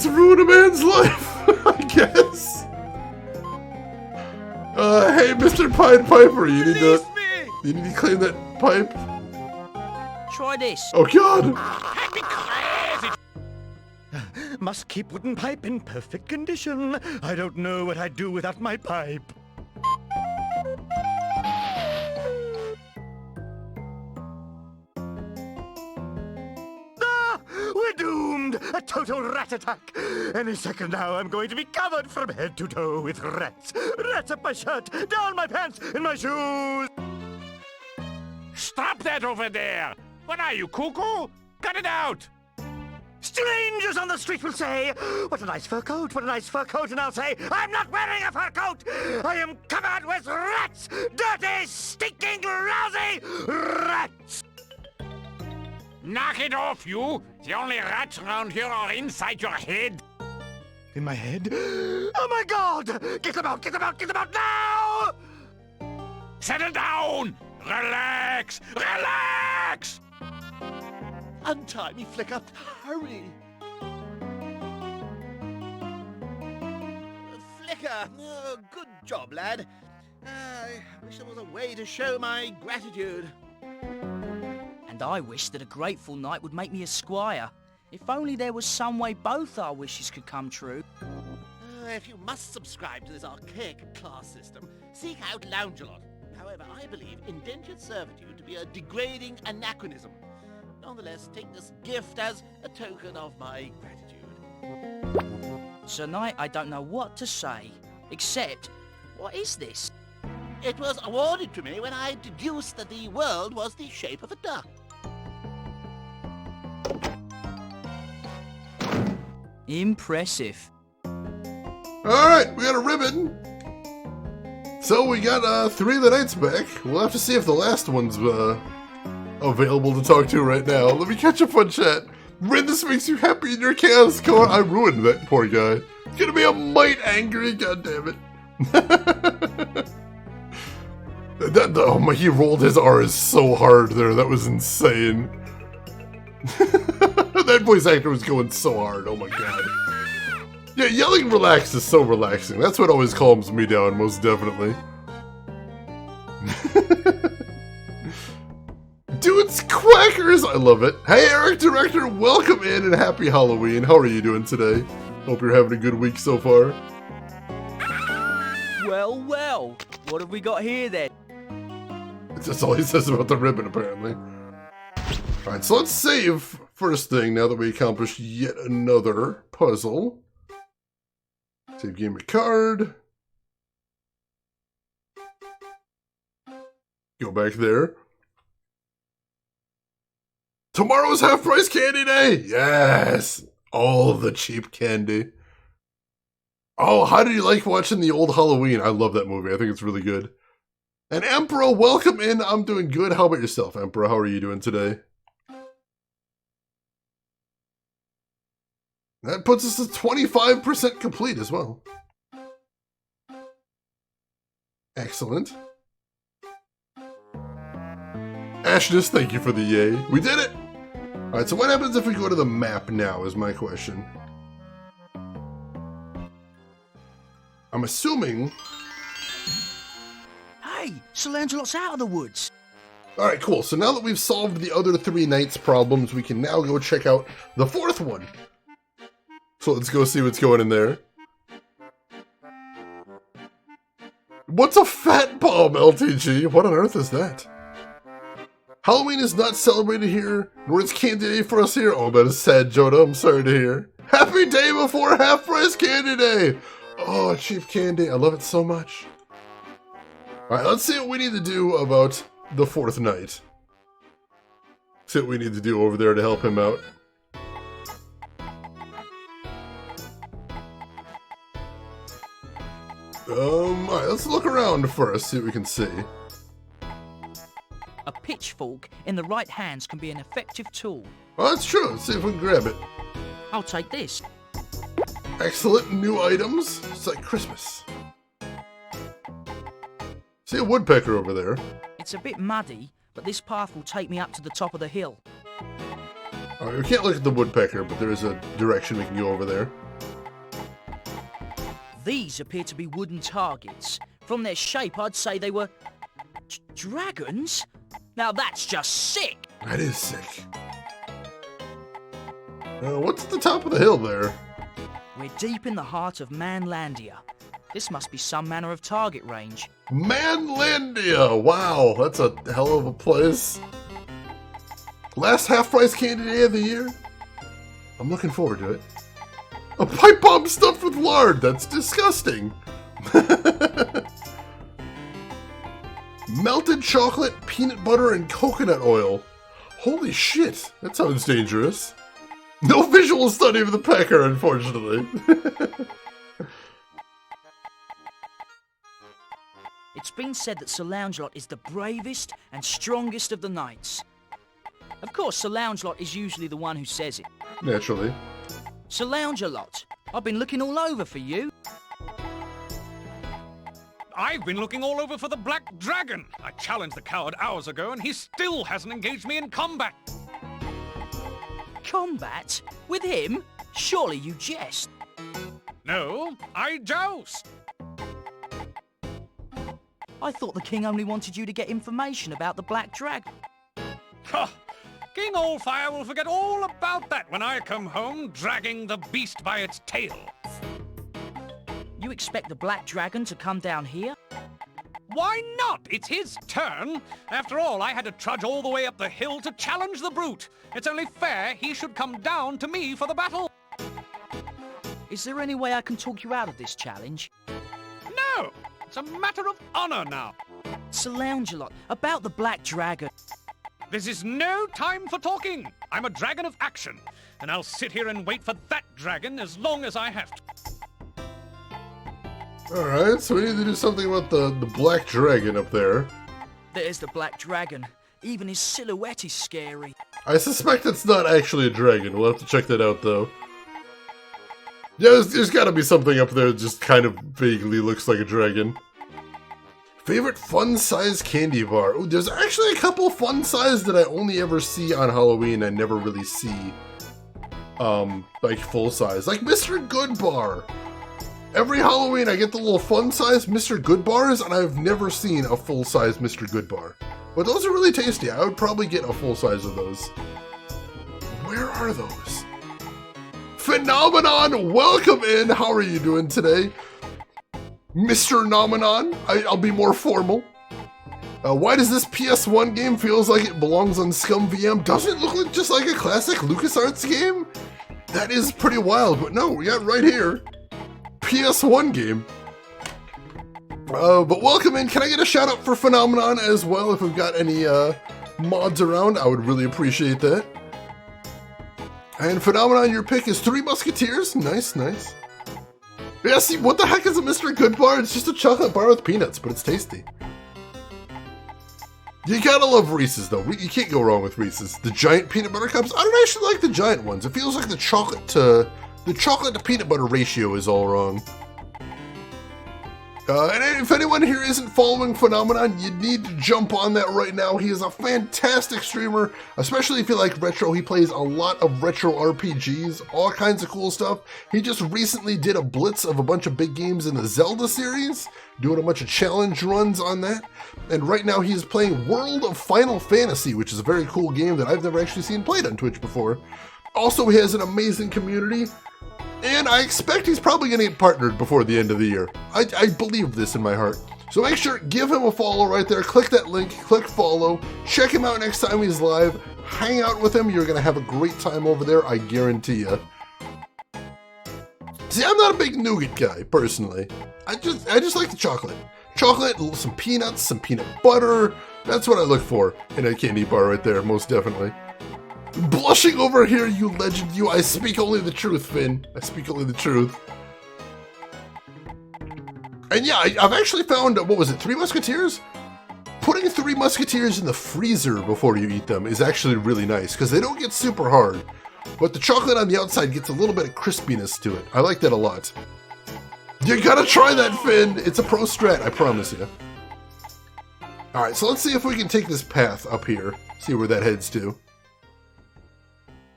ruin a man's life, I guess. Hey Mr. Pied Piper, you need to clean that pipe. Try this. Oh god. Must keep wooden pipe in perfect condition. I don't know what I'd do without my pipe. Ah! We're doomed! A total rat attack! Any second now, I'm going to be covered from head to toe with rats. Rats up my shirt, down my pants, in my shoes! Stop that over there! What are you, cuckoo? Cut it out! Strangers on the street will say, "What a nice fur coat, what a nice fur coat," and I'll say, "I'm not wearing a fur coat! I am covered with rats! Dirty, stinking, lousy rats!" Knock it off, you! The only rats around here are inside your head! In my head? Oh my god! Get them out, get them out, get them out now! Settle down! Relax! Relax! Untie me, Flicker. Hurry! Flicker! Oh, good job, lad. I wish there was a way to show my gratitude. And I wish that a grateful knight would make me a squire. If only there was some way both our wishes could come true. If you must subscribe to this archaic class system, seek out Loungelot. However, I believe indentured servitude to be a degrading anachronism. Nonetheless, take this gift as a token of my gratitude. Tonight I don't know what to say, except, what is this? It was awarded to me when I deduced that the world was the shape of a duck. Impressive. Alright, we got a ribbon. So we got 3 of the knights back. We'll have to see if the last one's available to talk to right now. Let me catch up on chat. Red, this makes you happy in your chaos car. I ruined that poor guy. He's gonna be a mite angry, goddammit. He rolled his R's so hard there. That was insane. That voice actor was going so hard. Oh my god. Yeah, yelling relaxed is so relaxing. That's what always calms me down, most definitely. Dude's Quackers! I love it. Hey, Eric Director, welcome in and happy Halloween. How are you doing today? Hope you're having a good week so far. Well, well. What have we got here then? That's all he says about the ribbon, apparently. Alright, so let's save first thing now that we accomplished yet another puzzle. Save game of card. Go back there. Tomorrow's half-price candy day! Yes! All the cheap candy. Oh, how did you like watching the old Halloween? I love that movie. I think it's really good. And Emperor, welcome in. I'm doing good. How about yourself, Emperor? How are you doing today? That puts us at 25% complete as well. Excellent. Ashness, thank you for the yay. We did it! Alright, so what happens if we go to the map now is my question. I'm assuming... Hey, Sir Lancelot's out of the woods. Alright, cool. So now that we've solved the other 3 knights' problems, we can now go check out the 4th one. So let's go see what's going in there. What's a fat bomb, LTG? What on earth is that? Halloween is not celebrated here, nor is candy day for us here. Oh, that is sad, Joda. I'm sorry to hear. Happy day before half-price candy day! Oh, cheap candy. I love it so much. Alright, let's see what we need to do about the 4th night. See what we need to do over there to help him out. Alright, let's look around first, see what we can see. A pitchfork in the right hands can be an effective tool. Oh, that's true. Let's see if we can grab it. I'll take this. Excellent new items. It's like Christmas. See a woodpecker over there. It's a bit muddy, but this path will take me up to the top of the hill. Alright, we can't look at the woodpecker, but there is a direction we can go over there. These appear to be wooden targets. From their shape, I'd say they were... dragons? Now that's just sick! That is sick. What's at the top of the hill there? We're deep in the heart of Manlandia. This must be some manner of target range. Manlandia! Wow, that's a hell of a place. Last half-price candy day of the year? I'm looking forward to it. A pipe bomb stuffed with lard! That's disgusting! Melted chocolate, peanut butter, and coconut oil. Holy shit, that sounds dangerous. No visual study of the pecker, unfortunately. It's been said that Sir Lancelot is the bravest and strongest of the knights. Of course, Sir Lancelot is usually the one who says it. Naturally. Sir Lancelot, I've been looking all over for you. I've been looking all over for the Black Dragon. I challenged the coward hours ago, and he still hasn't engaged me in combat. Combat? With him? Surely you jest. No, I joust. I thought the king only wanted you to get information about the Black Dragon. Huh. King Allfire will forget all about that when I come home dragging the beast by its tail. You expect the Black Dragon to come down here? Why not? It's his turn. After all, I had to trudge all the way up the hill to challenge the brute. It's only fair he should come down to me for the battle. Is there any way I can talk you out of this challenge? No! It's a matter of honor now. Sir Loungelot, about the Black Dragon. This is no time for talking. I'm a dragon of action, and I'll sit here and wait for that dragon as long as I have to. Alright, so we need to do something about the black dragon up there. There's the Black Dragon. Even his silhouette is scary. I suspect it's not actually a dragon. We'll have to check that out, though. Yeah, there's gotta be something up there that just kind of vaguely looks like a dragon. Favorite fun-size candy bar? Ooh, there's actually a couple fun-size that I only ever see on Halloween. I never really see, like full-size. Like Mr. Good Bar. Every Halloween I get the little fun-size Mr. Good Bars, and I've never seen a full-size Mr. Good Bar. But those are really tasty. I would probably get a full-size of those. Where are those? Phenomenon, welcome in. How are you doing today? Mr. Nomenon, I'll be more formal. Why does this PS1 game feels like it belongs on Scum VM? Doesn't it look just like a classic LucasArts game? That is pretty wild, but no, we got right here. PS1 game. But welcome in. Can I get a shout out for Phenomenon as well? If we've got any mods around, I would really appreciate that. And Phenomenon, your pick is Three Musketeers. Nice, nice. Yeah, see, what the heck is a Mr. Good Bar? It's just a chocolate bar with peanuts, but it's tasty. You gotta love Reese's, though. You can't go wrong with Reese's. The giant peanut butter cups, I don't actually like the giant ones. It feels like the chocolate to peanut butter ratio is all wrong. And if anyone here isn't following Phenomenon, you need to jump on that right now. He is a fantastic streamer, especially if you like retro. He plays a lot of retro RPGs, all kinds of cool stuff. He just recently did a blitz of a bunch of big games in the Zelda series, doing a bunch of challenge runs on that. And right now he's playing World of Final Fantasy, which is a very cool game that I've never actually seen played on Twitch before. Also, he has an amazing community. And I expect he's probably going to get partnered before the end of the year. I believe this in my heart. So make sure, give him a follow right there. Click that link, click follow. Check him out next time he's live. Hang out with him. You're going to have a great time over there, I guarantee you. See, I'm not a big nougat guy, personally. I just like the chocolate. Chocolate, some peanuts, some peanut butter. That's what I look for in a candy bar right there, most definitely. Blushing over here, you legend, you. I speak only the truth, Finn. I speak only the truth. And yeah, I've actually found, what was it, Three Musketeers? Putting Three Musketeers in the freezer before you eat them is actually really nice, because they don't get super hard. But the chocolate on the outside gets a little bit of crispiness to it. I like that a lot. You gotta try that, Finn! It's a pro strat, I promise you. Alright, so let's see if we can take this path up here. See where that heads to.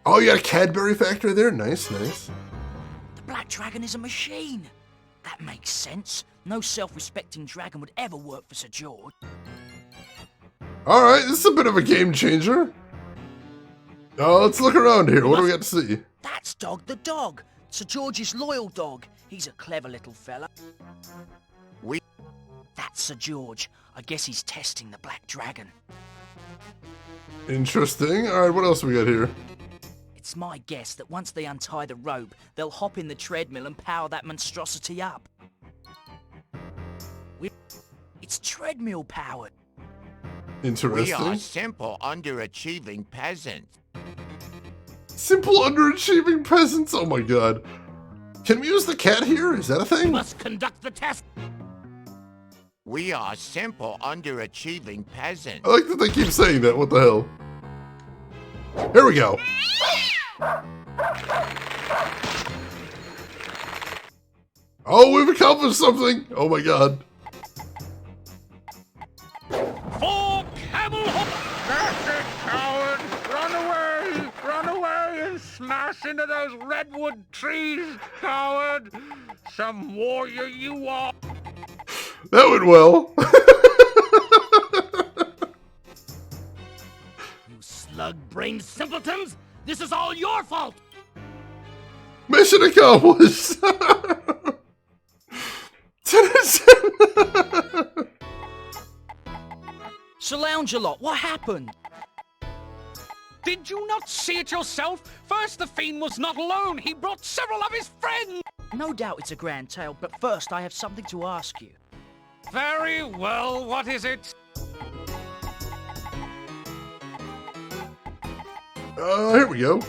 Oh, you got a Cadbury factory there? Nice, nice. The Black Dragon is a machine. That makes sense. No self-respecting dragon would ever work for Sir George. Alright, this is a bit of a game changer. Let's look around here. What do we got to see? That's Dog the dog. Sir George's loyal dog. He's a clever little fella. That's Sir George. I guess he's testing the Black Dragon. Interesting. Alright, what else we got here? It's my guess that once they untie the rope, they'll hop in the treadmill and power that monstrosity up. It's treadmill powered. Interesting. We are simple, underachieving peasants. Simple, underachieving peasants? Oh my god. Can we use the cat here? Is that a thing? Must conduct the test. We are simple, underachieving peasants. I like that they keep saying that. What the hell? Here we go. Oh, we've accomplished something! Oh my god. For Camel Hop! That's it, coward! Run away and smash into those redwood trees, coward! Some warrior you are! That went well. You slug-brained simpletons! This is all your fault! Mission accomplished! Sir Loungelot, what happened? Did you not see it yourself? First, the fiend was not alone. He brought several of his friends. No doubt it's a grand tale, but first I have something to ask you. Very well, what is it? Here we go.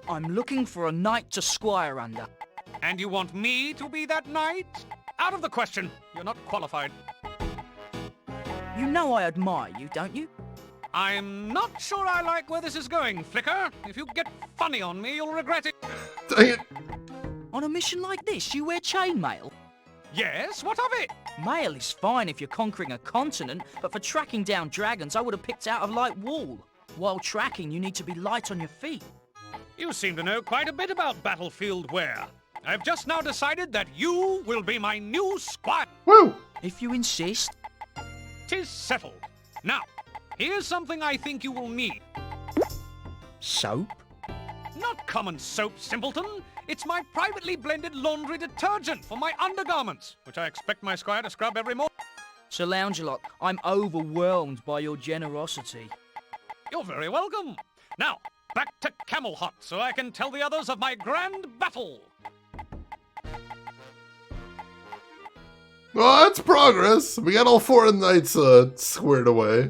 I'm looking for a knight to squire under. And you want me to be that knight? Out of the question. You're not qualified. You know I admire you, don't you? I'm not sure I like where this is going, Flicker. If you get funny on me, you'll regret it. Dang it. On a mission like this, you wear chainmail? Yes, what of it? Mail is fine if you're conquering a continent, but for tracking down dragons, I would have picked out a light wool. While tracking, you need to be light on your feet. You seem to know quite a bit about battlefield wear. I've just now decided that you will be my new squire. Woo! If you insist. 'Tis settled. Now, here's something I think you will need. Soap? Not common soap, simpleton. It's my privately blended laundry detergent for my undergarments, which I expect my squire to scrub every morning. Sir Loungelot, I'm overwhelmed by your generosity. You're very welcome. Now, back to Camel Hut so I can tell the others of my grand battle. Well, that's progress. We got all 4 knights squared away,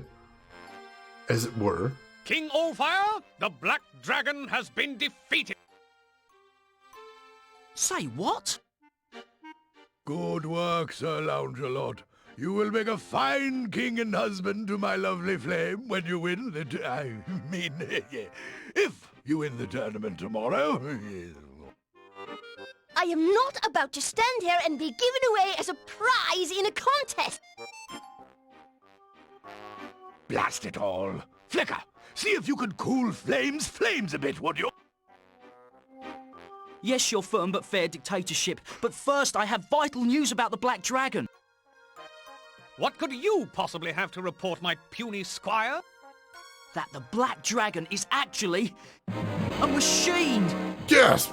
as it were. King Allfire, the Black Dragon has been defeated. Say what? Good work, Sir Loungelot. You will make a fine king and husband to my lovely flame when you win the... if you win the tournament tomorrow. I am not about to stand here and be given away as a prize in a contest. Blast it all. Flicker, see if you could cool flames a bit, would you? Yes, your firm but fair dictatorship, but first I have vital news about the Black Dragon. What could you possibly have to report, my puny squire? That the Black Dragon is actually a machine! Gasp!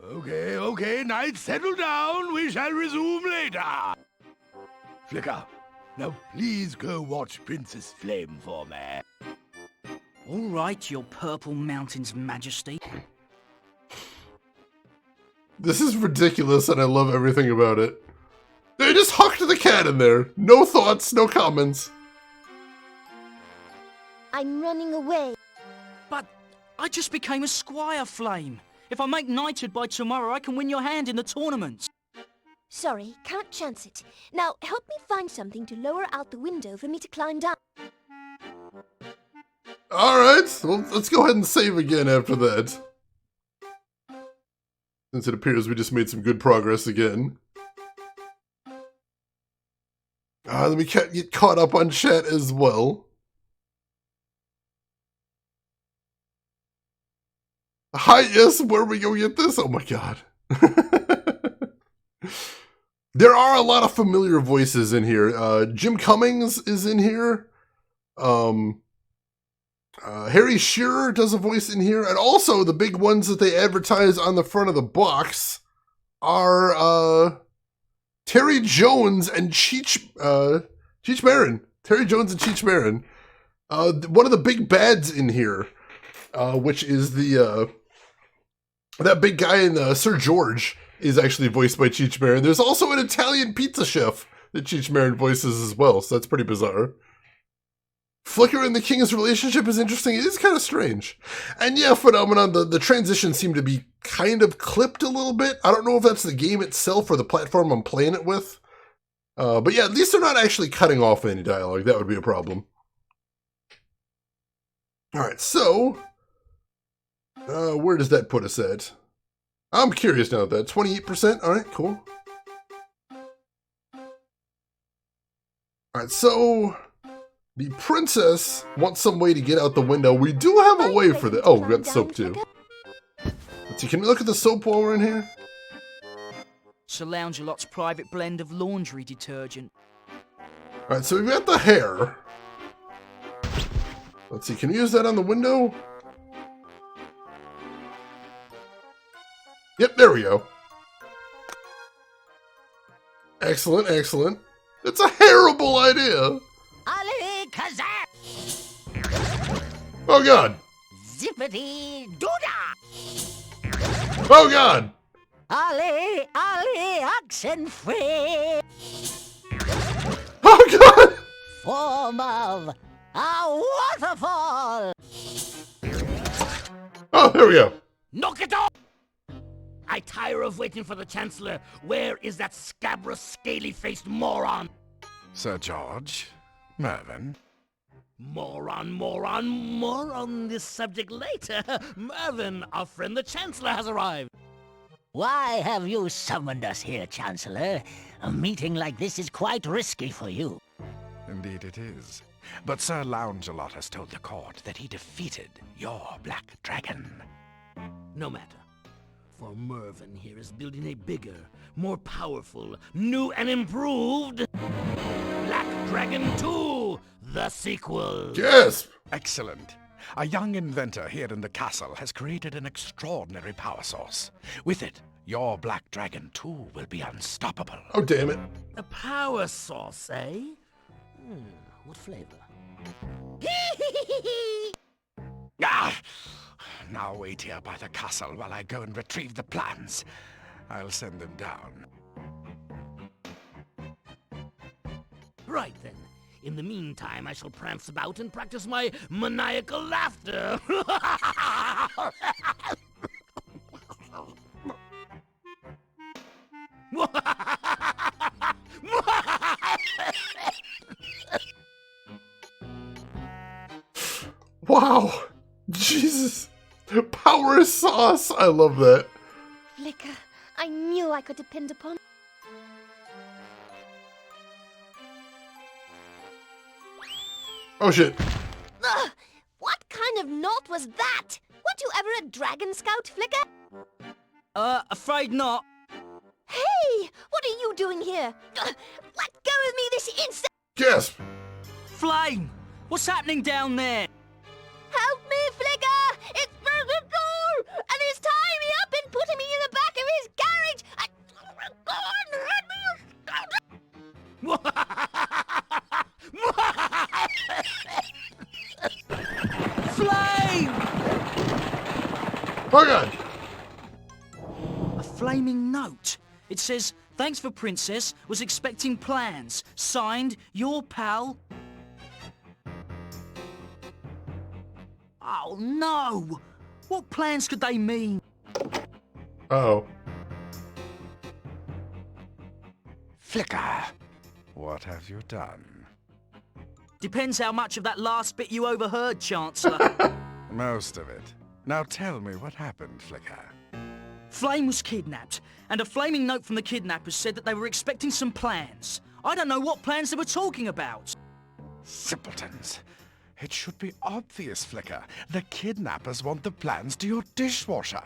Okay, knights, settle down. We shall resume later. Flicker, now please go watch Princess Flame for me. All right, your Purple Mountain's Majesty. This is ridiculous, and I love everything about it. They just hucked the cat in there. No thoughts, no comments. I'm running away. But I just became a squire, Flame. If I make knighthood by tomorrow, I can win your hand in the tournament. Sorry, can't chance it. Now, help me find something to lower out the window for me to climb down. Alright, well, let's go ahead and save again after that. Since it appears we just made some good progress again. Let me get caught up on chat as well. Hi, yes, where are we going to get this? Oh my god. There are a lot of familiar voices in here. Jim Cummings is in here. Harry Shearer does a voice in here. And also, the big ones that they advertise on the front of the box are Terry Jones and Cheech Marin. Terry Jones and Cheech Marin. One of the big bads in here, which is the that big guy in Sir George, is actually voiced by Cheech Marin. There's also an Italian pizza chef that Cheech Marin voices as well, so that's pretty bizarre. Flicker and the King's relationship is interesting. It is kind of strange. And yeah, Phenomenon, the transitions seem to be kind of clipped a little bit. I don't know if that's the game itself or the platform I'm playing it with. But yeah, at least they're not actually cutting off any dialogue. That would be a problem. Alright, so... where does that put us at? I'm curious now that 28%. Alright, cool. Alright, so... the princess wants some way to get out the window. We do have a way for that. Oh, we got soap too. Let's see, can we look at the soap while we're in here? Sir Loungelot's private blend of laundry detergent. Alright, so we've got the hair. Let's see, can we use that on the window? Yep, there we go. Excellent, excellent. It's a terrible idea. Oh god! zippity doodah! Oh God! Ollie, Ollie, oxen free! Oh God! Form of a waterfall! Oh, there we go. Knock it off! I tire of waiting for the Chancellor. Where is that scabrous, scaly-faced moron? Sir George? Mervyn? More on this subject later. Mervyn, our friend the Chancellor has arrived. Why have you summoned us here, Chancellor? A meeting like this is quite risky for you. Indeed it is. But Sir Loungelot has told the court that he defeated your Black Dragon. No matter. For Mervyn here is building a bigger, more powerful, new and improved Black Dragon 2, the sequel. Yes! Excellent. A young inventor here in the castle has created an extraordinary power source. With it, your Black Dragon 2 will be unstoppable. Oh, damn it. A power source, eh? What flavor? Ah! Now wait here by the castle while I go and retrieve the plans. I'll send them down. Right then. In the meantime, I shall prance about and practice my maniacal laughter. Wow. Jesus. Power sauce. I love that. Flicker, I knew I could depend upon. Oh shit. Ugh, what kind of knot was that? Weren't you ever a Dragon Scout, Flicker? Afraid not. Hey, what are you doing here? Let go of me this instant! Gasp. Flame! What's happening down there? Help me, Flicker! It's Burger and he's tying me up and putting me in the back of his garage! Go Flame! Oh God. A flaming note. It says, "Thanks for Princess, was expecting plans. Signed, your pal." Oh no! What plans could they mean? Uh-oh. Flicker, what have you done? Depends how much of that last bit you overheard, Chancellor. Most of it. Now tell me what happened, Flicker. Flame was kidnapped, and a flaming note from the kidnappers said that they were expecting some plans. I don't know what plans they were talking about. Simpletons. It should be obvious, Flicker. The kidnappers want the plans to your dishwasher.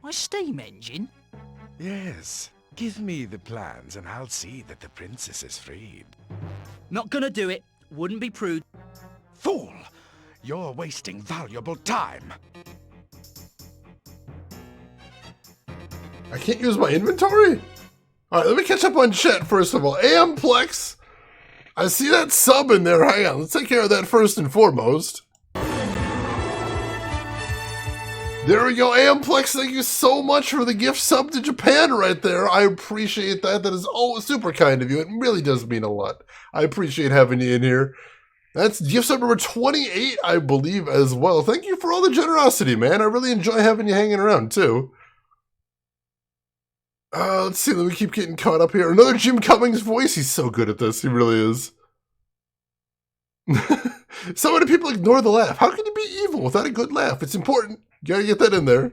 My steam engine? Yes. Give me the plans and I'll see that the princess is freed. Not gonna do it. Wouldn't be prude. Fool! You're wasting valuable time. I can't use my inventory? Alright, let me catch up on chat first of all. Amplex! I see that sub in there. Hang on, let's take care of that first and foremost. There we go, Amplex. Thank you so much for the gift sub to Japan right there. I appreciate that. That is always super kind of you. It really does mean a lot. I appreciate having you in here. That's gift sub number 28, I believe, as well. Thank you for all the generosity, man. I really enjoy having you hanging around, too. Let's see. Let me keep getting caught up here. Another Jim Cummings voice. He's so good at this. He really is. So many people ignore the laugh. How can you be evil without a good laugh? It's important. You gotta get that in there.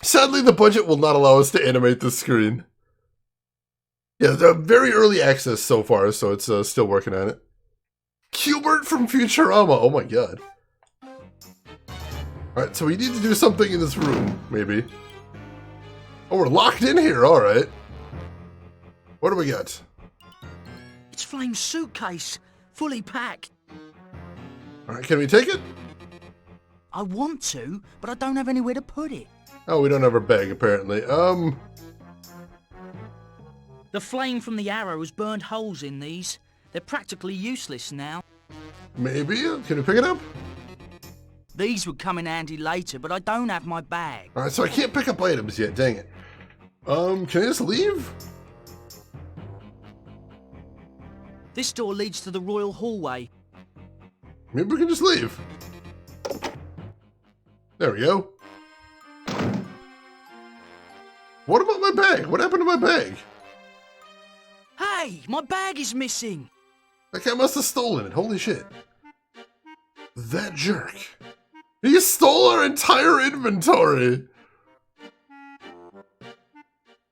Sadly, the budget will not allow us to animate this screen. Yeah, very early access so far, so it's still working on it. Qbert from Futurama. Oh my god. Alright, so we need to do something in this room, maybe. Oh, we're locked in here. Alright. What do we got? It's Flame's suitcase. Fully packed. Alright, can we take it? I want to, but I don't have anywhere to put it. Oh, we don't have our bag, apparently. The flame from the arrows burned holes in these. They're practically useless now. Maybe? Can we pick it up? These would come in handy later, but I don't have my bag. Alright, so I can't pick up items yet, dang it. Can I just leave? This door leads to the royal hallway. Maybe we can just leave. There we go. What about my bag? What happened to my bag? Hey, my bag is missing. That guy must have stolen it. Holy shit. That jerk. He stole our entire inventory.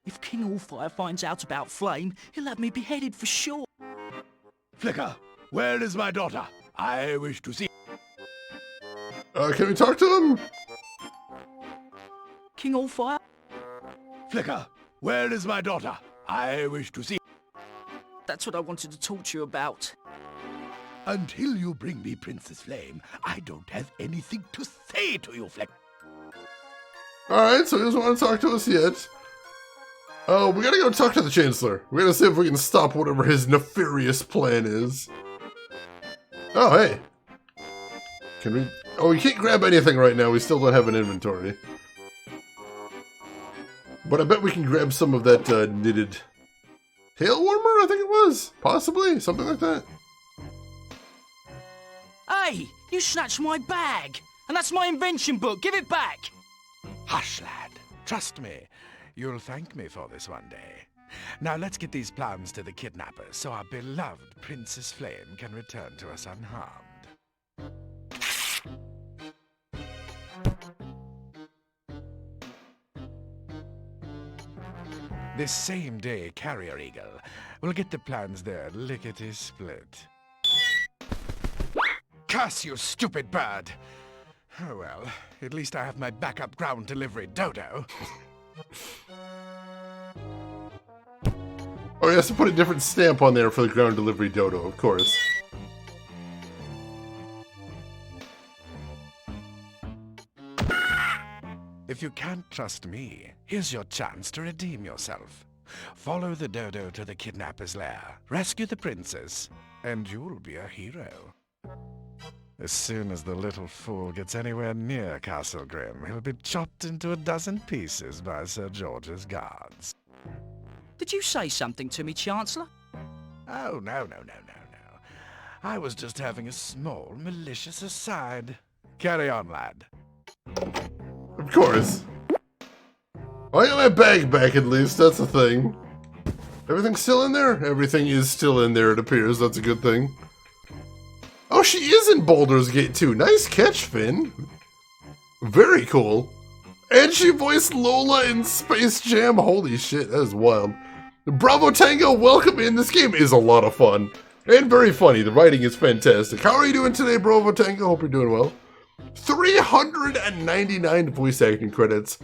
If King Allfire finds out about Flame, he'll have me beheaded for sure. Flicker, where is my daughter? I wish to see. Can we talk to him? King Allfire? Flicker, where is my daughter? I wish to see. That's what I wanted to talk to you about. Until you bring me Princess Flame, I don't have anything to say to you, Flicker. Alright, so he doesn't want to talk to us yet. Oh, we gotta go talk to the Chancellor. We gotta see if we can stop whatever his nefarious plan is. Oh, hey. Can we... Oh, we can't grab anything right now. We still don't have an inventory. But I bet we can grab some of that knitted tail warmer, I think it was. Possibly. Something like that. Hey, you snatched my bag. And that's my invention book. Give it back. Hush, lad. Trust me. You'll thank me for this one day. Now let's get these plans to the kidnappers so our beloved Princess Flame can return to us unharmed. This same day, Carrier Eagle will get the plans there lickety-split. Curse you, stupid bird! Oh well, at least I have my backup ground delivery dodo. Oh, he has to put a different stamp on there for the ground delivery dodo, of course. If you can't trust me, here's your chance to redeem yourself. Follow the dodo to the kidnapper's lair, rescue the princess, and you'll be a hero. As soon as the little fool gets anywhere near Castle Grim, he'll be chopped into a dozen pieces by Sir George's guards. Did you say something to me, Chancellor? Oh, no. I was just having a small, malicious aside. Carry on, lad. Of course. I got my bag back at least, that's the thing. Everything's still in there? Everything is still in there, it appears. That's a good thing. Oh, she is in Baldur's Gate 2. Nice catch, Finn. Very cool. And she voiced Lola in Space Jam. Holy shit, that is wild. Bravo Tango, welcome in. This game is a lot of fun. And very funny. The writing is fantastic. How are you doing today, Bravo Tango? Hope you're doing well. 399 voice acting credits.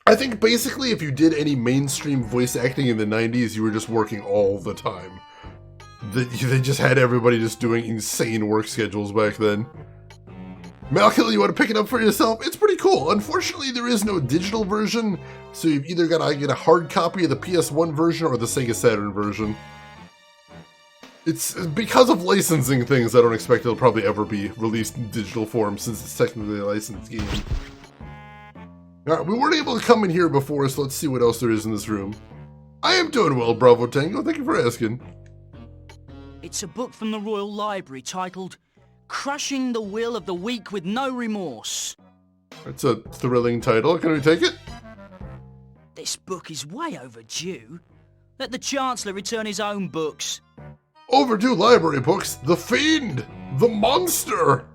I think basically if you did any mainstream voice acting in the 90s, you were just working all the time. They just had everybody just doing insane work schedules back then. Malkill, you want to pick it up for yourself? It's pretty cool. Unfortunately, there is no digital version, so you've either got to get a hard copy of the PS1 version or the Sega Saturn version. It's because of licensing things, I don't expect it'll probably ever be released in digital form since it's technically a licensed game. Alright, we weren't able to come in here before, so let's see what else there is in this room. I am doing well, Bravo Tango. Thank you for asking. It's a book from the Royal Library titled Crushing the Will of the Weak with No Remorse. That's a thrilling title. Can we take it? This book is way overdue. Let the Chancellor return his own books. Overdue library books? The Fiend! The Monster!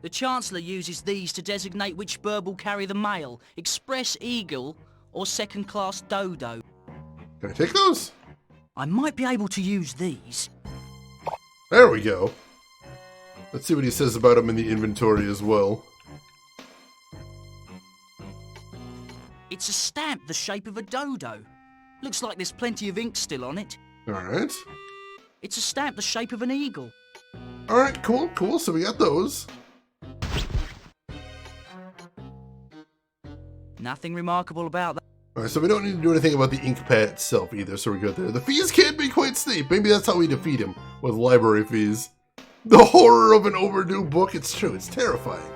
The Chancellor uses these to designate which bird will carry the mail, Express Eagle or Second Class Dodo. Can I take those? I might be able to use these. There we go. Let's see what he says about them in the inventory as well. It's a stamp the shape of a dodo. Looks like there's plenty of ink still on it. Alright. It's a stamp the shape of an eagle. Alright, cool. So we got those. Nothing remarkable about that. Alright, so we don't need to do anything about the ink pad itself either, so we're good there. The fees can be quite steep. Maybe that's how we defeat him, with library fees. The horror of an overdue book. It's true. It's terrifying.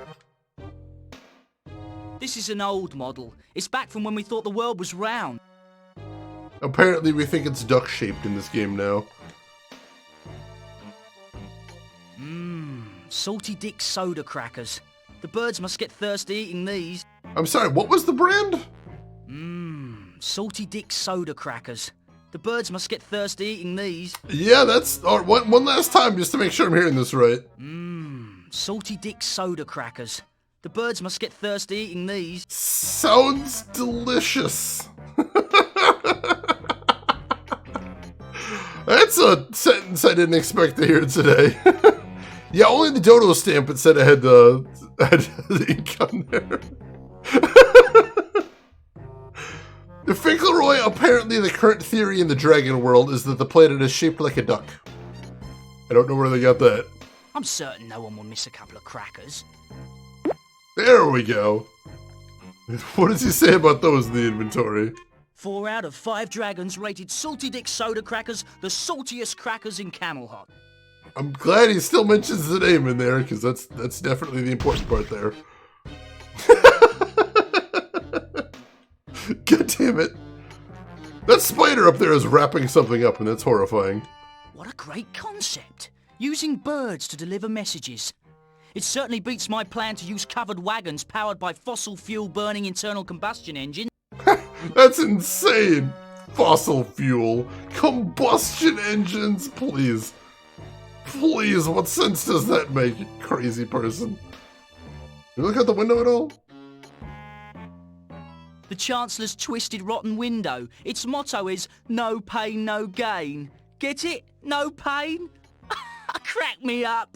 This is an old model. It's back from when we thought the world was round. Apparently we think it's duck-shaped in this game now. Salty Dick soda crackers. The birds must get thirsty eating these. I'm sorry, what was the brand? Salty Dick soda crackers. The birds must get thirsty eating these. Yeah, that's... one last time, just to make sure I'm hearing this right. Salty Dick soda crackers. The birds must get thirsty eating these. Sounds delicious. That's a sentence I didn't expect to hear today. Yeah, only the dodo stamp it said it had the ink on there. The Finkelroy, apparently the current theory in the dragon world is that the planet is shaped like a duck. I don't know where they got that. I'm certain no one will miss a couple of crackers. There we go. What does he say about those in the inventory? 4 out of 5 dragons rated Salty Dick soda crackers the saltiest crackers in Camelhot. I'm glad he still mentions the name in there, because that's definitely the important part there. God damn it. That spider up there is wrapping something up, and that's horrifying. What a great concept. Using birds to deliver messages. It certainly beats my plan to use covered wagons powered by fossil fuel burning internal combustion engines. That's insane. Fossil fuel. Combustion engines, please. Please, what sense does that make, you crazy person? You look out the window at all? The Chancellor's twisted rotten window. Its motto is, no pain, no gain. Get it? No pain? Crack me up.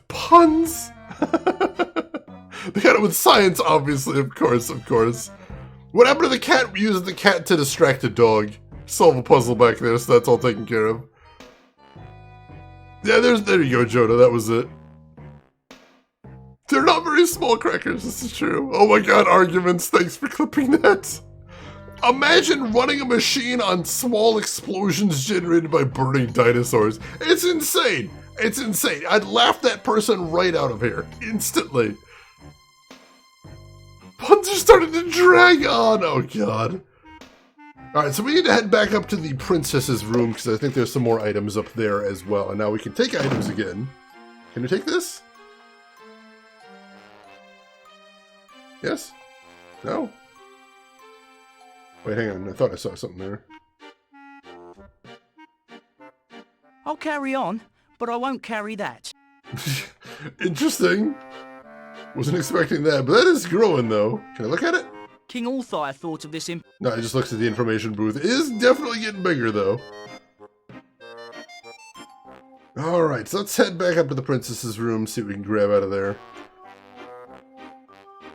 Puns? They got it with science, obviously, of course. What happened to the cat? We used the cat to distract a dog. Solve a puzzle back there, so that's all taken care of. Yeah, there you go, Jonah, that was it. They're not very small crackers, this is true. Oh my god, arguments, thanks for clipping that. Imagine running a machine on small explosions generated by burning dinosaurs. It's insane. It's insane. I'd laugh that person right out of here, instantly. Puns are starting to drag on, oh god. Alright, so we need to head back up to the princess's room, because I think there's some more items up there as well. And now we can take items again. Can we take this? Yes? No? Wait, hang on. I thought I saw something there. I'll carry on, but I won't carry that. Interesting. Wasn't expecting that, but that is growing, though. Can I look at it? King Ulthire thought of this in... No, it just looks at the information booth. It is definitely getting bigger, though. Alright, so let's head back up to the princess's room, see what we can grab out of there.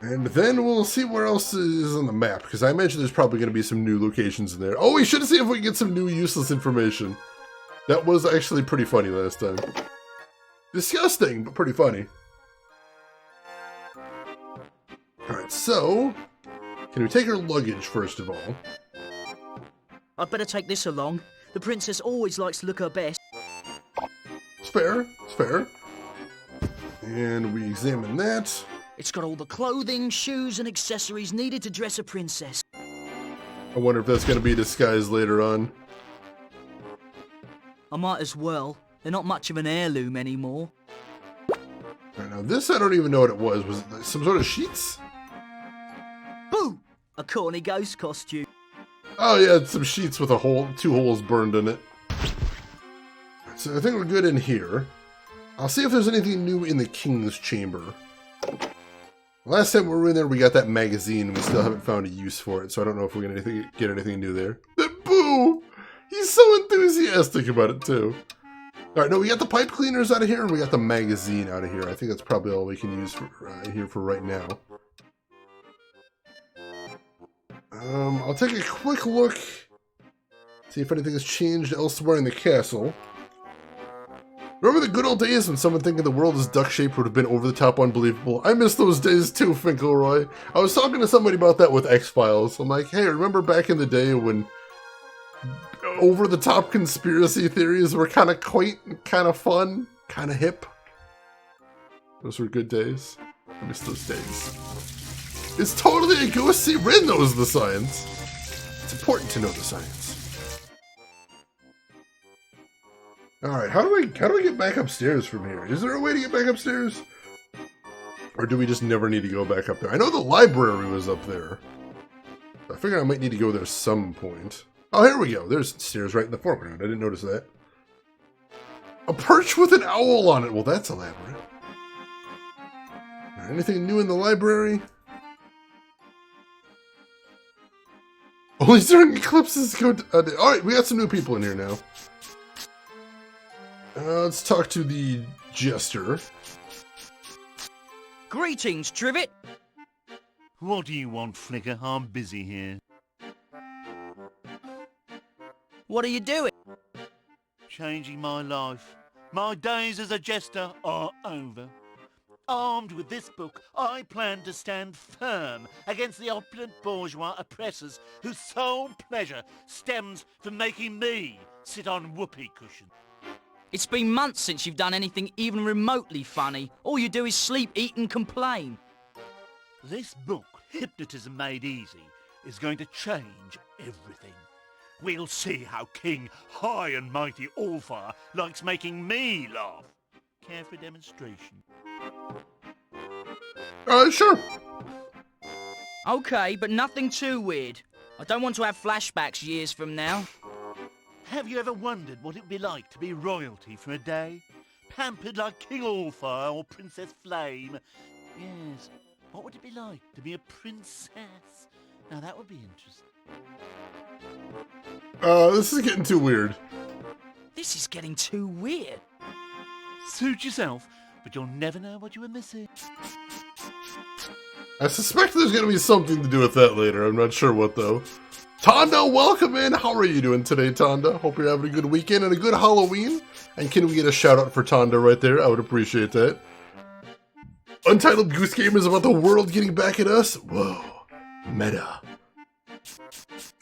And then we'll see where else is on the map, because I imagine there's probably going to be some new locations in there. Oh, we should see if we can get some new useless information. That was actually pretty funny last time. Disgusting, but pretty funny. Alright, so... can we take her luggage, first of all? I'd better take this along. The princess always likes to look her best. It's fair. It's fair. And we examine that. It's got all the clothing, shoes, and accessories needed to dress a princess. I wonder if that's going to be disguised later on. I might as well. They're not much of an heirloom anymore. Alright, now this I don't even know what it was. Was it some sort of sheets? Boo! A corny ghost costume. Oh yeah, it's some sheets with a hole, 2 holes burned in it. So I think we're good in here. I'll see if there's anything new in the King's Chamber. Last time we were in there, we got that magazine. We still haven't found a use for it, so I don't know if we're going to get anything new there. Boo! He's so enthusiastic about it, too. Alright, no, we got the pipe cleaners out of here, and we got the magazine out of here. I think that's probably all we can use for, here for right now. I'll take a quick look, see if anything has changed elsewhere in the castle. Remember the good old days when someone thinking the world is duck-shaped would have been over-the-top unbelievable? I miss those days too, Finkelroy. I was talking to somebody about that with X-Files. I'm like, hey, remember back in the day when over-the-top conspiracy theories were kind of quaint, kind of fun, kind of hip. Those were good days. I miss those days. It's totally a ghost. See, Rin knows the science. It's important to know the science. All right, how do I get back upstairs from here? Is there a way to get back upstairs? Or do we just never need to go back up there? I know the library was up there. I figure I might need to go there some point. Oh, here we go. There's stairs right in the foreground. I didn't notice that. A perch with an owl on it. Well, that's elaborate. Anything new in the library? Only during eclipses go to... Alright, we got some new people in here now. Let's talk to the jester. Greetings, Trivet. What do you want, Flicker? I'm busy here. What are you doing? Changing my life. My days as a jester are over. Armed with this book, I plan to stand firm against the opulent bourgeois oppressors whose sole pleasure stems from making me sit on whoopee cushions. It's been months since you've done anything even remotely funny. All you do is sleep, eat and complain. This book, Hypnotism Made Easy, is going to change everything. We'll see how King High and Mighty Allfire likes making me laugh. Care for a demonstration? Sure. Okay, but nothing too weird. I don't want to have flashbacks years from now. Have you ever wondered what it would be like to be royalty for a day? Pampered like King Allfire or Princess Flame? Yes, what would it be like to be a princess? Now that would be interesting. This is getting too weird. This is getting too weird. Suit yourself, but you'll never know what you were missing. I suspect there's going to be something to do with that later. I'm not sure what, though. Tonda, welcome in. How are you doing today, Tonda? Hope you're having a good weekend and a good Halloween. And can we get a shout-out for Tonda right there? I would appreciate that. Untitled Goose Game is about the world getting back at us. Whoa. Meta.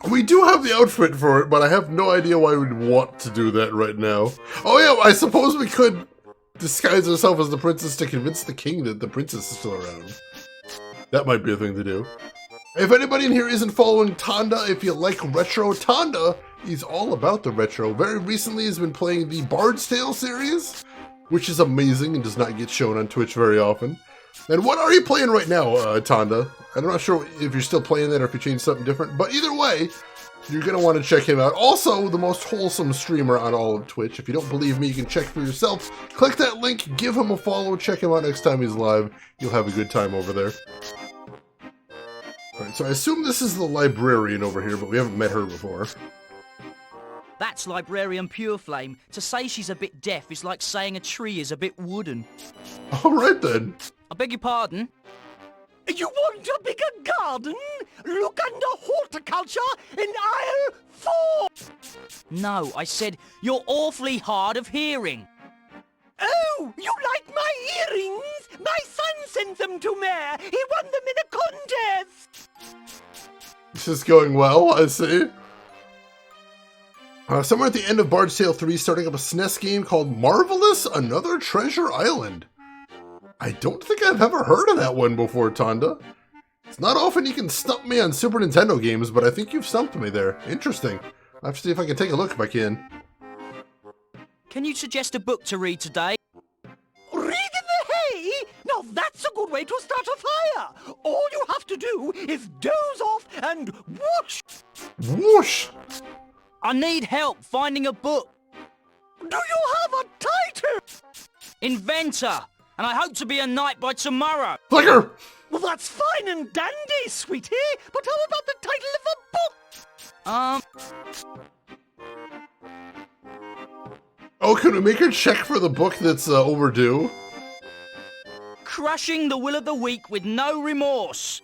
We do have the outfit for it, but I have no idea why we'd want to do that right now. Oh yeah, I suppose we could disguise ourselves as the princess to convince the king that the princess is still around. That might be a thing to do. If anybody in here isn't following Tonda, if you like retro, Tonda is all about the retro. Very recently he's been playing the Bard's Tale series, which is amazing and does not get shown on Twitch very often. And what are you playing right now, Tonda? I'm not sure if you're still playing that or if you changed something different, but either way, you're going to want to check him out. Also, the most wholesome streamer on all of Twitch. If you don't believe me, you can check for yourself. Click that link, give him a follow, check him out next time he's live. You'll have a good time over there. Alright, so I assume this is the librarian over here, but we haven't met her before. That's Librarian Pureflame. To say she's a bit deaf is like saying a tree is a bit wooden. Alright then. I beg your pardon? You want a bigger garden? Look under horticulture in aisle 4! No, I said you're awfully hard of hearing. Oh, you like my earrings? My son sent them to me. He won them in a contest. This is going well, I see. Somewhere at the end of Bard's Tale 3, starting up a SNES game called Marvelous Another Treasure Island. I don't think I've ever heard of that one before, Tonda. It's not often you can stump me on Super Nintendo games, but I think you've stumped me there. Interesting. I'll have to see if I can take a look if I can. Can you suggest a book to read today? Read in the hay? Now that's a good way to start a fire. All you have to do is doze off and whoosh. Whoosh! I need help finding a book. Do you have a title? Inventor. And I hope to be a knight by tomorrow. Flicker! Well, that's fine and dandy, sweetie. But how about the title of a book? Oh, can we make her check for the book that's overdue? Crushing the Will of the Weak with no remorse.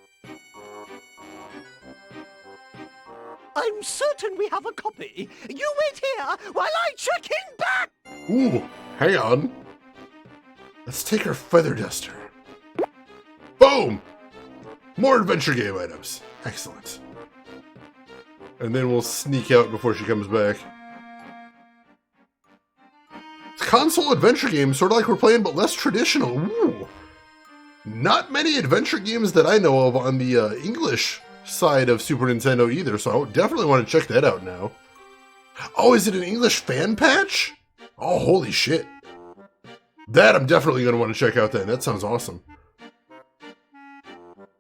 I'm certain we have a copy. You wait here while I check in back. Ooh, hang on. Let's take her feather duster. Boom! More adventure game items. Excellent. And then we'll sneak out before she comes back. console adventure game, sort of like we're playing, but less traditional. Ooh. Not many adventure games that I know of on the English side of Super Nintendo either, so I definitely want to check that out now. Oh, is it an English fan patch? Oh, holy shit. That I'm definitely going to want to check out then. That sounds awesome.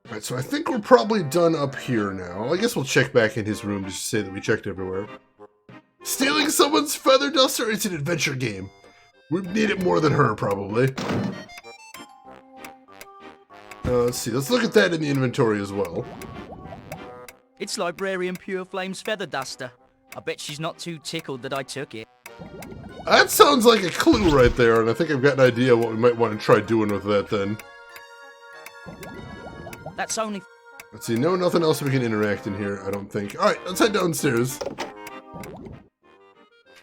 Alright, so I think we're probably done up here now. I guess we'll check back in his room just to say that we checked everywhere. Stealing someone's feather duster? It's an adventure game. We need it more than her, probably. Let's see. Let's look at that in the inventory as well. It's Librarian Pure Flame's feather duster. I bet she's not too tickled that I took it. That sounds like a clue right there, and I think I've got an idea what we might want to try doing with that then. That's only... Let's see, no, nothing else we can interact in here, I don't think. Alright, let's head downstairs.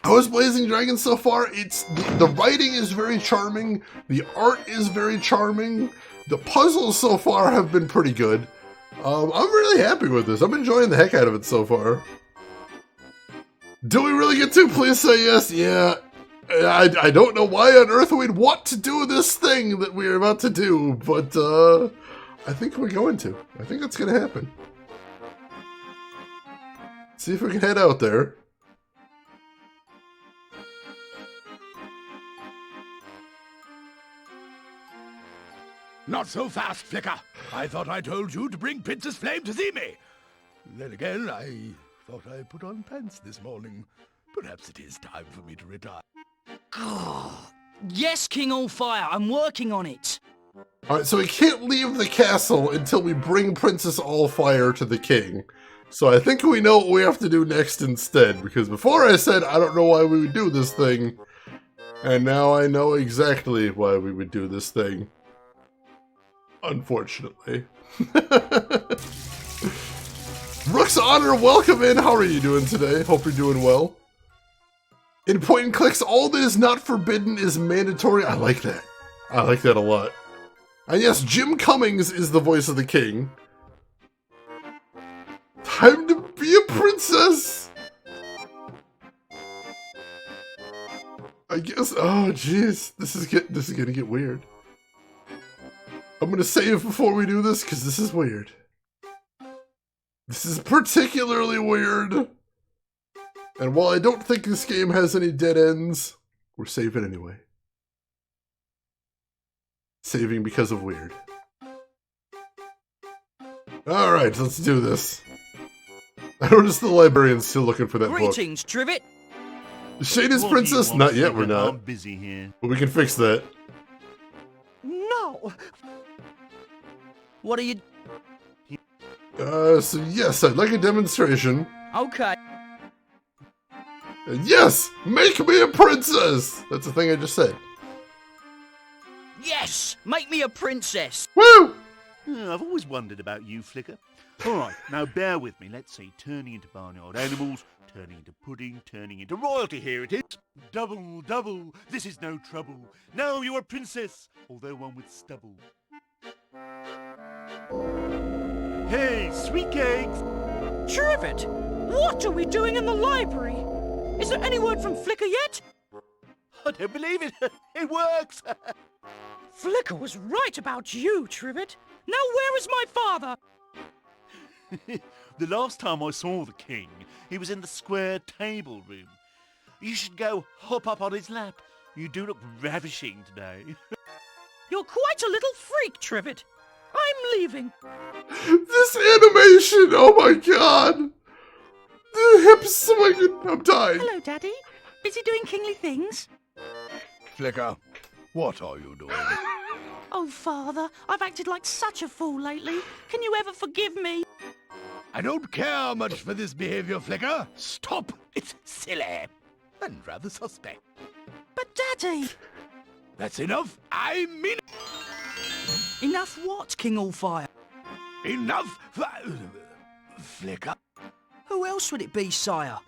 How is Blazing Dragons so far? It's the writing is very charming, the art is very charming, the puzzles so far have been pretty good. I'm really happy with this. I'm enjoying the heck out of it so far. Do we really get to? Please say yes. Yeah. I don't know why on earth we'd want to do this thing that we're about to do, but I think we're going to. I think that's going to happen. See if we can head out there. Not so fast, Flicker. I thought I told you to bring Princess Flame to see me. Then again, I thought I put on pants this morning. Perhaps it is time for me to retire. Yes, King Allfire, I'm working on it. Alright, so we can't leave the castle until we bring Princess Allfire to the king. So I think we know what we have to do next instead, because before I said I don't know why we would do this thing, and now I know exactly why we would do this thing. Unfortunately. Rook's Honor, welcome in. How are you doing today? Hope you're doing well. In point and clicks, all that is not forbidden is mandatory. I like that. I like that a lot. And yes, Jim Cummings is the voice of the king. Time to be a princess! I guess, oh jeez, this is gonna get weird. I'm gonna save before we do this, because this is weird. This is particularly weird. And while I don't think this game has any dead ends, we're saving anyway. Saving because of weird. Alright, let's do this. I noticed the librarian's still looking for that book. Greetings, Trivet. Shadis Princess? Not yet, we're not. I'm busy here. But we can fix that. No. What are you... So yes, I'd like a demonstration. Okay. Yes! Make me a princess! That's the thing I just said. Yes! Make me a princess! Woo! I've always wondered about you, Flicker. Alright, now bear with me. Let's see. Turning into barnyard animals, turning into pudding, turning into royalty. Here it is. Double, double. This is no trouble. Now you're a princess, although one with stubble. Hey, sweet cakes! Trivet! What are we doing in the library? Is there any word from Flicker yet? I don't believe it. It works. Flicker was right about you, Trivet. Now where is my father? The last time I saw the king, he was in the square table room. You should go hop up on his lap. You do look ravishing today. You're quite a little freak, Trivet. I'm leaving. This animation, oh my god! The hip swinging, I'm dying. Hello, Daddy. Busy doing kingly things? Flicker, what are you doing? Oh, Father, I've acted like such a fool lately. Can you ever forgive me? I don't care much for this behavior, Flicker. Stop! It's silly. And rather suspect. But, Daddy... That's enough. I mean it. Enough what, King Allfire? Enough, Flicker. Who else would it be, sire?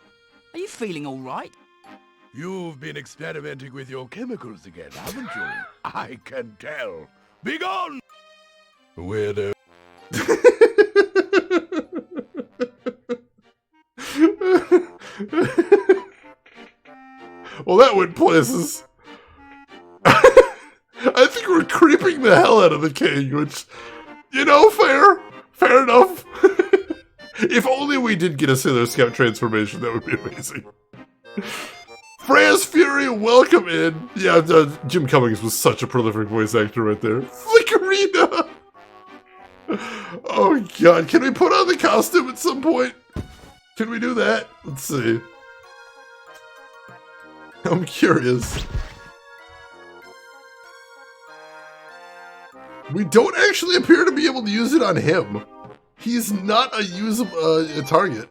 Are you feeling all right? You've been experimenting with your chemicals again, haven't you? I can tell. Be gone! Weirdo. Well, that went places. I think we're creeping the hell out of the king, which, you know, fair enough. If only we did get a Sailor Scout transformation, that would be amazing. Freya's Fury, welcome in. Yeah, Jim Cummings was such a prolific voice actor right there. Flickerina! Oh god, can we put on the costume at some point? Can we do that? Let's see. I'm curious. We don't actually appear to be able to use it on him. He's not a usable target.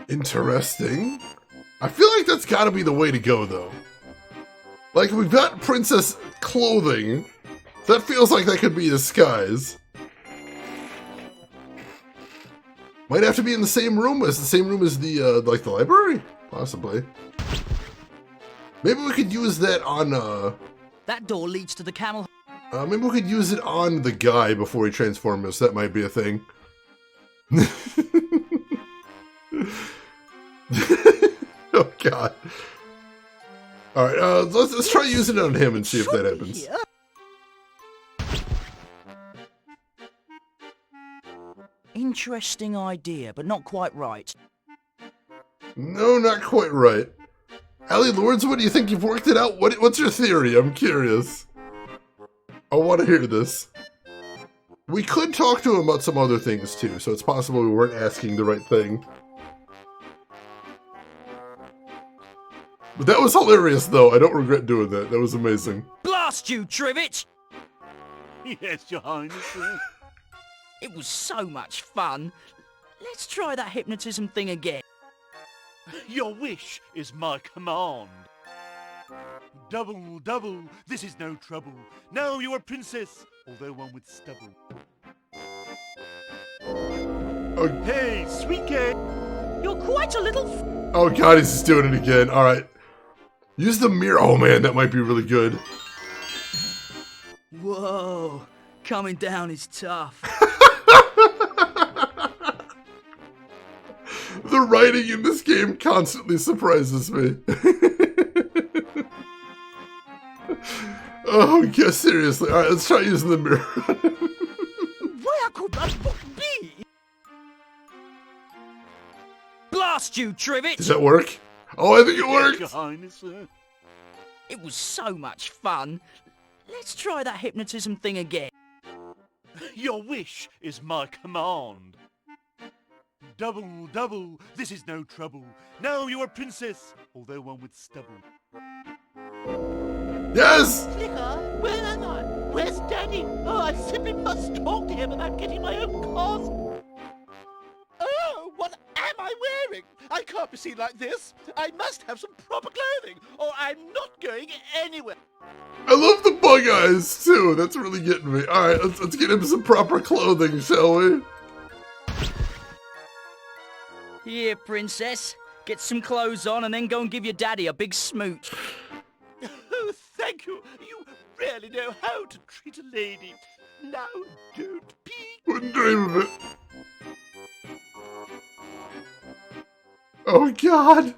Interesting. I feel like that's gotta be the way to go, though. Like, we've got princess clothing. That feels like that could be a disguise. Might have to be in the same room as the, like, the library? Possibly. Maybe we could use that on, That door leads to the camel. maybe we could use it on the guy before he transforms us. That might be a thing. Oh god. Alright, let's try using it on him and see if that happens. Interesting idea, but not quite right. No, not quite right. Allie Lords, what do you think? You've worked it out? What's your theory? I'm curious. I want to hear this. We could talk to him about some other things too, so it's possible we weren't asking the right thing. But that was hilarious, though. I don't regret doing that. That was amazing. Blast you, Trivett! Yes, Your Highness. It was so much fun. Let's try that hypnotism thing again. Your wish is my command. Double, double, this is no trouble. Now you are princess, although one with stubble. Hey, sweet cake! You're quite a little... Oh god, he's just doing it again. Alright. Use the mirror. Oh man, that might be really good. Whoa, coming down is tough. The writing in this game constantly surprises me. Oh god, seriously. Alright, let's try using the mirror. Where could that book be? Blast you, Trivett! Does that work? Oh, I think it worked! Your Highness, It was so much fun. Let's try that hypnotism thing again. Your wish is my command. Double, double, this is no trouble. Now you are princess, although one with stubble. Yes! Flicker, where am I? Where's Daddy? Oh, I simply must talk to him about getting my own cars. Oh, what am I wearing? I can't be seen like this. I must have some proper clothing, or I'm not going anywhere. I love the bug eyes, too. That's really getting me. Alright, let's get him some proper clothing, shall we? Here, princess. Get some clothes on and then go and give your daddy a big smooch. Oh, thank you. You really know how to treat a lady. Now, don't peek. Wouldn't dream of it. Oh, God.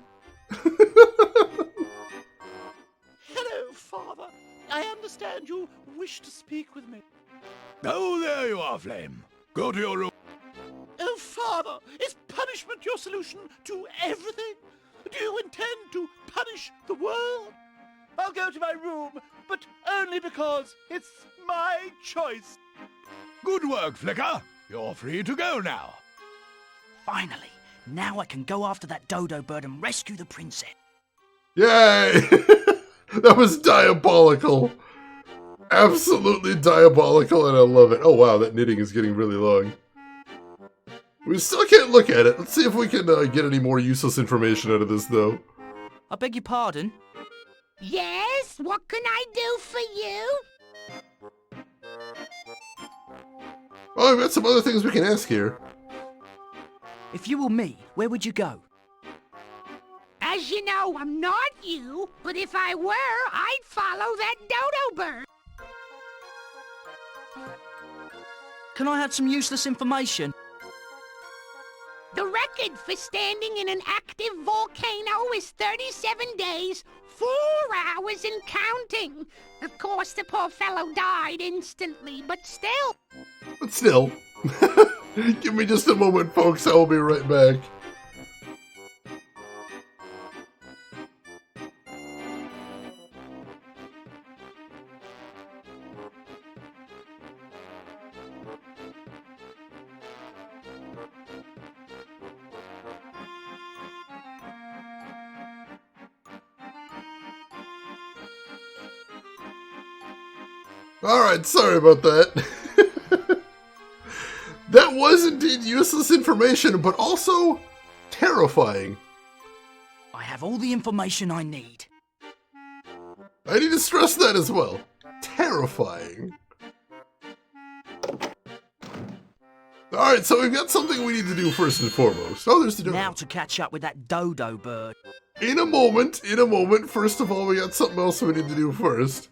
Hello, Father. I understand you wish to speak with me. Oh, there you are, Flame. Go to your room. Oh, Father, is punishment your solution to everything? Do you intend to punish the world? I'll go to my room, but only because it's my choice. Good work, Flicker. You're free to go now. Finally, now I can go after that dodo bird and rescue the princess. Yay! That was diabolical. Absolutely diabolical, and I love it. Oh, wow, that knitting is getting really long. We still can't look at it. Let's see if we can get any more useless information out of this, though. I beg your pardon? Yes? What can I do for you? Oh, I've got some other things we can ask here. If you were me, where would you go? As you know, I'm not you, but if I were, I'd follow that dodo bird. Can I have some useless information? The record for standing in an active volcano is 37 days, 4 hours and counting. Of course, the poor fellow died instantly, but still. But still. Give me just a moment, folks. I will be right back. Alright, sorry about that. That was indeed useless information, but also terrifying. I have all the information I need. I need to stress that as well. Terrifying. Alright, so we've got something we need to do first and foremost. Oh, there's the dodo. Now to catch up with that dodo bird. In a moment. First of all, we got something else we need to do first.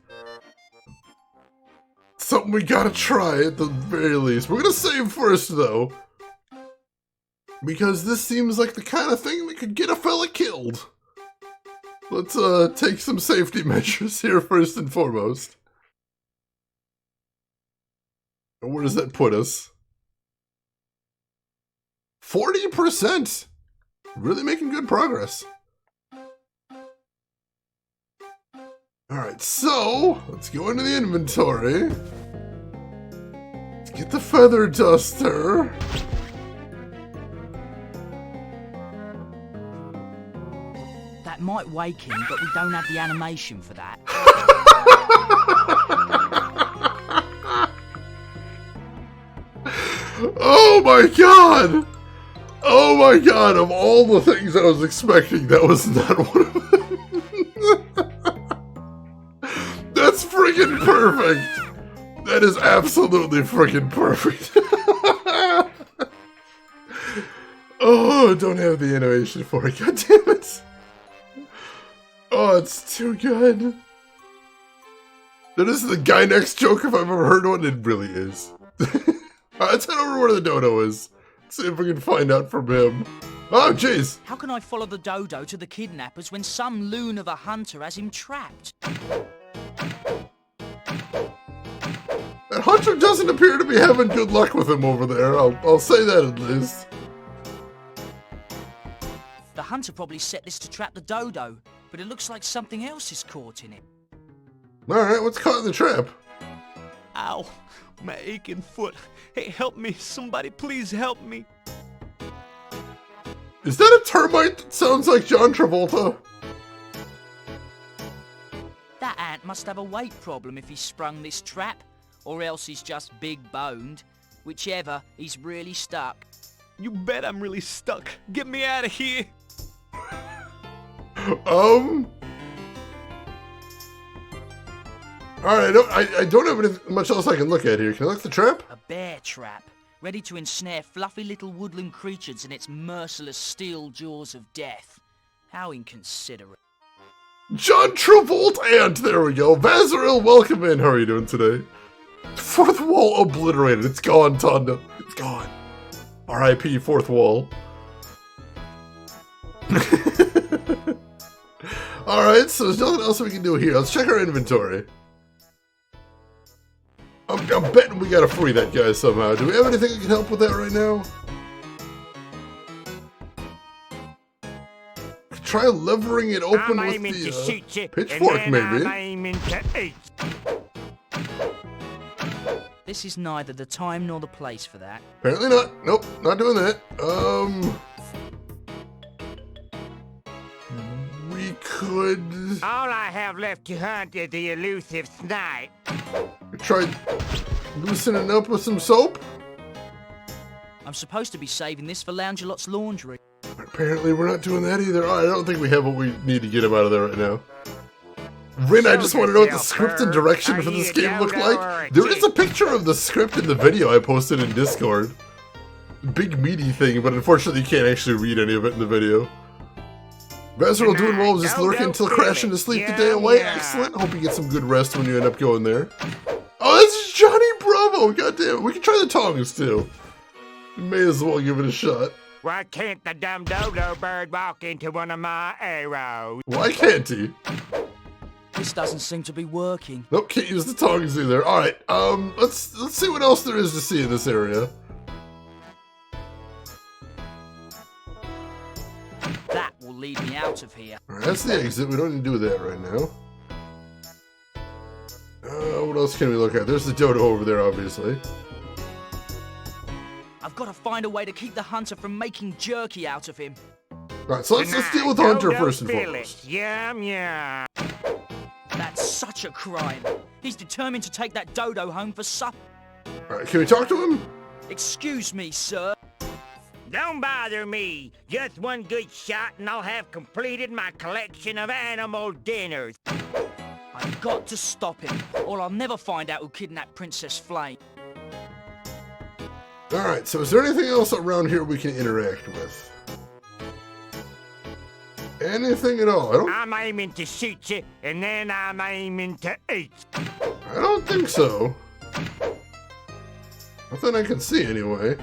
Something we gotta try at the very least. We're gonna save first, though. Because this seems like the kind of thing that could get a fella killed. Let's take some safety measures here first and foremost. And where does that put us? 40%! Really making good progress. Alright, so let's go into the inventory. Let's get the feather duster. That might wake him, but we don't have the animation for that. Oh my god! Oh my god, of all the things I was expecting, that was not one of them. That's friggin' perfect! That is absolutely friggin' perfect. Oh, I don't have the animation for it, god damn it! Oh, it's too good. That is the guy next joke if I've ever heard one, it really is. Alright, let's head over where the dodo is. See if we can find out from him. Oh, jeez! How can I follow the dodo to the kidnappers when some loon of a hunter has him trapped? That hunter doesn't appear to be having good luck with him over there. I'll say that at least. The hunter probably set this to trap the dodo, but it looks like something else is caught in it. Alright, what's caught in the trap? Ow, my aching foot. Hey, help me. Somebody please help me. Is that a termite that sounds like John Travolta? That ant must have a weight problem if he sprung this trap, or else he's just big-boned. Whichever, he's really stuck. You bet I'm really stuck. Get me out of here. Alright, I don't have much else I can look at here. Can I look at the trap? A bear trap, ready to ensnare fluffy little woodland creatures in its merciless steel jaws of death. How inconsiderate. John Travolta ant! There we go. Vazaril, welcome in. How are you doing today? Fourth wall obliterated. It's gone, Tonda. It's gone. R.I.P. Fourth wall. Alright, so there's nothing else we can do here. Let's check our inventory. I'm betting we gotta free that guy somehow. Do we have anything that can help with that right now? Try levering it open with the pitchfork, maybe. This is neither the time nor the place for that. Apparently not. Nope, not doing that. We could... All I have left to hunt is the elusive snipe. Try loosening up with some soap? I'm supposed to be saving this for Loungelot's laundry. Apparently we're not doing that either. I don't think we have what we need to get him out of there right now. Rin, I just want to know what the script and direction for this game look like. There is a picture of the script in the video I posted in Discord. Big meaty thing, but unfortunately you can't actually read any of it in the video. Vazaril doing well, just lurking until crashing to sleep the day away. Excellent. Hope you get some good rest when you end up going there. Oh, this is Johnny Bravo. God damn it. We can try the tongs too. We may as well give it a shot. Why can't the dumb dodo bird walk into one of my arrows? Why can't he? This doesn't seem to be working. Nope, can't use the tongs either. Alright, let's see what else there is to see in this area. That will lead me out of here. Alright, that's the exit. We don't need to do that right now. What else can we look at? There's the dodo over there, obviously. I've got to find a way to keep the hunter from making jerky out of him. Alright, so let's deal with the hunter first and foremost. Yum, yum. That's such a crime. He's determined to take that dodo home for supper. Alright, can we talk to him? Excuse me, sir. Don't bother me. Just one good shot and I'll have completed my collection of animal dinners. I've got to stop him, or I'll never find out who kidnapped Princess Flame. Alright, so is there anything else around here we can interact with? Anything at all? I'm aiming to shoot you, and then I'm aiming to eat. I don't think so. Nothing I can see anyway.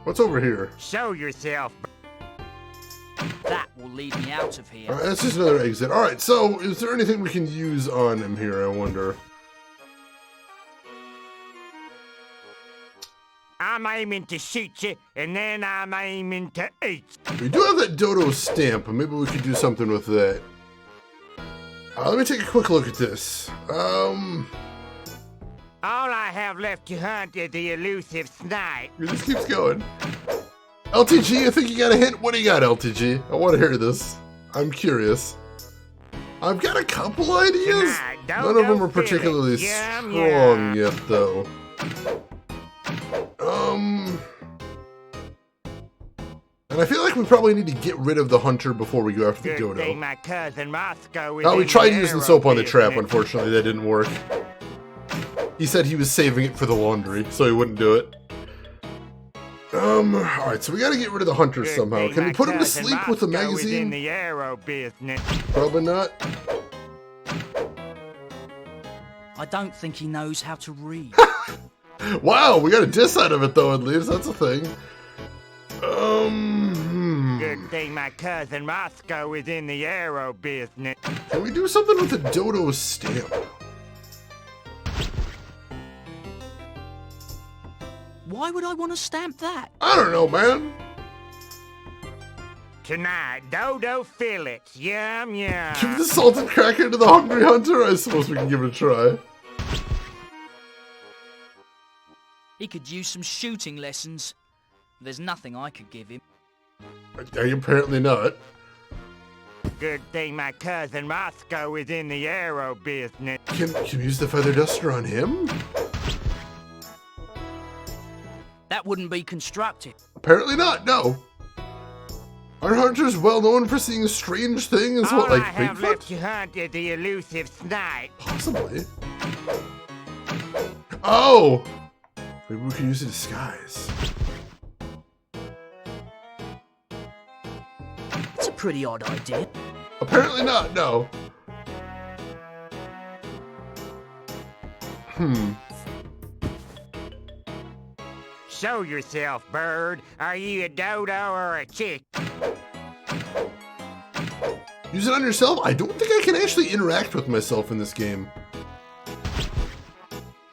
What's over here? Show yourself. That will lead me out of here. Alright, that's just another exit. Alright, so is there anything we can use on him here, I wonder? I'm aiming to shoot you, and then I'm aiming to eat. We do have that dodo stamp, but maybe we could do something with that. Let me take a quick look at this. All I have left to hunt is the elusive snipe. It just keeps going. LTG, I think you got a hint. What do you got, LTG? I want to hear this. I'm curious. I've got a couple ideas. None of them are particularly strong yet, though. And I feel like we probably need to get rid of the hunter before we go after the dodo. Thing my cousin Moscow is Oh, we in tried the using arrow soap on the trap. business. Unfortunately, that didn't work. He said he was saving it for the laundry, so he wouldn't do it. Alright, so we gotta get rid of the hunter somehow. Can we put him to sleep with the Moscow is in magazine? the arrow business. Probably not. I don't think he knows how to read. Wow, we got a diss out of it though, at least. That's a thing. Good thing my cousin Moscow is in the arrow business. Can we do something with the dodo stamp? Why would I want to stamp that? I don't know, man. Tonight, dodo fillets. Yum, yum. Give the salted cracker to the hungry hunter? I suppose we can give it a try. He could use some shooting lessons. There's nothing I could give him. Apparently not. Good thing my cousin Moscow is in the arrow business. Can we use the feather duster on him? That wouldn't be constructive. Apparently not, no. Are hunters well known for seeing strange things? What, like I have Bigfoot? left to hunt is the elusive snipe. Possibly. Oh! Maybe we can use a disguise. It's a pretty odd idea. Apparently not, no. Show yourself, bird. Are you a dodo or a chick? Use it on yourself? I don't think I can actually interact with myself in this game.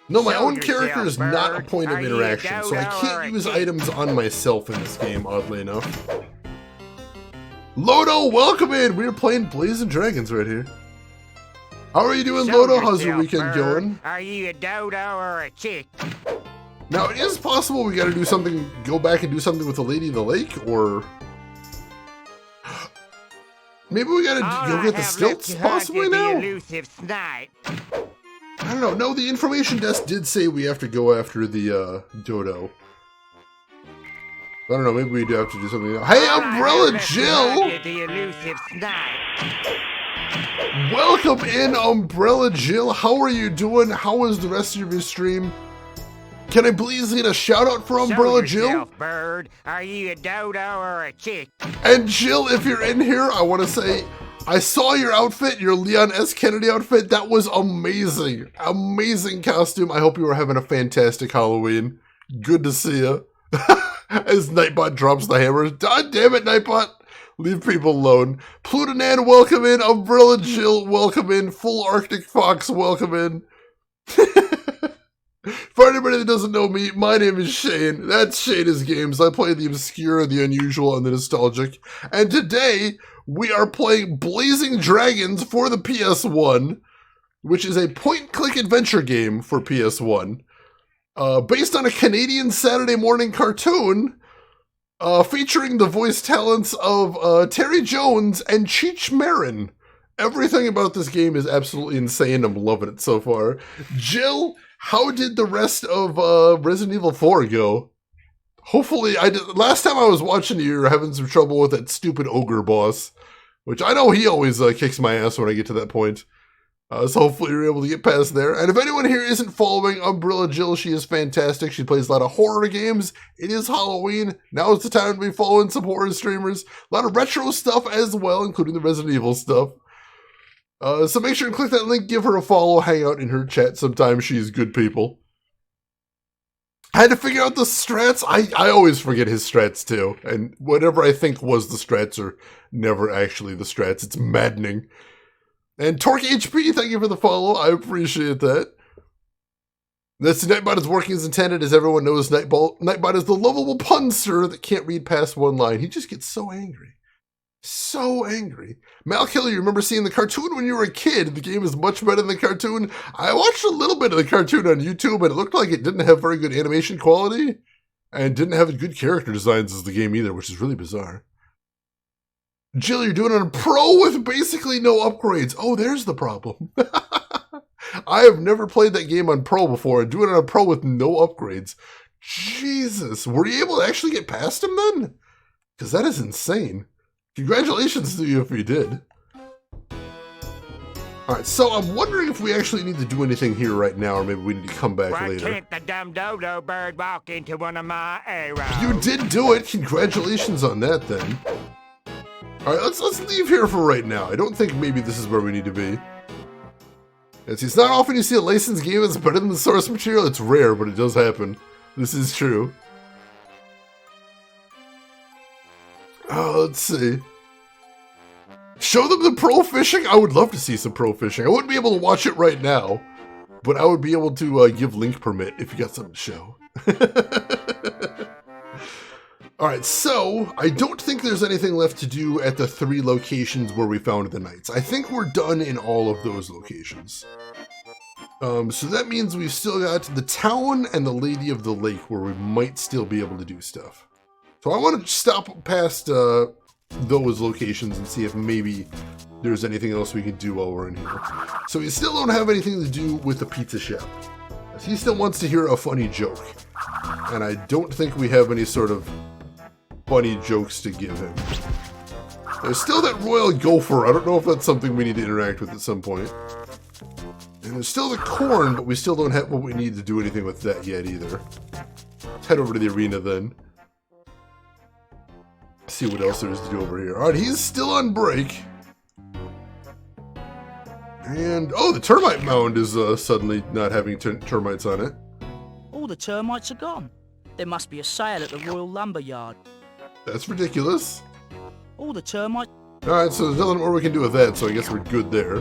No, my Show own yourself, character is not a bird. point of Are you a interaction, so I dodo or can't a use chick? items on myself in this game, oddly enough. Lodo, welcome in! We're playing Blazing Dragons right here. How are you doing, Show Lodo? How's your yourself, weekend bird. going? Are you a dodo or a chick? Now, it is possible we gotta do something, go back and do something with the Lady of the Lake, or... Maybe we gotta go get the stilts, possibly now? The elusive snipe. I don't know. No, the information desk did say we have to go after the dodo. I don't know. Maybe we do have to do something else. Hey, Umbrella Jill! The elusive snipe. Welcome in, Umbrella Jill. How are you doing? How was the rest of your stream? Can I please get a shout out for Umbrella Show Jill? yourself, bird. Are you a dodo or a chick? And Jill, if you're in here, I want to say, I saw your outfit, your Leon S. Kennedy outfit. That was amazing. Amazing costume. I hope you were having a fantastic Halloween. Good to see you. As Nightbot drops the hammer. God damn it, Nightbot! Leave people alone. Plutonan, welcome in. Umbrella Jill, welcome in. Full Arctic Fox, welcome in. For anybody that doesn't know me, my name is Shane. That's Shane is Games. I play the obscure, the unusual, and the nostalgic. And today, we are playing Blazing Dragons for the PS1, which is a point-and-click adventure game for PS1, based on a Canadian Saturday morning cartoon, featuring the voice talents of Terry Jones and Cheech Marin. Everything about this game is absolutely insane. I'm loving it so far. Jill, how did the rest of Resident Evil 4 go? Hopefully, last time I was watching you were having some trouble with that stupid ogre boss, which I know he always kicks my ass when I get to that point. So hopefully you're able to get past there. And if anyone here isn't following Umbrella Jill, she is fantastic. She plays a lot of horror games. It is Halloween. Now is the time to be following some horror streamers. A lot of retro stuff as well, including the Resident Evil stuff. So make sure and click that link, give her a follow, hang out in her chat. Sometimes she's good people. I had to figure out the strats. I always forget his strats too. And whatever I think was the strats are never actually the strats. It's maddening. And Torque HP, thank you for the follow. I appreciate that. This Nightbot is working as intended. As everyone knows, Nightbot is the lovable punster that can't read past one line. He just gets so angry. So angry. Malkiller, you remember seeing the cartoon when you were a kid? The game is much better than the cartoon. I watched a little bit of the cartoon on YouTube, and it looked like it didn't have very good animation quality, and didn't have good character designs as the game either, which is really bizarre. Jill, you're doing it on Pro with basically no upgrades. Oh, there's the problem. I have never played that game on Pro before, and doing it on Pro with no upgrades. Jesus, were you able to actually get past him then? Because that is insane. Congratulations to you if you did. Alright, so I'm wondering if we actually need to do anything here right now, or maybe we need to come back later. Why can't the dumb dodo bird walk into one of my arrows? You did do it! Congratulations on that, then. Alright, let's leave here for right now. I don't think maybe this is where we need to be. It's not often you see a licensed game that's better than the source material. It's rare, but it does happen. This is true. Let's see. Show them the pro fishing? I would love to see some pro fishing. I wouldn't be able to watch it right now, but I would be able to give link permit if you got something to show. Alright, so I don't think there's anything left to do at the 3 locations where we found the knights. I think we're done in all of those locations. So that means we've still got the town and the Lady of the Lake where we might still be able to do stuff. So I want to stop past those locations and see if maybe there's anything else we can do while we're in here. So we still don't have anything to do with the pizza shop. He still wants to hear a funny joke. And I don't think we have any sort of funny jokes to give him. There's still that royal gopher. I don't know if that's something we need to interact with at some point. And there's still the corn, but we still don't have what we need to do anything with that yet either. Let's head over to the arena then. See what else there is to do over here. Alright, he's still on break. And, oh, the termite mound is suddenly not having termites on it. All the termites are gone. There must be a sale at the Royal Lumber Yard. That's ridiculous. All the termites... Alright, so there's nothing more we can do with that, so I guess we're good there.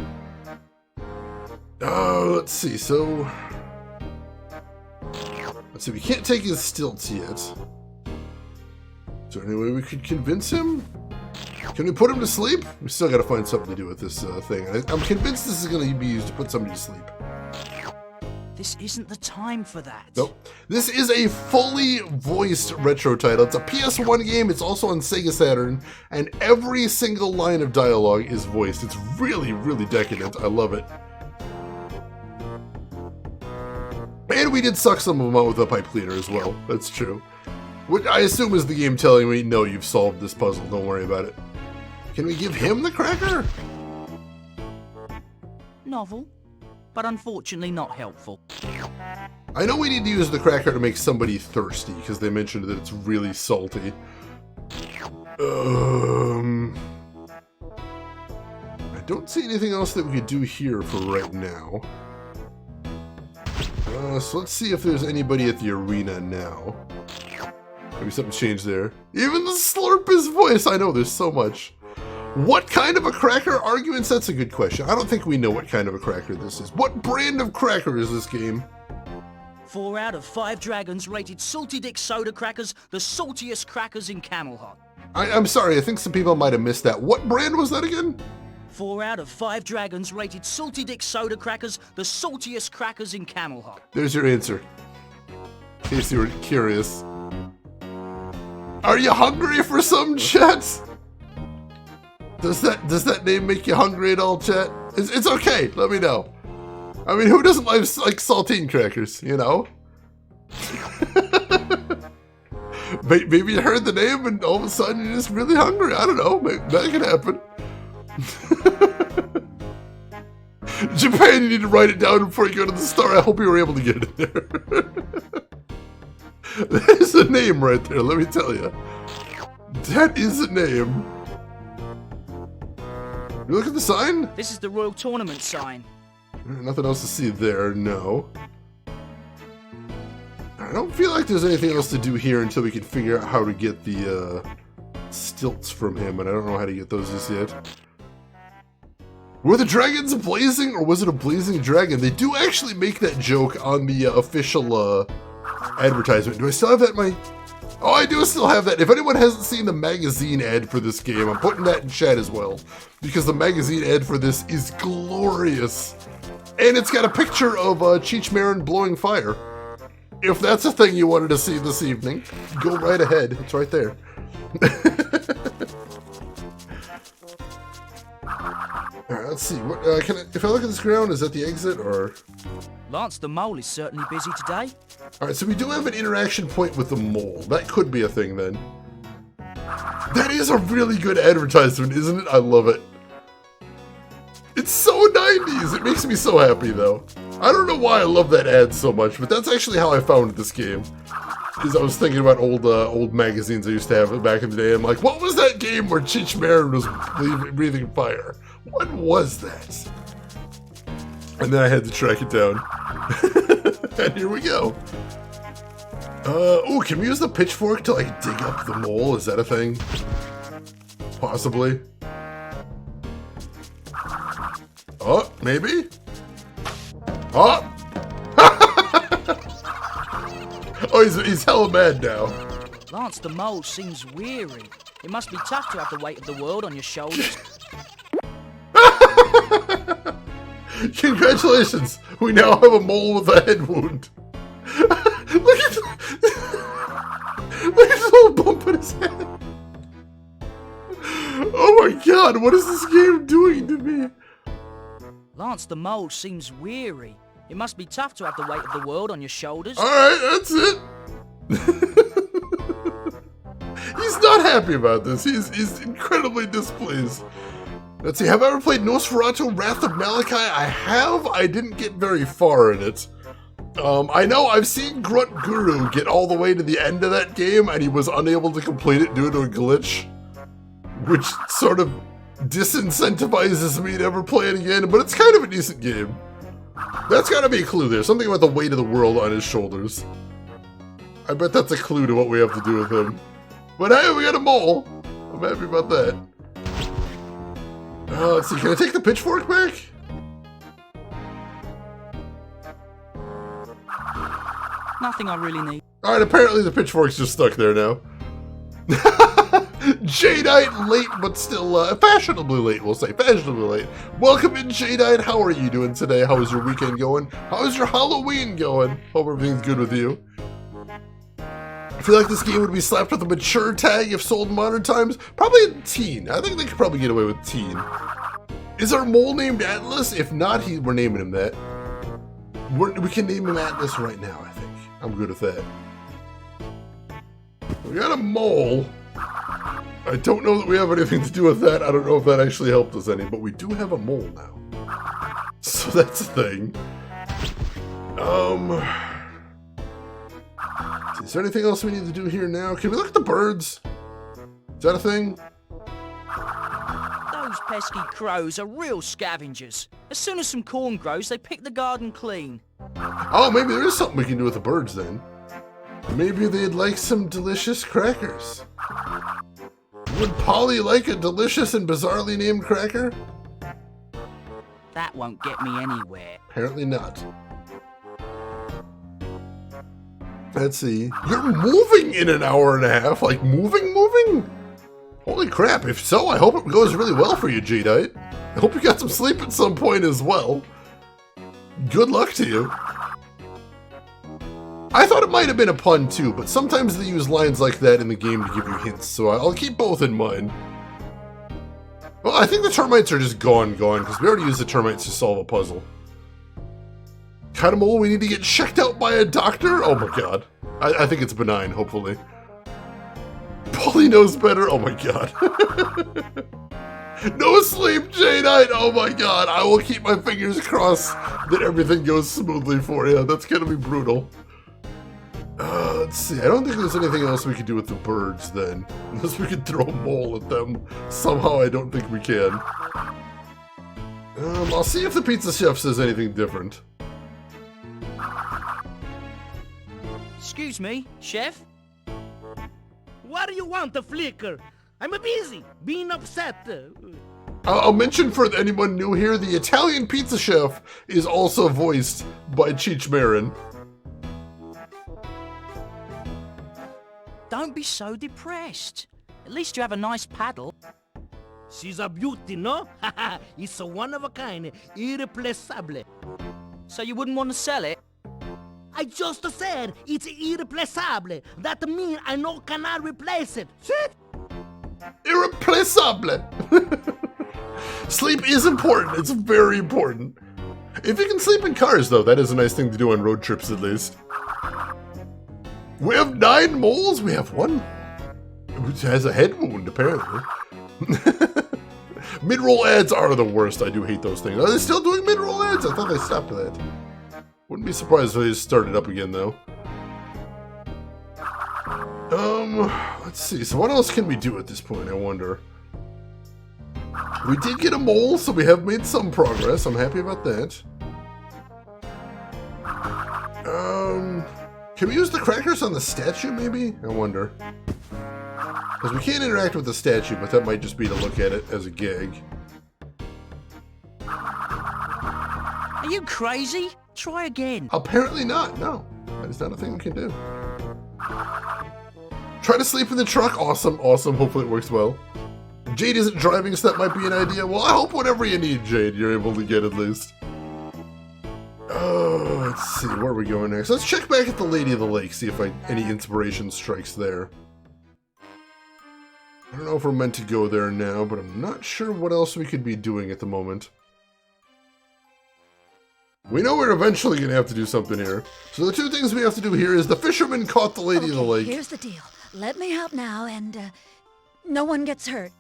Let's see, so... Let's see, we can't take his stilts yet. Is there any way we could convince him? Can we put him to sleep? We still gotta find something to do with this thing. I'm convinced this is gonna be used to put somebody to sleep. This isn't the time for that. Nope. This is a fully voiced retro title. It's a PS1 game, it's also on Sega Saturn, and every single line of dialogue is voiced. It's really, really decadent. I love it. And we did suck some of them out with a pipe cleaner as well. That's true. Which I assume is the game telling me, no, you've solved this puzzle, don't worry about it. Can we give him the cracker? Novel, but unfortunately not helpful. I know we need to use the cracker to make somebody thirsty, because they mentioned that it's really salty. I don't see anything else that we could do here for right now. So let's see if there's anybody at the arena now. Maybe something changed there. Even the Slurp's voice. I know there's so much. What kind of a cracker? Arguments? That's a good question. I don't think we know what kind of a cracker this is. What brand of cracker is this game? 4 out of 5 dragons rated Salty Dick Soda Crackers the saltiest crackers in Camelhot. I'm sorry, I think some people might have missed that. What brand was that again? 4 out of 5 dragons rated Salty Dick Soda Crackers the saltiest crackers in Camelhot. There's your answer. In case you were curious. Are you hungry for some, chat? Does that name make you hungry at all, chat? It's okay, let me know. I mean, who doesn't like saltine crackers, you know? Maybe you heard the name and all of a sudden you're just really hungry. I don't know, maybe that could happen. Japan, you need to write it down before you go to the store. I hope you were able to get it there. That is a name right there, let me tell you. That is a name. You look at the sign? This is the Royal Tournament sign. Nothing else to see there, no. I don't feel like there's anything else to do here until we can figure out how to get the stilts from him, and I don't know how to get those just yet. Were the dragons blazing, or was it a blazing dragon? They do actually make that joke on the official advertisement. Do I still have that in my... Oh, I do still have that. If anyone hasn't seen the magazine ad for this game, I'm putting that in chat as well. Because the magazine ad for this is glorious. And it's got a picture of Cheech Marin blowing fire. If that's a thing you wanted to see this evening, go right ahead. It's right there. Alright, let's see. What, if I look at this ground, is that the exit, or...? Lance the Mole is certainly busy today. Alright, so we do have an interaction point with the mole. That could be a thing, then. That is a really good advertisement, isn't it? I love it. It's so 90s! It makes me so happy, though. I don't know why I love that ad so much, but that's actually how I found this game. Because I was thinking about old magazines I used to have back in the day. I'm like, what was that game where Cheech Marin was breathing fire? What was that? And then I had to track it down. And here we go. Oh, can we use the pitchfork to, like, dig up the mole? Is that a thing? Possibly. Oh, maybe? Oh! Oh, he's hella mad now. Lance the Mole seems weary. It must be tough to have the weight of the world on your shoulders. Congratulations! We now have a mole with a head wound. Look at this little bump in his head. Oh my god, what is this game doing to me? Lance the Mole seems weary. It must be tough to have the weight of the world on your shoulders. Alright, that's it. He's not happy about this. He's incredibly displeased. Let's see, have I ever played Nosferatu Wrath of Malachi? I have. I didn't get very far in it. I know I've seen Grunt Guru get all the way to the end of that game and he was unable to complete it due to a glitch. Which sort of disincentivizes me to ever play it again, but it's kind of a decent game. That's gotta be a clue there. Something about the weight of the world on his shoulders. I bet that's a clue to what we have to do with him. But hey, we got a mole. I'm happy about that. Let's see, can I take the pitchfork back? Nothing I really need. Alright, apparently the pitchfork's just stuck there now. Jadeite late, but still fashionably late, we'll say. Fashionably late. Welcome in, Jadeite. How are you doing today? How is your weekend going? How is your Halloween going? Hope everything's good with you. I feel like this game would be slapped with a mature tag if sold in modern times. Probably a teen. I think they could probably get away with teen. Is our mole named Atlas? If not, we're naming him that. We can name him Atlas right now, I think. I'm good with that. We got a mole. I don't know that we have anything to do with that. I don't know if that actually helped us any, but we do have a mole now. So that's a thing. Is there anything else we need to do here now? Can we look at the birds? Is that a thing? Those pesky crows are real scavengers. As soon as some corn grows, they pick the garden clean. Oh, maybe there is something we can do with the birds then. Maybe they'd like some delicious crackers. Would Polly like a delicious and bizarrely named cracker? That won't get me anywhere. Apparently not. Let's see. You're moving in an hour and a half? Like, moving? Holy crap, if so, I hope it goes really well for you, Jadeite. I hope you got some sleep at some point as well. Good luck to you. I thought it might have been a pun too, but sometimes they use lines like that in the game to give you hints, so I'll keep both in mind. Well, I think the termites are just gone, because we already used the termites to solve a puzzle. Katamol, we need to get checked out by a doctor? Oh my god. I think it's benign, hopefully. Polly knows better? Oh my god. No sleep, Jadeite! Oh my god, I will keep my fingers crossed that everything goes smoothly for you. That's gonna be brutal. Let's see, I don't think there's anything else we could do with the birds then. Unless we could throw a mole at them. Somehow I don't think we can. I'll see if the pizza chef says anything different. Excuse me, chef? What do you want, the flicker? I'm busy, being upset. I'll mention for anyone new here, the Italian pizza chef is also voiced by Cheech Marin. Don't be so depressed. At least you have a nice paddle. She's a beauty, no? It's a one of a kind, irreplaceable. So you wouldn't want to sell it? I just said it's irreplaceable. That means I no cannot replace it. Shit! Irreplaceable! Sleep is important. It's very important. If you can sleep in cars, though, that is a nice thing to do on road trips, at least. We have 9 moles. We have one which has a head wound, apparently. Mid-roll ads are the worst. I do hate those things. Are they still doing mid-roll ads? I thought they stopped that. Wouldn't be surprised if they just started up again, though. Let's see. So what else can we do at this point, I wonder? We did get a mole, so we have made some progress. I'm happy about that. Can we use the crackers on the statue, maybe? I wonder. Because we can't interact with the statue, but that might just be to look at it as a gag. Are you crazy? Try again. Apparently not, no. That is not a thing we can do. Try to sleep in the truck. Awesome, awesome. Hopefully it works well. Jade isn't driving, so that might be an idea. Well, I hope whatever you need, Jade, you're able to get at least. Oh, let's see. Where are we going next? Let's check back at the Lady of the Lake, see if any inspiration strikes there. I don't know if we're meant to go there now, but I'm not sure what else we could be doing at the moment. We know we're eventually going to have to do something here. So the 2 things we have to do here is the fisherman caught the Lady of the Lake. Here's the deal. Let me help now, and no one gets hurt.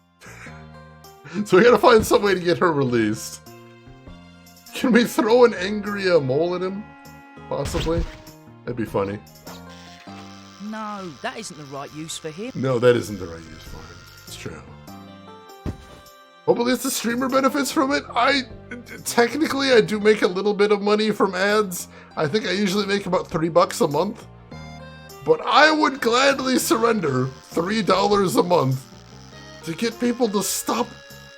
So we got to find some way to get her released. Can we throw an angry mole at him? Possibly? That'd be funny. No, that isn't the right use for him. No, that isn't the right use for him. It's true. Hopefully it's the streamer benefits from it. Technically, I do make a little bit of money from ads. I think I usually make about $3 a month. But I would gladly surrender $3 a month to get people to stop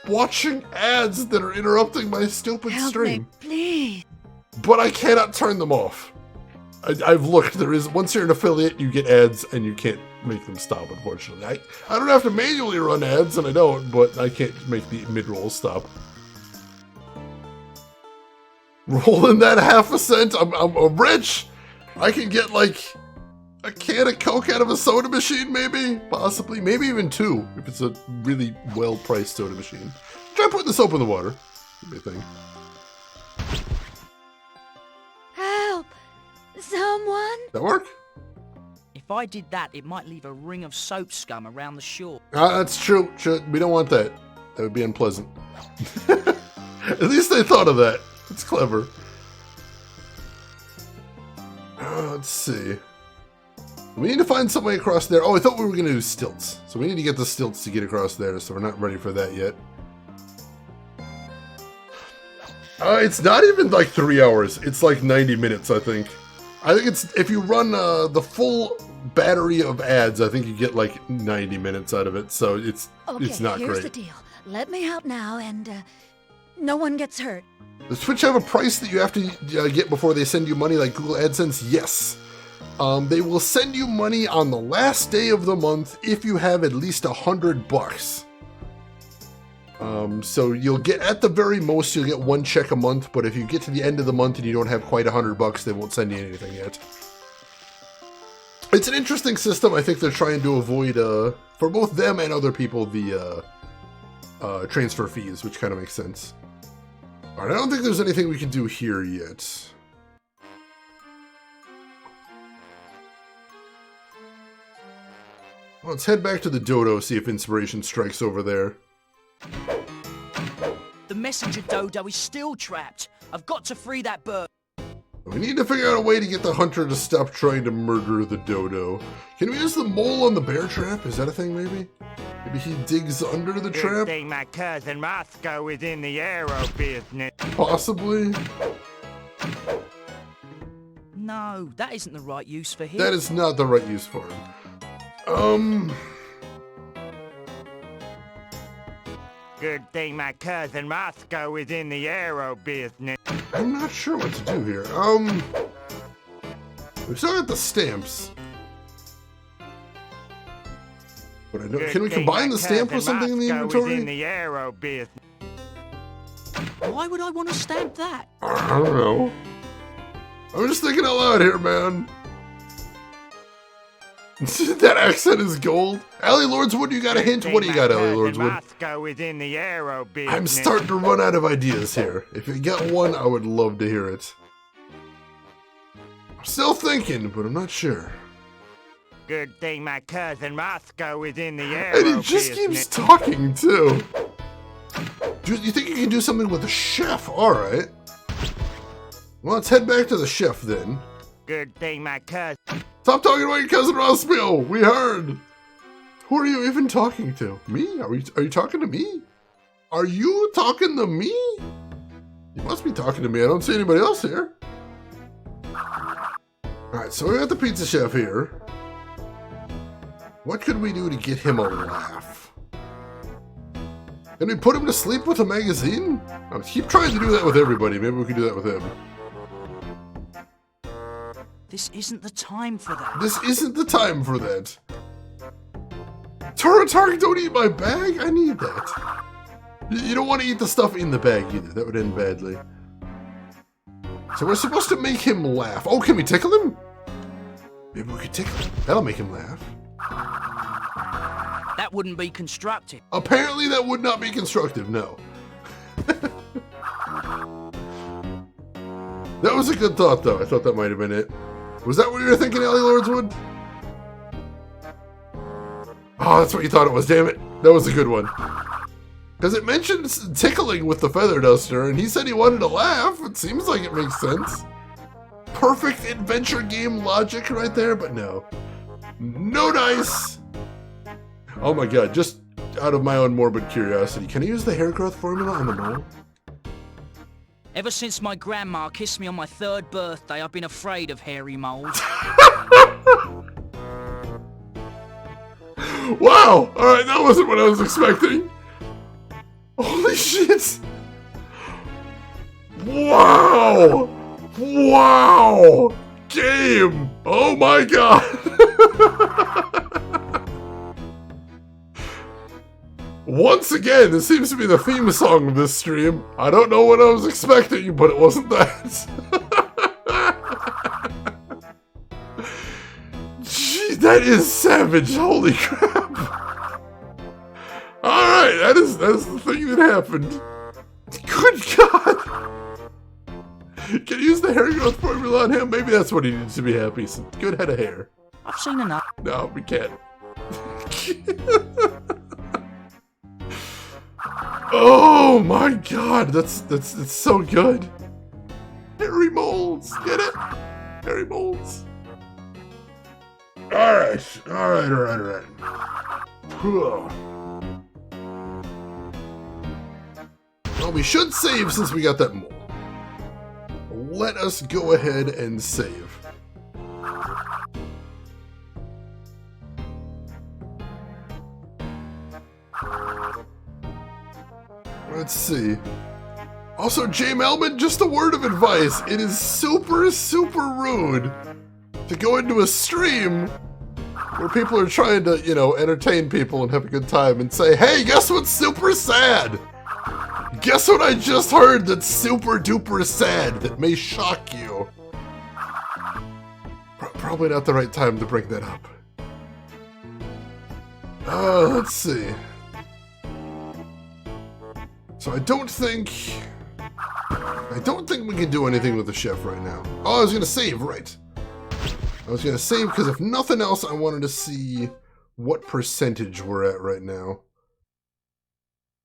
watching ads that are interrupting my stupid stream. Help me, please. But I cannot turn them off. I've looked. Once you're an affiliate, you get ads, and you can't make them stop, unfortunately. I don't have to manually run ads, and I don't, but I can't make the mid-roll stop. Rolling that half a cent, I'm rich! I can get, like, a can of Coke out of a soda machine, maybe? Possibly. Maybe even 2, if it's a really well-priced soda machine. Try putting the soap in the water. Could be a thing. Help! Someone? That work? If I did that, it might leave a ring of soap scum around the shore. That's true. We don't want that. That would be unpleasant. At least they thought of that. It's clever. Let's see. We need to find some way across there. Oh, I thought we were going to do stilts. So we need to get the stilts to get across there, so we're not ready for that yet. It's not even like 3 hours. It's like 90 minutes, I think. I think it's, if you run the full battery of ads, I think you get like 90 minutes out of it, so it's not here's great. the deal. Let me out now, and no one gets hurt. Does Twitch have a price that you have to get before they send you money like Google AdSense? Yes. They will send you money on the last day of the month if you have at least $100. So you'll get, at the very most, you'll get one check a month, but if you get to the end of the month and you don't have quite $100, they won't send you anything yet. It's an interesting system. I think they're trying to avoid, for both them and other people, the transfer fees, which kind of makes sense. Alright, I don't think there's anything we can do here yet. Well, let's head back to the dodo, see if inspiration strikes over there. The messenger dodo is still trapped. I've got to free that bird. We need to figure out a way to get the hunter to stop trying to murder the dodo. Can we use the mole on the bear trap? Is that a thing, maybe? Maybe he digs under the trap? Good thing my cousin Moscow is in the arrow business. Possibly. No, that isn't the right use for him. That is not the right use for him. Good thing my cousin Moscow is in the arrow business. I'm not sure what to do here. We still got the stamps. But I don't, can we combine the stamp with something in the inventory? In the arrow business. Why would I want to stamp that? I don't know. I'm just thinking out loud here, man. That accent is gold. Allie Lordswood, you got a hint? What do you got, Allie Lordswood? Moscow is in the arrow business. I'm starting to run out of ideas here. If you got one, I would love to hear it. I'm still thinking, but I'm not sure. Good thing my cousin Moscow is in the arrow And he just keeps talking, too. Do you think you can do something with the chef? Alright. Well, let's head back to the chef, then. Good thing my cousin... Stop talking about your cousin Rospiel! We heard! Who are you even talking to? Me? Are you talking to me? Are you talking to me? You must be talking to me. I don't see anybody else here. Alright, so we got the pizza chef here. What could we do to get him a laugh? Can we put him to sleep with a magazine? I keep trying to do that with everybody. Maybe we can do that with him. This isn't the time for that. This isn't the time for that. Turatark, don't eat my bag. I need that. You don't want to eat the stuff in the bag either. That would end badly. So we're supposed to make him laugh. Oh, can we tickle him? Maybe we could tickle him. That'll make him laugh. That wouldn't be constructive. Apparently that would not be constructive, no. That was a good thought, though. I thought that might have been it. Was that what you were thinking, Allie Lordswood? Oh, that's what you thought it was, damn it. That was a good one. Because it mentioned tickling with the feather duster, and he said he wanted to laugh. It seems like it makes sense. Perfect adventure game logic right there, but no. No dice! Oh my god, just out of my own morbid curiosity, can I use the hair growth formula on the mole? Ever since my grandma kissed me on my 3rd birthday, I've been afraid of hairy moles. Wow! Alright, that wasn't what I was expecting. Holy shit! Wow! Wow! Game! Oh my god! Once again, this seems to be the theme song of this stream. I don't know what I was expecting, but it wasn't that. Gee, that is savage. Holy crap. Alright, that's the thing that happened. Good god. Can you use the hair growth formula on him? Maybe that's what he needs to be happy. Some good head of hair. I've seen enough. No, we can't. Oh my god, that's so good. Hairy moles, get it? Hairy moles. Alright. Well, we should save since we got that mole. Let us go ahead and save. Let's see. Also, J. Melman, just a word of advice. It is super, super rude to go into a stream where people are trying to, you know, entertain people and have a good time and say, hey, guess what's super sad? Guess what I just heard that's super duper sad that may shock you? Probably not the right time to bring that up. Let's see. So I don't think we can do anything with the chef right now. Oh, I was gonna save, right. I was gonna save because if nothing else, I wanted to see what percentage we're at right now.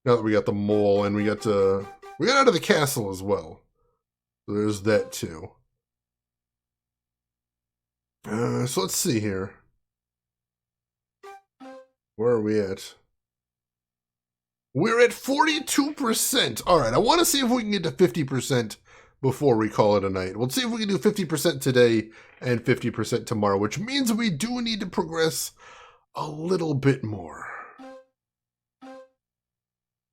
Now that we got the mole and we got out of the castle as well. So there's that too. So let's see here. Where are we at? We're at 42%. All right, I want to see if we can get to 50% before we call it a night. We'll see if we can do 50% today and 50% tomorrow, which means we do need to progress a little bit more.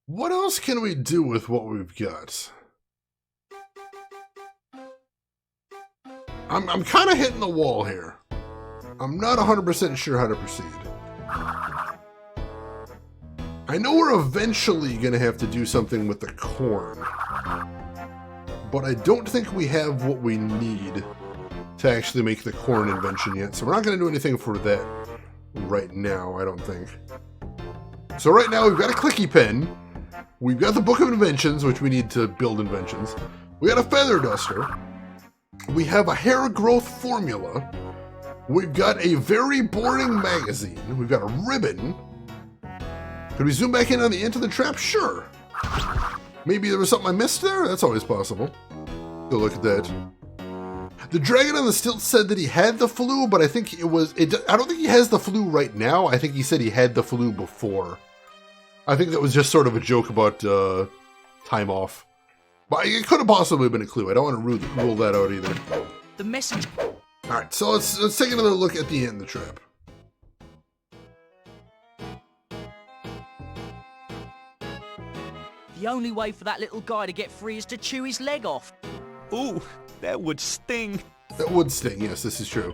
What else can we do with what we've got? I'm kind of hitting the wall here. I'm not 100% sure how to proceed. I know we're eventually going to have to do something with the corn, but I don't think we have what we need to actually make the corn invention yet, so we're not going to do anything for that right now, I don't think. So right now we've got a clicky pen, we've got the Book of Inventions, which we need to build inventions, we got a feather duster, we have a hair growth formula, we've got a very boring magazine, we've got a ribbon. Could we zoom back in on the end of the trap? Sure. Maybe there was something I missed there? That's always possible. Go look at that. The dragon on the stilt said that he had the flu, but I think I don't think he has the flu right now. I think he said he had the flu before. I think that was just sort of a joke about time off. But it could have possibly been a clue. I don't want to rule that out either. The message. Alright, so let's take another look at the end of the trap. The only way for that little guy to get free is to chew his leg off. Ooh, that would sting. That would sting, yes, this is true.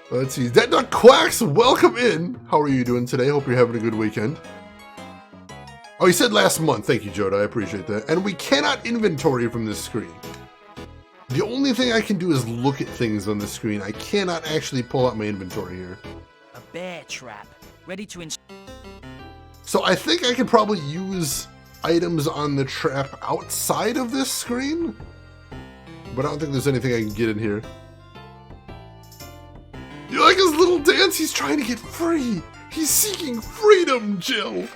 Let's see, That Duck Quacks, welcome in. How are you doing today? Hope you're having a good weekend. Oh, he said last month. Thank you, Joda, I appreciate that. And we cannot inventory from this screen. The only thing I can do is look at things on the screen. I cannot actually pull out my inventory here. A bear trap, ready to So I think I could probably use items on the trap outside of this screen, but I don't think there's anything I can get in here. You like his little dance? He's trying to get free. He's seeking freedom, Jill.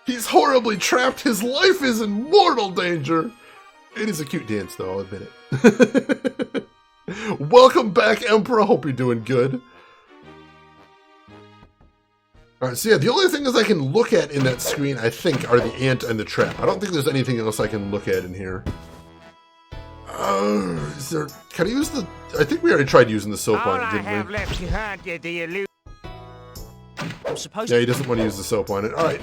He's horribly trapped. His life is in mortal danger. It is a cute dance, though, I'll admit it. Welcome back, Emperor. Hope you're doing good. Alright, so yeah, the only thing I can look at in that screen, I think, are the ant and the trap. I don't think there's anything else I can look at in here. Can I use the... I think we already tried using the soap on it, didn't we? Left to hunt is the illusion. I'm supposed Yeah, he doesn't want to use the soap on it. Alright,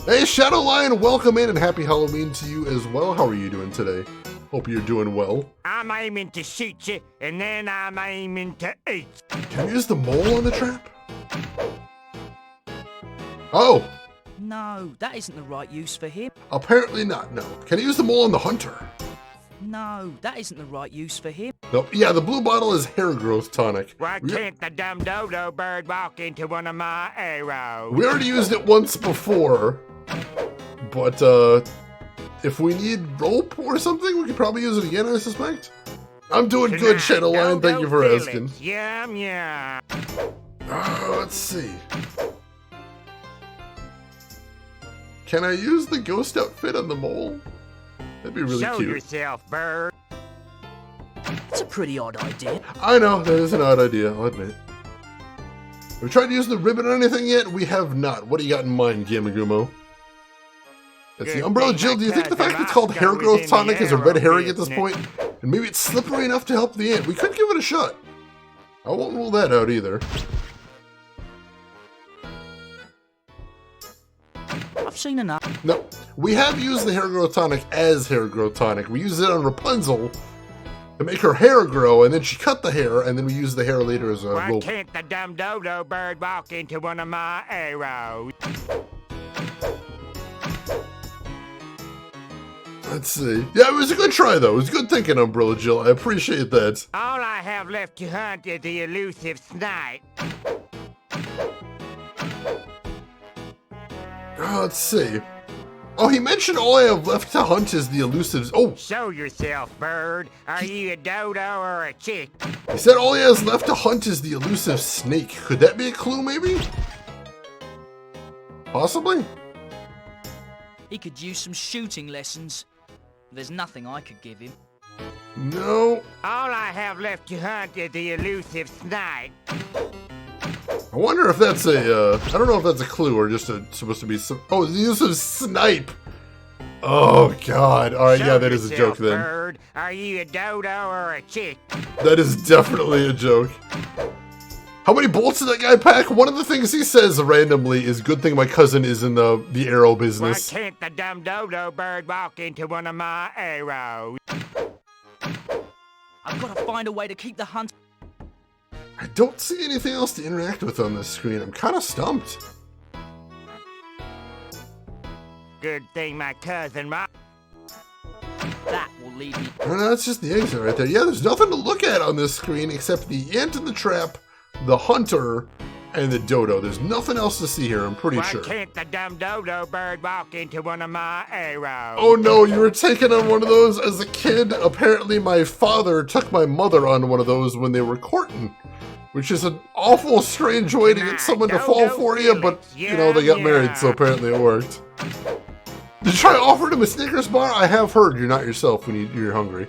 Hey, Shadow Lion, welcome in and happy Halloween to you as well. How are you doing today? Hope you're doing well. I'm aiming to shoot you, and then I'm aiming to eat. Can I use the mole on the trap? Oh! No, that isn't the right use for him. Apparently not, no. Can I use the mole on the hunter? No, that isn't the right use for him. Nope. Yeah, the blue bottle is hair growth tonic. Why can't the dumb dodo bird walk into one of my arrows? We already used it once before, but if we need rope or something, we could probably use it again, I suspect. I'm doing good, Shadow Lion. Thank you for asking. Yum, yum. Let's see. Can I use the ghost outfit on the mole? That'd be really Show cute. yourself, bird. It's a pretty odd idea. I know, that is an odd idea, I'll admit. Have we tried using the ribbon on anything yet? We have not. What do you got in mind, Gamagumo? That's the Umbrella Jill. Do you think the fact it's called hair growth tonic is a red herring at this point? And maybe it's slippery enough to help the ant. We could give it a shot. I won't rule that out either. I've seen enough. No, we have used the hair growth tonic as hair growth tonic. We used it on Rapunzel to make her hair grow, and then she cut the hair, and then we used the hair later as a Why rope. can't the dumb dodo bird walk into one of my arrows? Let's see. Yeah, it was a good try, though. It was good thinking, Umbrella Jill. I appreciate that. All I have left to hunt is the elusive snipe. Let's see. Oh, he mentioned all I have left to hunt is the elusive... Oh! Show yourself, bird. Are you a dodo or a chick? He said all he has left to hunt is the elusive snake. Could that be a clue, maybe? Possibly? He could use some shooting lessons. There's nothing I could give him. No. All I have left to hunt is the elusive snipe. I wonder if that's a, I don't know if that's a clue or just supposed to be some... Oh, the elusive snipe! Oh, God. Alright, yeah, that is a joke then. Bird. Are you a dodo or a chick? That is definitely a joke. How many bolts did that guy pack? One of the things he says randomly is, good thing my cousin is in the arrow business. Why can't the dumb dodo bird walk into one of my arrows? I've got to find a way to keep the hunt. I don't see anything else to interact with on this screen. I'm kind of stumped. Good thing my cousin... That will lead me... No, that's just the exit right there. Yeah, there's nothing to look at on this screen except the ant in the trap, the hunter, and the dodo. There's nothing else to see here, I'm pretty sure. Why can't the dumb dodo bird walk into one of my arrows? Oh no, you were taken on one of those as a kid. Apparently my father took my mother on one of those when they were courting. Which is an awful strange way to get someone to fall for you, but, you know, they got married, so apparently it worked. Did you try offering him a Snickers bar? I have heard you're not yourself when you're hungry.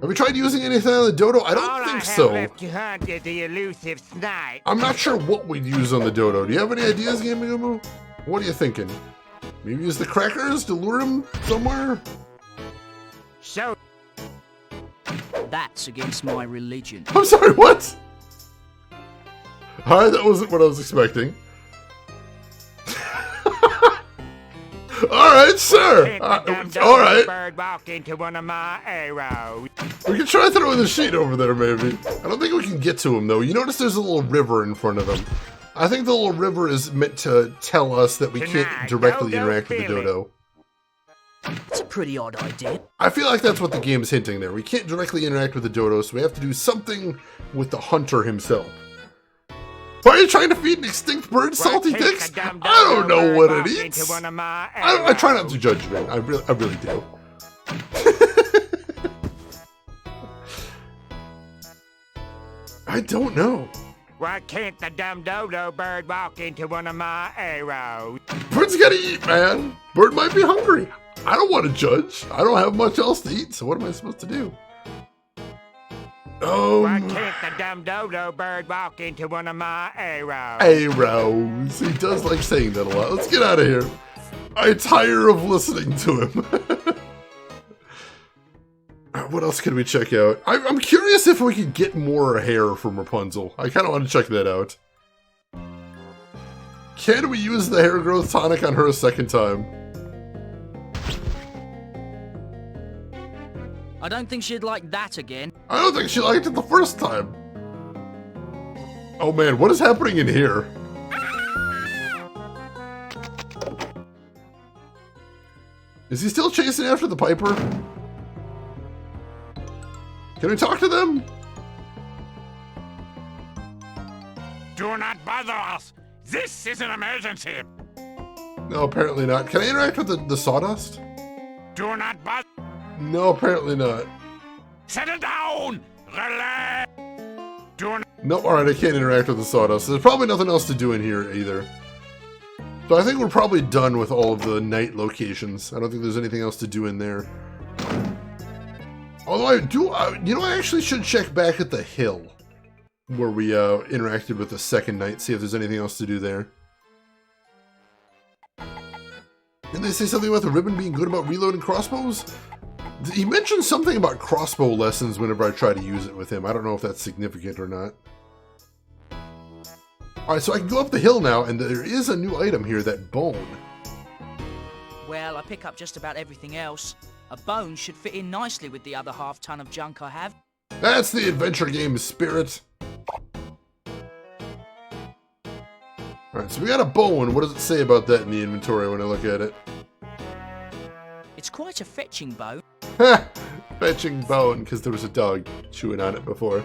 Have you tried using anything on the dodo? I don't think so. Left to hunt is the elusive snipe. I'm not sure what we'd use on the dodo. Do you have any ideas, Gaming Umu? What are you thinking? Maybe use the crackers to lure him somewhere? So... That's against my religion. I'm sorry, what? Alright, that wasn't what I was expecting. Alright, sir! Alright. Bird walk into one of my arrows. We can try throwing the sheet over there, maybe. I don't think we can get to him, though. You notice there's a little river in front of him. I think the little river is meant to tell us that we can't directly interact with the dodo. It's a pretty odd idea. I feel like that's what the game's hinting there. We can't directly interact with the dodo, so we have to do something with the hunter himself. Why are you trying to feed an extinct bird salty dicks? I don't know what it eats. I try not to judge it. I really do. I don't know. Why can't the dumb dodo bird walk into one of my arrows? Bird's gotta eat, man. Bird might be hungry. I don't want to judge. I don't have much else to eat, so what am I supposed to do? Why can't the dumb dodo bird walk into one of my arrows? Arrows. He does like saying that a lot. Let's get out of here. I tire of listening to him. What else can we check out? I'm curious if we could get more hair from Rapunzel. I kind of want to check that out. Can we use the hair growth tonic on her a second time? I don't think she'd like that again. I don't think she liked it the first time. Oh man, what is happening in here? Is he still chasing after the Piper? Can we talk to them? Do not bother us. This is an emergency. No, apparently not. Can I interact with the sawdust? Do not bother. No, apparently not. Settle down. Relax. Do not. Nope, alright, I can't interact with the sawdust. There's probably nothing else to do in here either. So I think we're probably done with all of the night locations. I don't think there's anything else to do in there. Although I do, you know, I actually should check back at the hill where we interacted with the second night, see if there's anything else to do there. Didn't they say something about the ribbon being good about reloading crossbows? He mentioned something about crossbow lessons whenever I try to use it with him. I don't know if that's significant or not. Alright, so I can go up the hill now, and there is a new item here, that bone. Well, I pick up just about everything else. A bone should fit in nicely with the other half-ton of junk I have. That's the adventure game spirit. Alright, so we got a bone. What does it say about that in the inventory when I look at it? It's quite a fetching bone. Ha! Fetching bone, because there was a dog chewing on it before.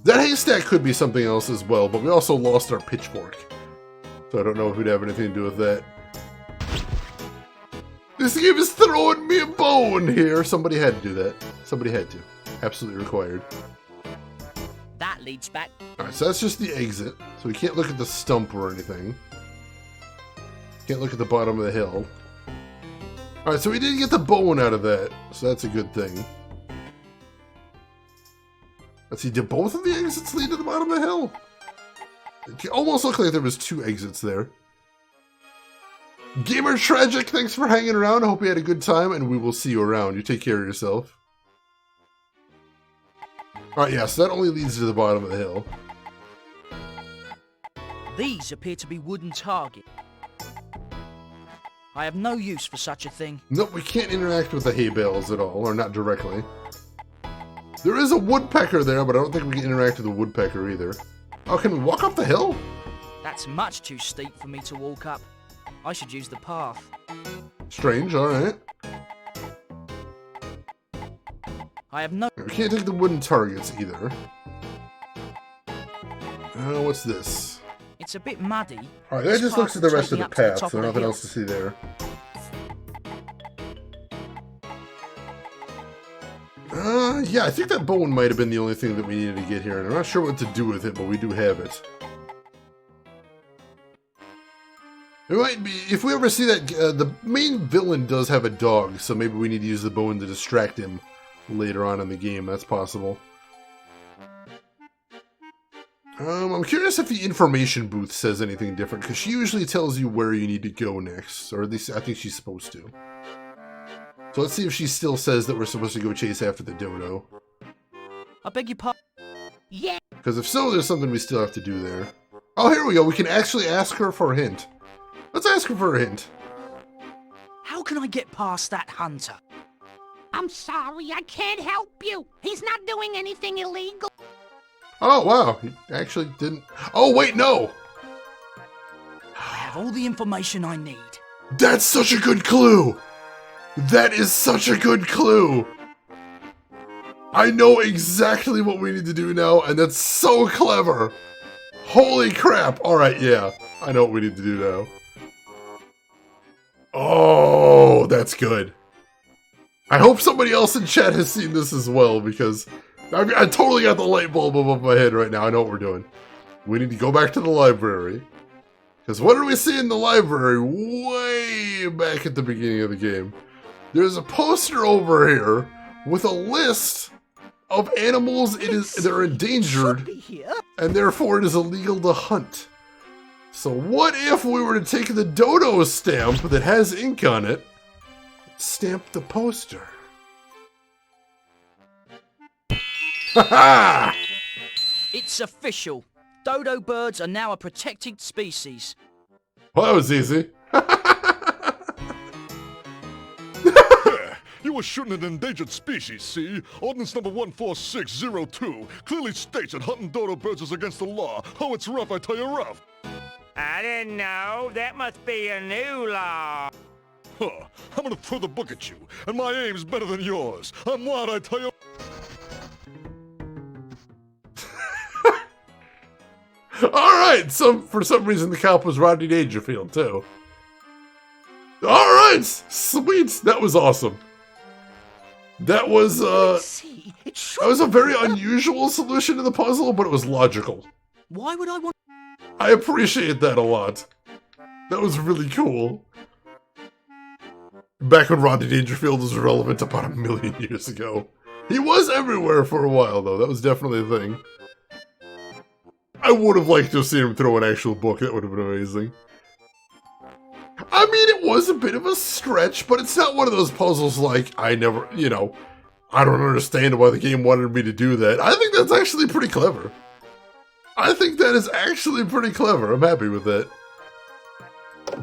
That haystack could be something else as well, but we also lost our pitchfork. So I don't know if we'd have anything to do with that. This game is throwing me a bone here. Somebody had to do that. Somebody had to. Absolutely required. That leads back. Alright, so that's just the exit. So we can't look at the stump or anything. Can't look at the bottom of the hill. Alright, so we did get the bone out of that. So that's a good thing. Let's see, did both of the exits lead to the bottom of the hill? It almost looked like there was 2 exits there. Gamer Tragic, thanks for hanging around. I hope you had a good time, and we will see you around. You take care of yourself. Alright, yeah, so that only leads to the bottom of the hill. These appear to be wooden targets. I have no use for such a thing. Nope, we can't interact with the hay bales at all, or not directly. There is a woodpecker there, but I don't think we can interact with the woodpecker either. Oh, can we walk up the hill? That's much too steep for me to walk up. I should use the path. Strange, alright. I have no... We can't take the wooden targets either. What's this? It's a bit muddy. Alright, that just looks at the rest of the path, so nothing else to see there. Yeah, I think that bone might have been the only thing that we needed to get here, and I'm not sure what to do with it, but we do have it. It might be, if we ever see that, the main villain does have a dog, so maybe we need to use the bone to distract him later on in the game, that's possible. I'm curious if the information booth says anything different, because she usually tells you where you need to go next, or at least I think she's supposed to. So let's see if she still says that we're supposed to go chase after the dodo. I beg your pardon. Yeah. Because if so, there's something we still have to do there. Oh, here we go. We can actually ask her for a hint. Let's ask her for a hint. How can I get past that hunter? I'm sorry, I can't help you. He's not doing anything illegal. Oh, wow. He actually didn't... Oh, wait, no! I have all the information I need. That's such a good clue! That is such a good clue! I know exactly what we need to do now, and that's so clever! Holy crap! Alright, yeah. I know what we need to do now. Oh, that's good. I hope somebody else in chat has seen this as well, because I totally got the light bulb above my head right now. I know what we're doing. We need to go back to the library. Because what did we see in the library way back at the beginning of the game? There's a poster over here with a list of animals that are endangered, and therefore it is illegal to hunt. So what if we were to take the dodo stamp that has ink on it, stamp the poster? Ha-ha! It's official. Dodo birds are now a protected species. Well, that was easy. You were shooting an endangered species, see? Ordinance number 14602 clearly states that hunting dodo birds is against the law. Oh, it's rough, I tell you, rough. I didn't know. That must be a new law. Huh. I'm gonna throw the book at you, and my aim's better than yours. I'm wild, I tell you. Alright, for some reason the cop was Rodney Dangerfield, too. Alright! Sweet! That was awesome. That was, that was a very unusual solution to the puzzle, but it was logical. Why would I want... I appreciate that a lot. That was really cool. Back when Rodney Dangerfield was relevant about 1 million years ago. He was everywhere for a while, though. That was definitely a thing. I would have liked to have seen him throw an actual book. That would have been amazing. I mean, it was a bit of a stretch, but it's not one of those puzzles like, I don't understand why the game wanted me to do that. I think that's actually pretty clever. I think that is actually pretty clever. I'm happy with that.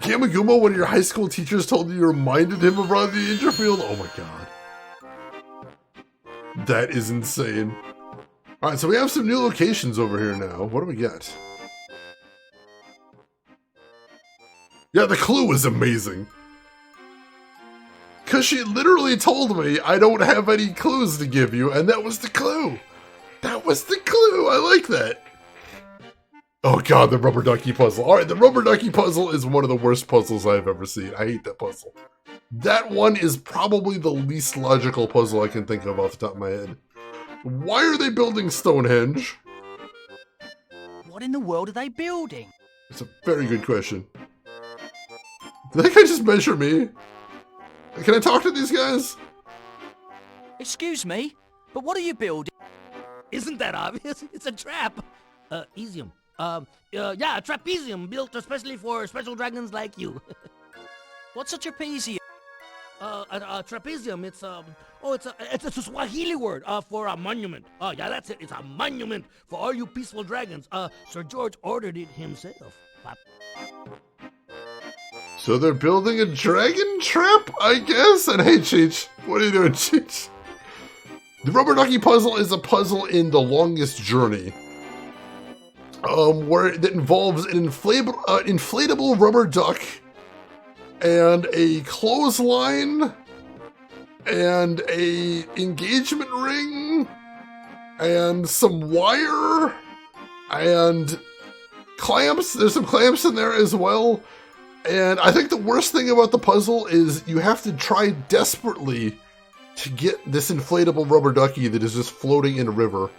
Gamaguma, one of your high school teachers told you reminded him of Rodney Dangerfield? Oh my god. That is insane. Alright, so we have some new locations over here now. What do we get? Yeah, the clue is amazing. Because she literally told me I don't have any clues to give you, and that was the clue. That was the clue. I like that. Oh god, the rubber ducky puzzle. Alright, the rubber ducky puzzle is one of the worst puzzles I've ever seen. I hate that puzzle. That one is probably the least logical puzzle I can think of off the top of my head. Why are they building Stonehenge? What in the world are they building? It's a very good question. Did that guy just measure me? Can I talk to these guys? Excuse me, but what are you building? Isn't that obvious? It's a trap. Easium. Yeah, a trapezium built especially for special dragons like you. What's a trapezium? A trapezium, it's a Swahili word, for a monument. Oh, yeah, that's it. It's a monument for all you peaceful dragons. Sir George ordered it himself. So they're building a dragon trap, I guess? And hey, Cheech, what are you doing, Cheech? The rubber ducky puzzle is a puzzle in The Longest Journey. Where it involves an inflatable rubber duck and a clothesline and a engagement ring and some wire and clamps. There's some clamps in there as well. And I think the worst thing about the puzzle is you have to try desperately to get this inflatable rubber ducky that is just floating in a river.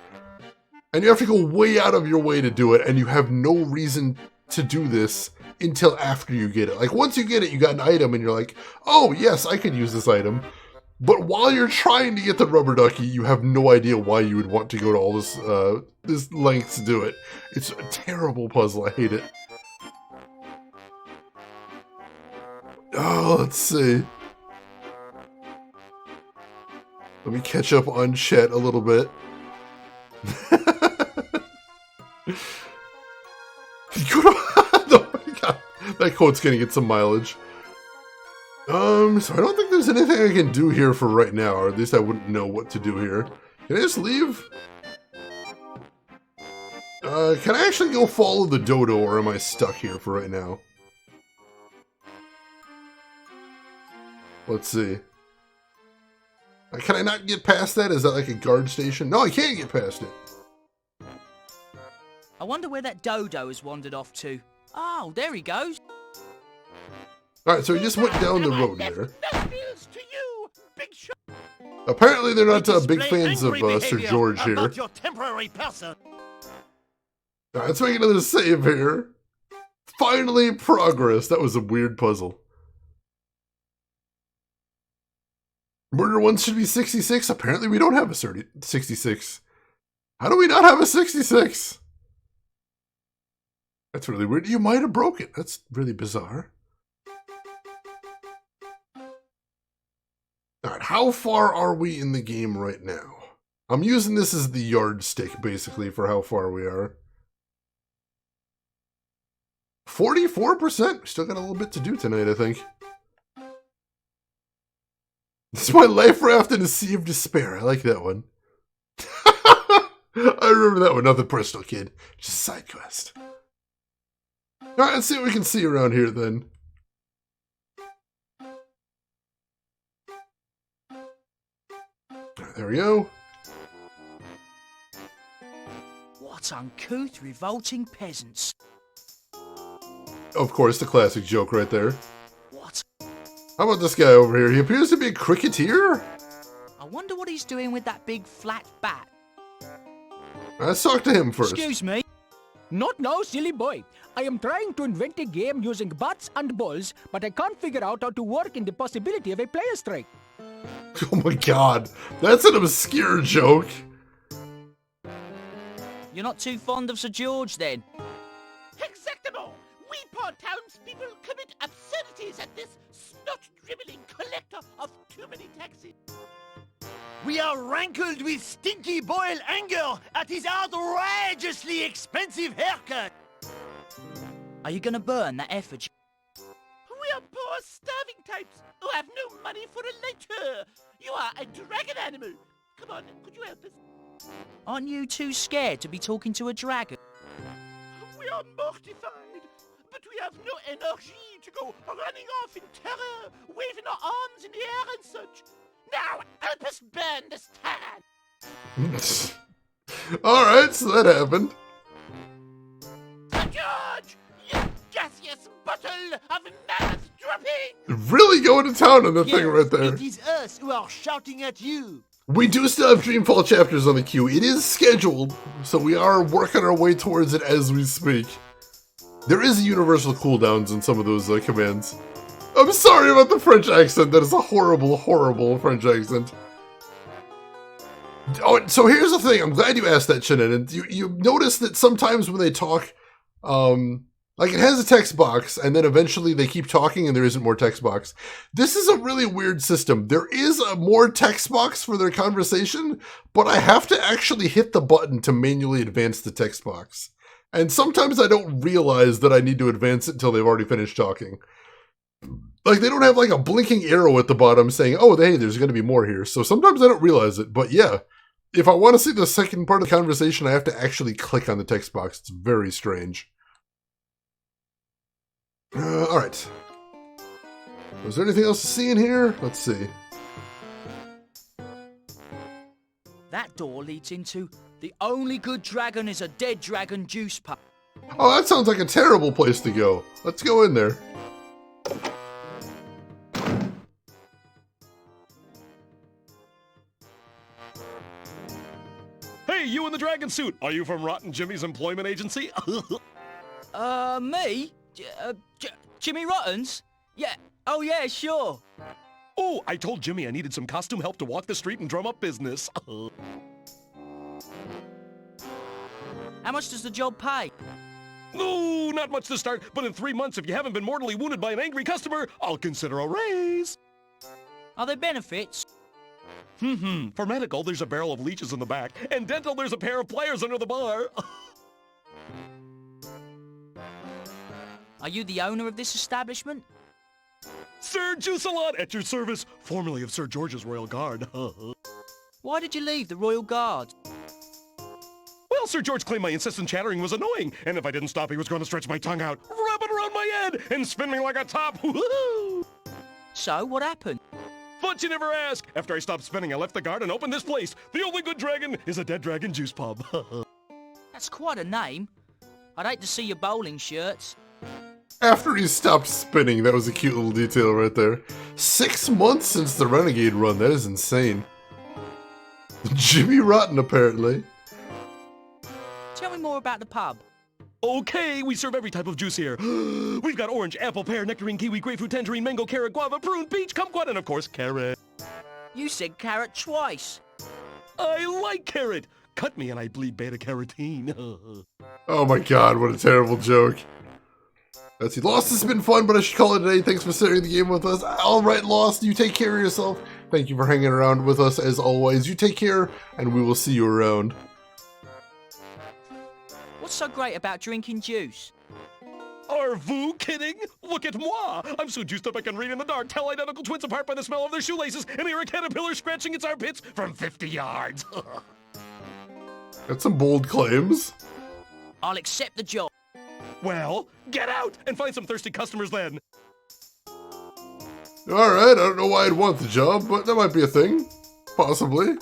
And you have to go way out of your way to do it, and you have no reason to do this until after you get it. Like, once you get it, you got an item, and you're like, oh, yes, I could use this item. But while you're trying to get the rubber ducky, you have no idea why you would want to go to all this length to do it. It's a terrible puzzle. I hate it. Oh, let's see. Let me catch up on chat a little bit. Oh my god, that quote's gonna get some mileage. So I don't think there's anything I can do here for right now, or at least I wouldn't know what to do here. Can I just leave? Can I actually go follow the dodo, or am I stuck here for right now? Let's see. Can I not get past that? Is that like a guard station? No, I can't get past it. I wonder where that dodo has wandered off to. Oh, there he goes. Alright, so he just went down the road there. To you, big Apparently they're not big fans of Sir George here. About your temporary person. Alright, let's make another save here. Finally, progress. That was a weird puzzle. Murder ones should be 66. Apparently we don't have a 66. How do we not have a 66? That's really weird. You might have broke it. That's really bizarre. Alright, how far are we in the game right now? I'm using this as the yardstick, basically, for how far we are. 44%. We still got a little bit to do tonight, I think. This is my life raft in a sea of despair. I like that one. I remember that one. Not the personal kid. Just side quest. Alright, let's see what we can see around here then. There we go. What uncouth, revolting peasants. Of course, the classic joke right there. What? How about this guy over here? He appears to be a cricketer. I wonder what he's doing with that big flat bat. Let's talk to him first. Excuse me. Not now, silly boy. I am trying to invent a game using bats and balls, but I can't figure out how to work in the possibility of a player strike. Oh my god, that's an obscure joke. You're not too fond of Sir George, then? Exactamo! We poor townspeople commit absurdities at this snot-dribbling collector of too many taxes. We are rankled with stinky boil anger at his outrageously expensive haircut. Are you gonna burn that effigy? stripes. Oh, I have no money for a lighter. You are a dragon animal. Come on, could you help us? Aren't you too scared to be talking to a dragon? We are mortified, but we have no energy to go running off in terror, waving our arms in the air and such. Now, help us burn this town. Alright, so that happened. Sir George, you gaseous bottle of mammoth dropping! Really going to town on the thing right there. It is us who are shouting at you. We do still have Dreamfall chapters on the queue. It is scheduled, so we are working our way towards it as we speak. There is a universal cooldowns in some of those commands. I'm sorry about the French accent. That is a horrible, horrible French accent. Oh, so here's the thing. I'm glad you asked that, Shannon. And you notice that sometimes when they talk, like it has a text box, and then eventually they keep talking and there isn't more text box. This is a really weird system. There is a more text box for their conversation, but I have to actually hit the button to manually advance the text box. And sometimes I don't realize that I need to advance it until they've already finished talking. Like, they don't have like a blinking arrow at the bottom saying, oh, hey, there's going to be more here. So sometimes I don't realize it, but yeah. If I want to see the second part of the conversation, I have to actually click on the text box. It's very strange. Alright. Was there anything else to see in here? Let's see. That door leads into the only good dragon is a dead dragon juice pub. Oh, that sounds like a terrible place to go. Let's go in there. Hey, you in the dragon suit! Are you from Rotten Jimmy's employment agency? Me? Jimmy Rottens? Yeah. Oh, yeah, sure. Oh, I told Jimmy I needed some costume help to walk the street and drum up business. How much does the job pay? No, not much to start, but in 3 months, if you haven't been mortally wounded by an angry customer, I'll consider a raise. Are there benefits? For medical, there's a barrel of leeches in the back, and dental, there's a pair of pliers under the bar. Are you the owner of this establishment? Sir Juice-a-Lot at your service, formerly of Sir George's Royal Guard. Why did you leave the Royal Guard? Well, Sir George claimed my incessant chattering was annoying, and if I didn't stop, he was going to stretch my tongue out, wrap it around my head, and spin me like a top. Woo-hoo! So, what happened? But you never ask. After I stopped spinning, I left the guard and opened this place. The only good dragon is a dead dragon juice pub. That's quite a name. I'd hate to see your bowling shirts. After he stopped spinning, that was a cute little detail right there. 6 months since the Renegade run, that is insane. Jimmy Rotten, apparently. Tell me more about the pub. Okay, we serve every type of juice here. We've got orange, apple, pear, nectarine, kiwi, grapefruit, tangerine, mango, carrot, guava, prune, peach, kumquat, and of course, carrot. You said carrot twice. I like carrot. Cut me and I bleed beta-carotene. Oh my god, what a terrible joke. Let's see, Lost has been fun, but I should call it a day. Thanks for sharing the game with us. Alright, Lost, you take care of yourself. Thank you for hanging around with us as always. You take care, and we will see you around. What's so great about drinking juice? Are vous kidding? Look at moi! I'm so juiced up I can read in the dark, tell identical twins apart by the smell of their shoelaces, and hear a caterpillar scratching its armpits from 50 yards. That's some bold claims. I'll accept the job. Well, get out and find some thirsty customers then. Alright, I don't know why I'd want the job, but that might be a thing. Possibly.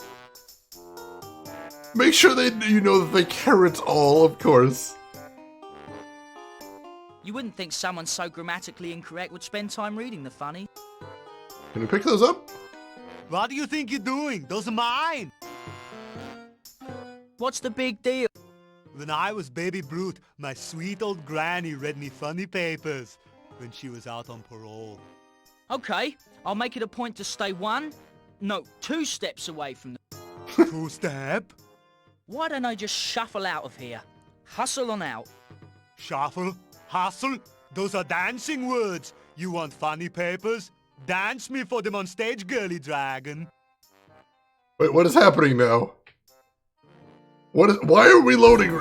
Make sure you know that they carrot all, of course. You wouldn't think someone so grammatically incorrect would spend time reading the funny. Can we pick those up? What do you think you're doing? Those are mine! What's the big deal? When I was baby Brute, my sweet old granny read me funny papers when she was out on parole. Okay, I'll make it a point to stay 2 steps away from the... 2 step? Why don't I just shuffle out of here? Hustle on out. Shuffle? Hustle? Those are dancing words. You want funny papers? Dance me for them on stage, girly dragon. Wait, what is happening now? Why are we loading?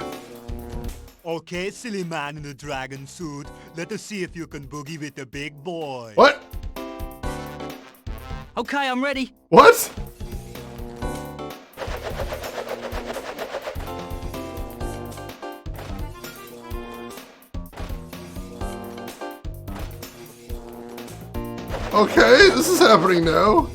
Okay, silly man in a dragon suit. Let us see if you can boogie with the big boy. What? Okay, I'm ready. What? Okay, this is happening now.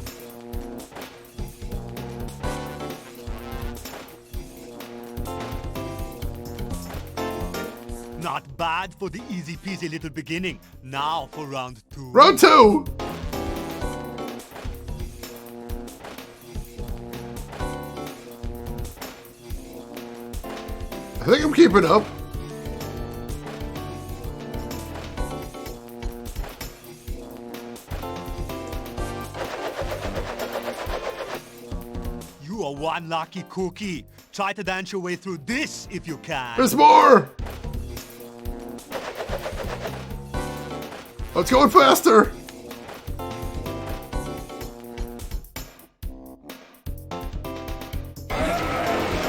Not bad for the easy peasy little beginning. Now for round 2. Round 2! I think I'm keeping up. You are one lucky cookie. Try to dance your way through this if you can. There's more! Let's go faster!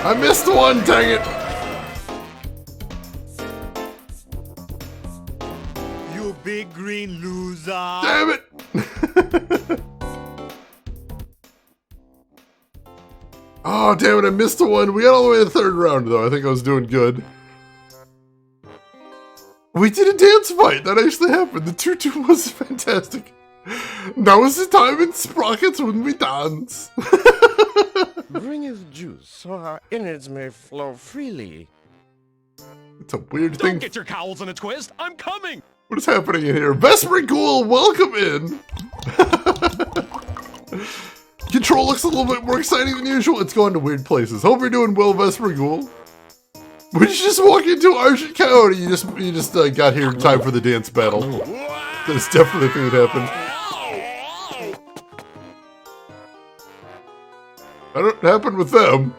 I missed one, dang it! You big green loser. Damn it! Oh, damn it, I missed one. We got all the way to the 3rd round, though. I think I was doing good. We did a dance fight. That actually happened. The tutu was fantastic. Now is the time in Sprockets when we dance. Bring his juice so our innards may flow freely. It's a weird thing. Don't get your cowls in a twist. I'm coming. What is happening in here? Vesper Ghoul, welcome in. Control looks a little bit more exciting than usual. It's going to weird places. Hope you're doing well, Vesper Ghoul. Would you just walk into Argent County? You just got here in time for the dance battle. That's definitely the thing that happened. That happened with them.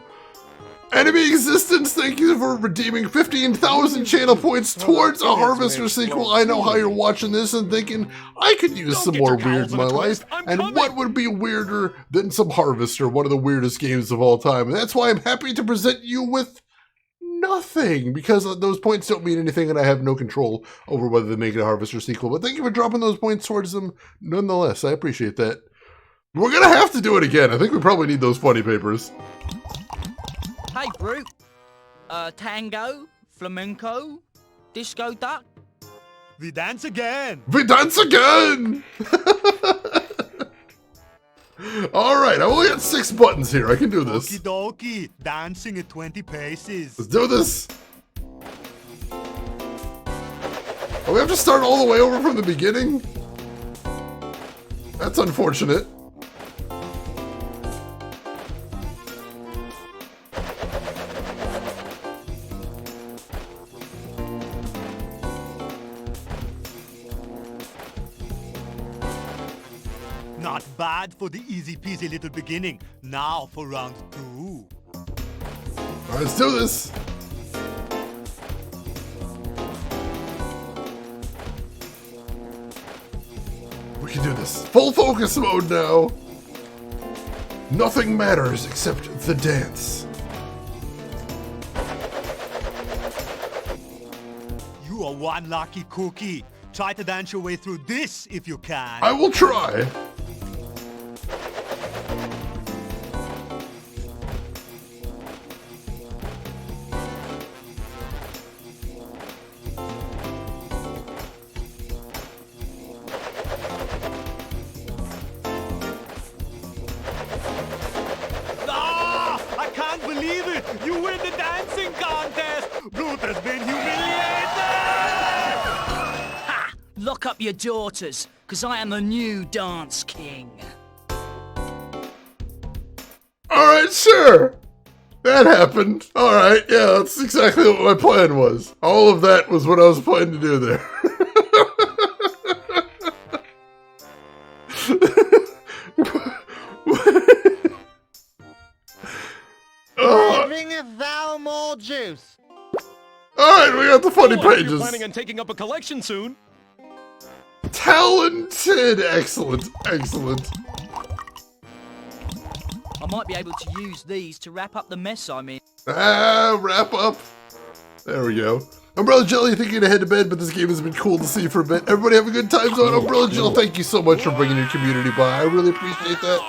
Enemy Existence, thank you for redeeming 15,000 channel points towards a Harvester sequel. I know how you're watching this and thinking, I could use some more weird in my life. And what would be weirder than some Harvester, one of the weirdest games of all time? And that's why I'm happy to present you with nothing, because those points don't mean anything and I have no control over whether they make it a Harvester sequel. But thank you for dropping those points towards them nonetheless. I appreciate that. We're gonna have to do it again. I think we probably need those funny papers. Hey, Brute. Tango, flamenco, disco duck. We dance again. We dance again! Alright, I only got 6 buttons here. I can do this. Okie dokie. Dancing at 20 paces. Let's do this. Oh, we have to start all the way over from the beginning? That's unfortunate. Not bad for the easy peasy little beginning. Now for round 2. Alright, let's do this. We can do this. Full focus mode now. Nothing matters except the dance. You are one lucky cookie. Try to dance your way through this if you can. I will try. I can't believe it! You win the dancing contest! Brute has been humiliated! Ha! Lock up your daughters, because I am the new Dance King. Alright, sure. That happened. Alright, yeah, that's exactly what my plan was. All of that was what I was planning to do there. Having a thou more juice. Alright, we got the funny You're pages. planning on taking up a collection soon. Talented! Excellent, excellent. I might be able to use these to wrap up the mess I'm in. Ah, wrap up. There we go. Umbrella Jill, you think you're gonna head to bed, but this game has been cool to see for a bit. Everybody have a good time zone. Umbrella Jill, thank you so much for bringing your community by. I really appreciate that.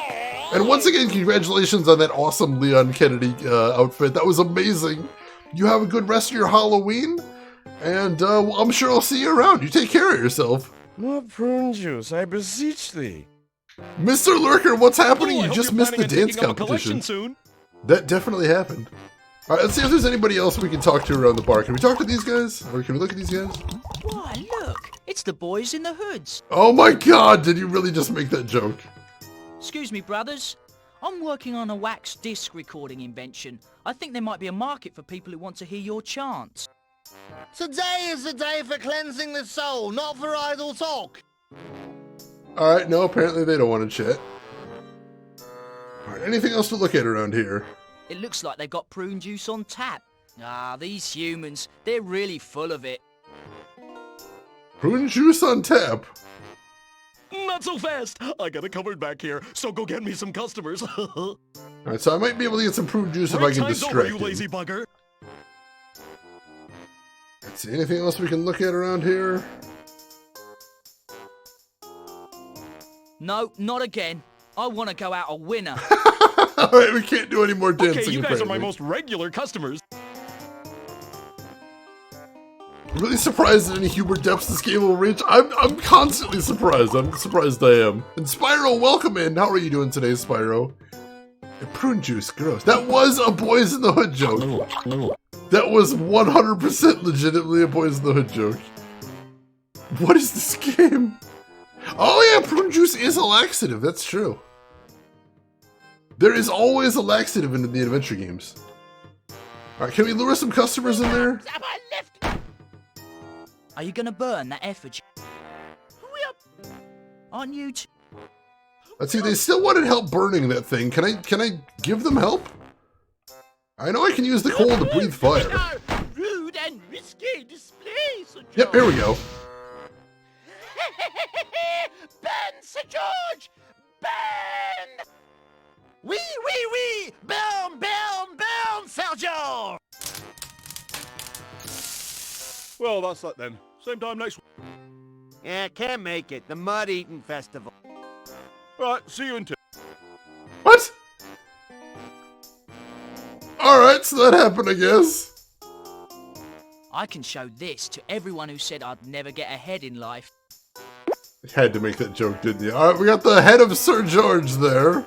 And once again, congratulations on that awesome Leon Kennedy outfit. That was amazing. You have a good rest of your Halloween, and I'm sure I'll see you around. You take care of yourself. More prune juice, I beseech thee. Mr. Lurker, what's happening? Oh, I You hope just you're missed the planning on dance taking up a collection competition. soon. That definitely happened. All right, let's see if there's anybody else we can talk to around the bar. Can we talk to these guys? Or can we look at these guys? Why, look, it's the boys in the hoods. Oh my god, did you really just make that joke? Excuse me, brothers. I'm working on a wax disc recording invention. I think there might be a market for people who want to hear your chants. Today is the day for cleansing the soul, not for idle talk. All right, no, apparently they don't want to chat. All right, anything else to look at around here? It looks like they've got prune juice on tap. Ah, these humans, they're really full of it. Prune juice on tap? Not so fast. I got it covered back here, so go get me some customers. All right, so I might be able to get some prune juice if I can Time's distract over, you him. lazy bugger. Let's see, anything else we can look at around here? No, not again. I want to go out a winner. All right, we can't do any more dancing. Okay, you guys are my apparently. most regular customers. I'm really surprised at any Hubert depths this game will reach. I'm constantly surprised. I'm surprised I am. And Spyro, welcome in. How are you doing today, Spyro? Prune juice, gross. That was a Boys in the Hood joke. That was 100% legitimately a Boys in the Hood joke. What is this game? Oh yeah, prune juice is a laxative. That's true. There is always a laxative in the adventure games. All right, can we lure some customers in there? Are you gonna burn that effigy? Aren't you? Let's see. They still wanted help burning that thing. Can I give them help? I know I can use the coal to breathe fire. Rude and risky display, Sir George. Yep, here we go. Burn, Sir George! Burn! Wee, wee, wee! Burn, burn, burn, Sir George! Well, that's that then. Same time next week. Yeah, can't make it. The Mud Eating Festival. Right, see you in 2. What? All right, so that happened, I guess. I can show this to everyone who said I'd never get ahead in life. Had to make that joke, didn't you? All right, we got the head of Sir George there.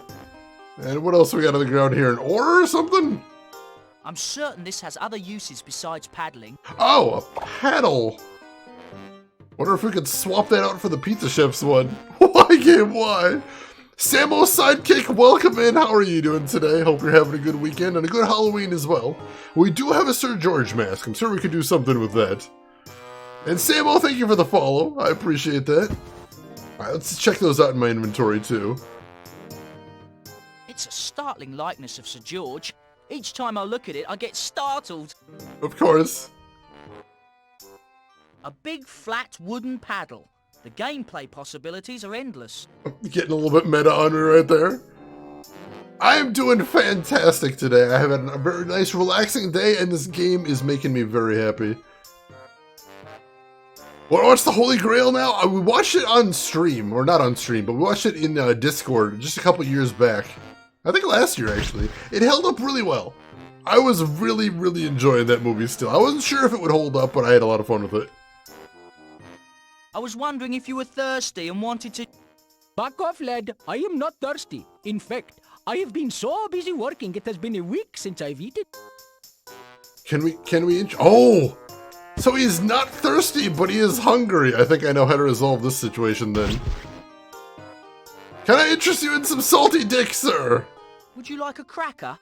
And what else we got on the ground here? An oar or something? I'm certain this has other uses besides paddling. Oh, a paddle. Wonder if we could swap that out for the Pizza Chef's one. Why, game, why? Samo Sidekick, welcome in. How are you doing today? Hope you're having a good weekend and a good Halloween as well. We do have a Sir George mask. I'm sure we could do something with that. And Samo, thank you for the follow. I appreciate that. All right, let's check those out in my inventory too. It's a startling likeness of Sir George. Each time I look at it, I get startled. Of course. A big flat wooden paddle. The gameplay possibilities are endless. Getting a little bit meta on me right there. I am doing fantastic today. I have had a very nice, relaxing day, and this game is making me very happy. Want to watch the Holy Grail now? We watched it on stream, or not on stream, but we watched it in Discord just a couple years back. I think last year, actually. It held up really well. I was really, really enjoying that movie still. I wasn't sure if it would hold up, but I had a lot of fun with it. I was wondering if you were thirsty and wanted to... Back off, lad. I am not thirsty. In fact, I have been so busy working, it has been a week since I've eaten. Can we... Oh! So he's not thirsty, but he is hungry. I think I know how to resolve this situation then. Can I interest you in some salty dick, sir? Would you like a cracker?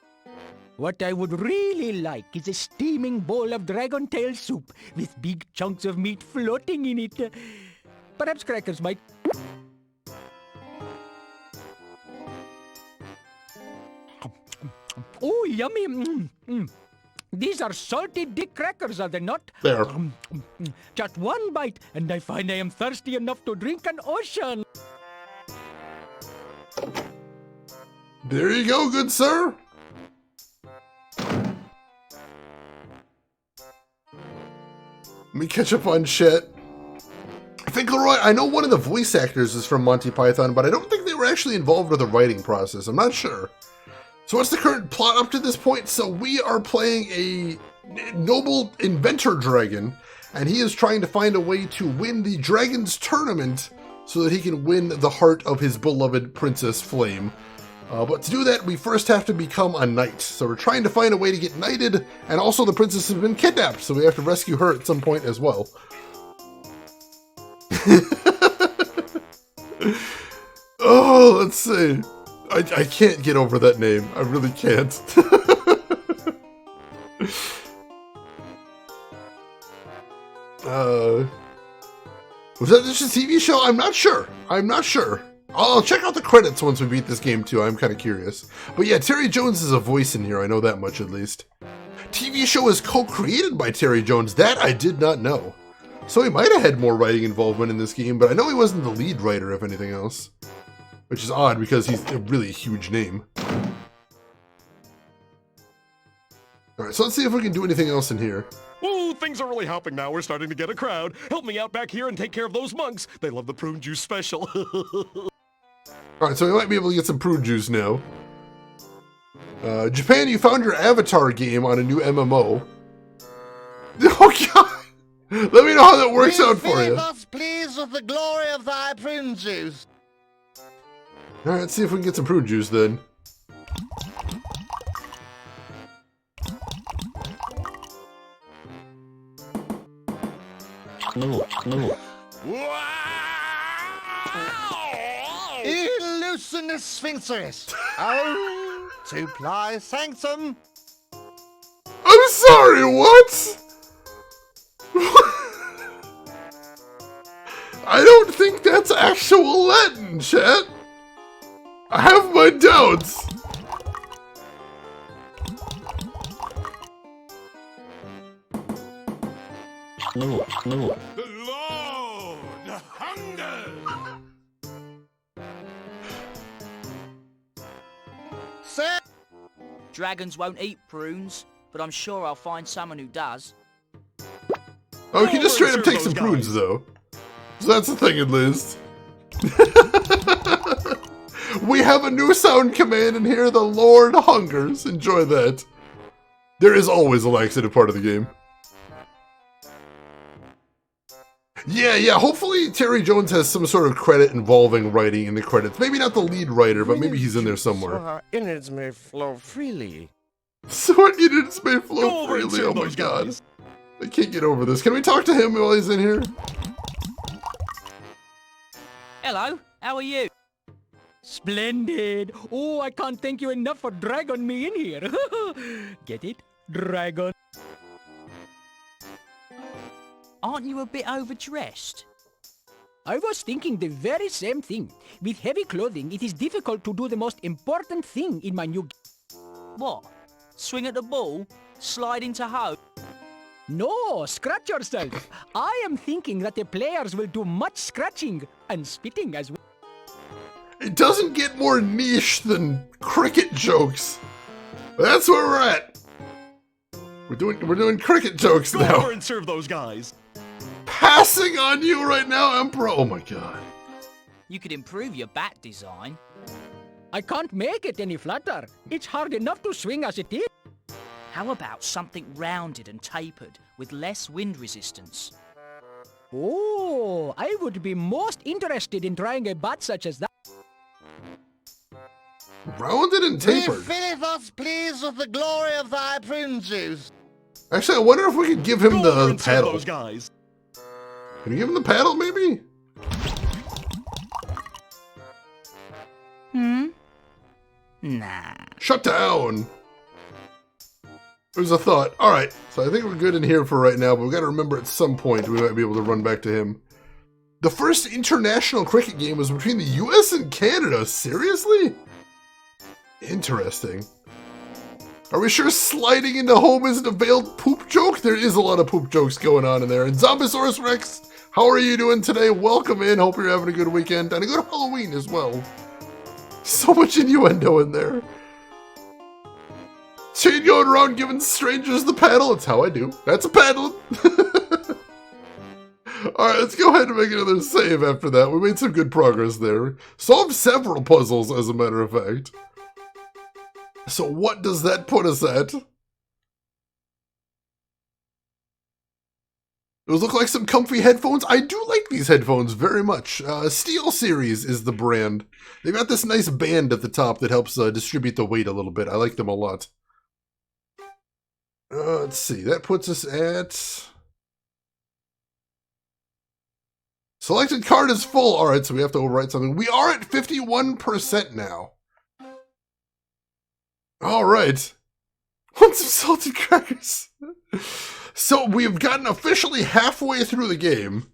What I would really like is a steaming bowl of dragon tail soup with big chunks of meat floating in it. Perhaps crackers might... Oh, yummy. These are salty dick crackers, are they not? There. Just one bite, and I find I am thirsty enough to drink an ocean. There you go, good sir. me catch up on shit. I think, Leroy, I know one of the voice actors is from Monty Python, but I don't think they were actually involved with the writing process. I'm not sure. So what's the current plot up to this point? So we are playing a noble inventor dragon, and he is trying to find a way to win the Dragon's Tournament so that he can win the heart of his beloved Princess Flame. But to do that, we first have to become a knight. So we're trying to find a way to get knighted, and also the princess has been kidnapped, so we have to rescue her at some point as well. Oh, let's see. I can't get over that name. I really can't. Was that just a TV show? I'm not sure. I'll check out the credits once we beat this game too. I'm kind of curious. But yeah, Terry Jones is a voice in here. I know that much at least. TV show is co-created by Terry Jones. That I did not know. So he might have had more writing involvement in this game, but I know he wasn't the lead writer, if anything else. Which is odd, because he's a really huge name. Alright, so let's see if we can do anything else in here. Ooh, things are really hopping now. We're starting to get a crowd. Help me out back here and take care of those monks. They love the prune juice special. Alright, so we might be able to get some prune juice now. Japan, you found your Avatar game on a new MMO. Oh god! Let me know how that works out for you. Us, please, with the glory of thy prune juice. Alright, let's see if we can get some prune juice then. Illusionist sphinxeris. Oh, to ply sanctum. I'm sorry, what? I don't think that's actual Latin, chat. I have my doubts. The Lord Hunger. Sir. Dragons won't eat prunes, but I'm sure I'll find someone who does. Oh, we can just straight up take some prunes, though. So that's the thing, at least. We have a new sound command in here, the Lord Hungers. Enjoy that. There is always a laxative part of the game. Yeah, hopefully Terry Jones has some sort of credit involving writing in the credits. Maybe not the lead writer, but maybe he's in there somewhere. So our innards may flow freely. So our innards may flow freely, oh my god. I can't get over this. Can we talk to him while he's in here? Hello, how are you? Splendid. Oh, I can't thank you enough for dragging me in here. Get it? Dragon. Aren't you a bit overdressed? I was thinking the very same thing. With heavy clothing, it is difficult to do the most important thing in my new... What? Swing at the ball? Slide into hoe? No, scratch yourself. I am thinking that the players will do much scratching and spitting as well. It doesn't get more niche than cricket jokes. That's where we're at. We're doing cricket jokes now. Go over and serve those guys. Passing on you right now, Emperor. Oh my god. You could improve your bat design. I can't make it any flatter. It's hard enough to swing as it is. How about something rounded and tapered with less wind resistance? Oh, I would be most interested in trying a bat such as that. Rounded and tapered. Refilleth us, please, with the glory of thy prune juice. Actually, I wonder if we could give him the paddle. Those guys. Can you give him the paddle, maybe? Nah. Shut down. There's a thought. Alright, so I think we're good in here for right now, but we've got to remember at some point we might be able to run back to him. The first international cricket game was between the US and Canada. Seriously? Interesting. Are we sure sliding into home isn't a veiled poop joke? There is a lot of poop jokes going on in there. And Zombosaurus Rex, how are you doing today? Welcome in. Hope you're having a good weekend and a good Halloween as well. So much innuendo in there. Shane going around giving strangers the paddle. It's how I do. That's a paddle. Alright, let's go ahead and make another save after that. We made some good progress there. Solved several puzzles, as a matter of fact. So what does that put us at? Those look like some comfy headphones. I do like these headphones very much. SteelSeries is the brand. They've got this nice band at the top that helps distribute the weight a little bit. I like them a lot. Let's see. That puts us at... Selected card is full. All right, so we have to overwrite something. We are at 51% now. All right. Want some salted crackers? So we've gotten officially halfway through the game.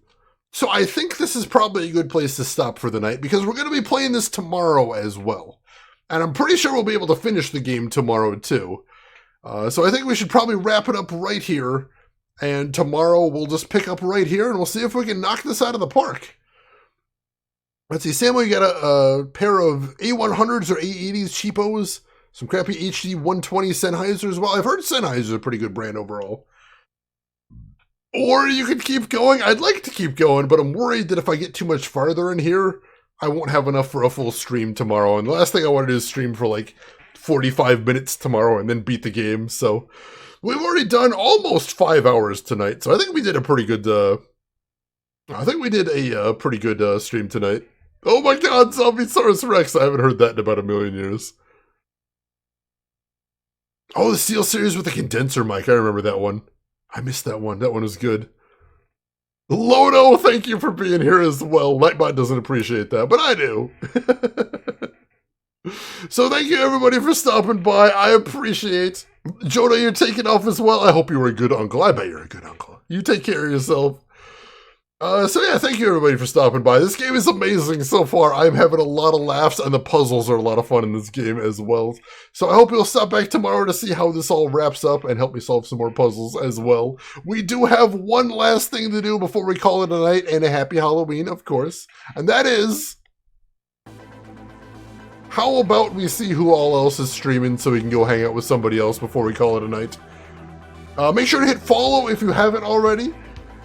So I think this is probably a good place to stop for the night because we're going to be playing this tomorrow as well. And I'm pretty sure we'll be able to finish the game tomorrow too. So I think we should probably wrap it up right here. And tomorrow we'll just pick up right here and we'll see if we can knock this out of the park. Let's see, Samuel, you got a pair of A100s or A80s cheapos. Some crappy HD 120 Sennheiser as well. I've heard Sennheiser is a pretty good brand overall. Or you could keep going. I'd like to keep going, but I'm worried that if I get too much farther in here, I won't have enough for a full stream tomorrow. And the last thing I want to do is stream for like 45 minutes tomorrow and then beat the game. So we've already done almost 5 hours tonight. So I think we did a pretty good, pretty good stream tonight. Oh my God, Zombiesaurus Rex. I haven't heard that in about 1,000,000 years. Oh, the SteelSeries with the condenser mic. I remember that one. I missed that one. That one was good. Lono, thank you for being here as well. Lightbot doesn't appreciate that, but I do. So thank you everybody for stopping by. I appreciate. Jonah, you're taking off as well. I hope you were a good uncle. I bet you're a good uncle. You take care of yourself. So yeah, thank you everybody for stopping by. This game is amazing so far. I'm having a lot of laughs, and the puzzles are a lot of fun in this game as well. So I hope you'll stop back tomorrow to see how this all wraps up and help me solve some more puzzles as well. We do have one last thing to do before we call it a night, and a happy Halloween, of course. And that is... how about we see who all else is streaming so we can go hang out with somebody else before we call it a night. Make sure to hit follow if you haven't already.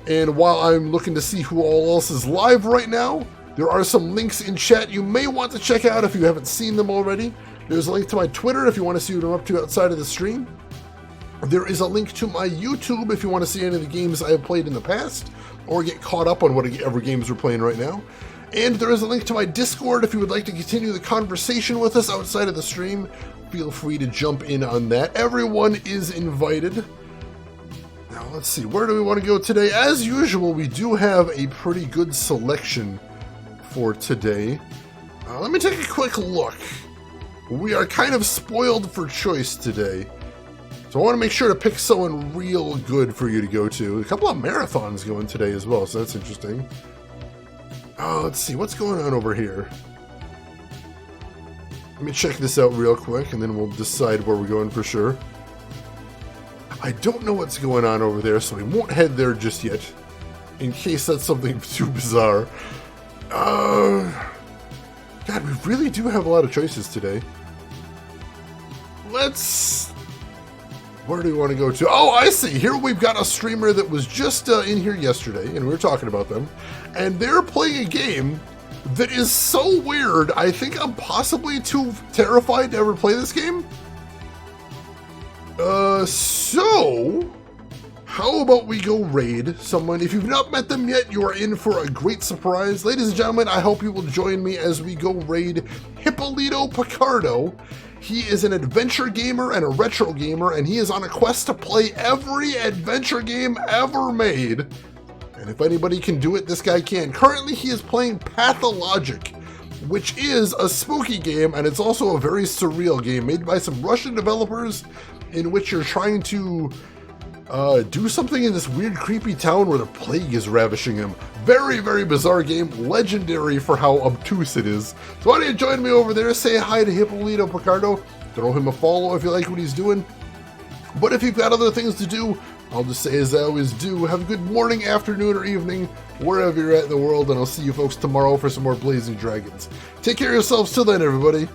And while I'm looking to see who all else is live right now, there are some links in chat you may want to check out if you haven't seen them already. There's a link to my Twitter if you want to see what I'm up to outside of the stream. There is a link to my YouTube if you want to see any of the games I have played in the past, or get caught up on whatever games we're playing right now. And there is a link to my Discord if you would like to continue the conversation with us outside of the stream. Feel free to jump in on that. Everyone is invited. Now, let's see, where do we want to go today? As usual, we do have a pretty good selection for today. Let me take a quick look. We are kind of spoiled for choice today. So I want to make sure to pick someone real good for you to go to. A couple of marathons going today as well, so that's interesting. Let's see, what's going on over here? Let me check this out real quick, and then we'll decide where we're going for sure. I don't know what's going on over there, so we won't head there just yet, in case that's something too bizarre. God, we really do have a lot of choices today. Where do we want to go to? Oh, I see. Here we've got a streamer that was just in here yesterday, and we were talking about them, and they're playing a game that is so weird, I think I'm possibly too terrified to ever play this game. So, how about we go raid someone? If you've not met them yet, you are in for a great surprise. Ladies and gentlemen, I hope you will join me as we go raid Hippolito Picardo. He is an adventure gamer and a retro gamer, and he is on a quest to play every adventure game ever made. And if anybody can do it, this guy can. Currently, he is playing Pathologic, which is a spooky game, and it's also a very surreal game made by some Russian developers in which you're trying to do something in this weird, creepy town where the plague is ravishing him. Very, very bizarre game, legendary for how obtuse it is. So why don't you join me over there, say hi to Hippolito Picardo, throw him a follow if you like what he's doing. But if you've got other things to do, I'll just say as I always do, have a good morning, afternoon, or evening, wherever you're at in the world, and I'll see you folks tomorrow for some more Blazing Dragons. Take care of yourselves till then, everybody.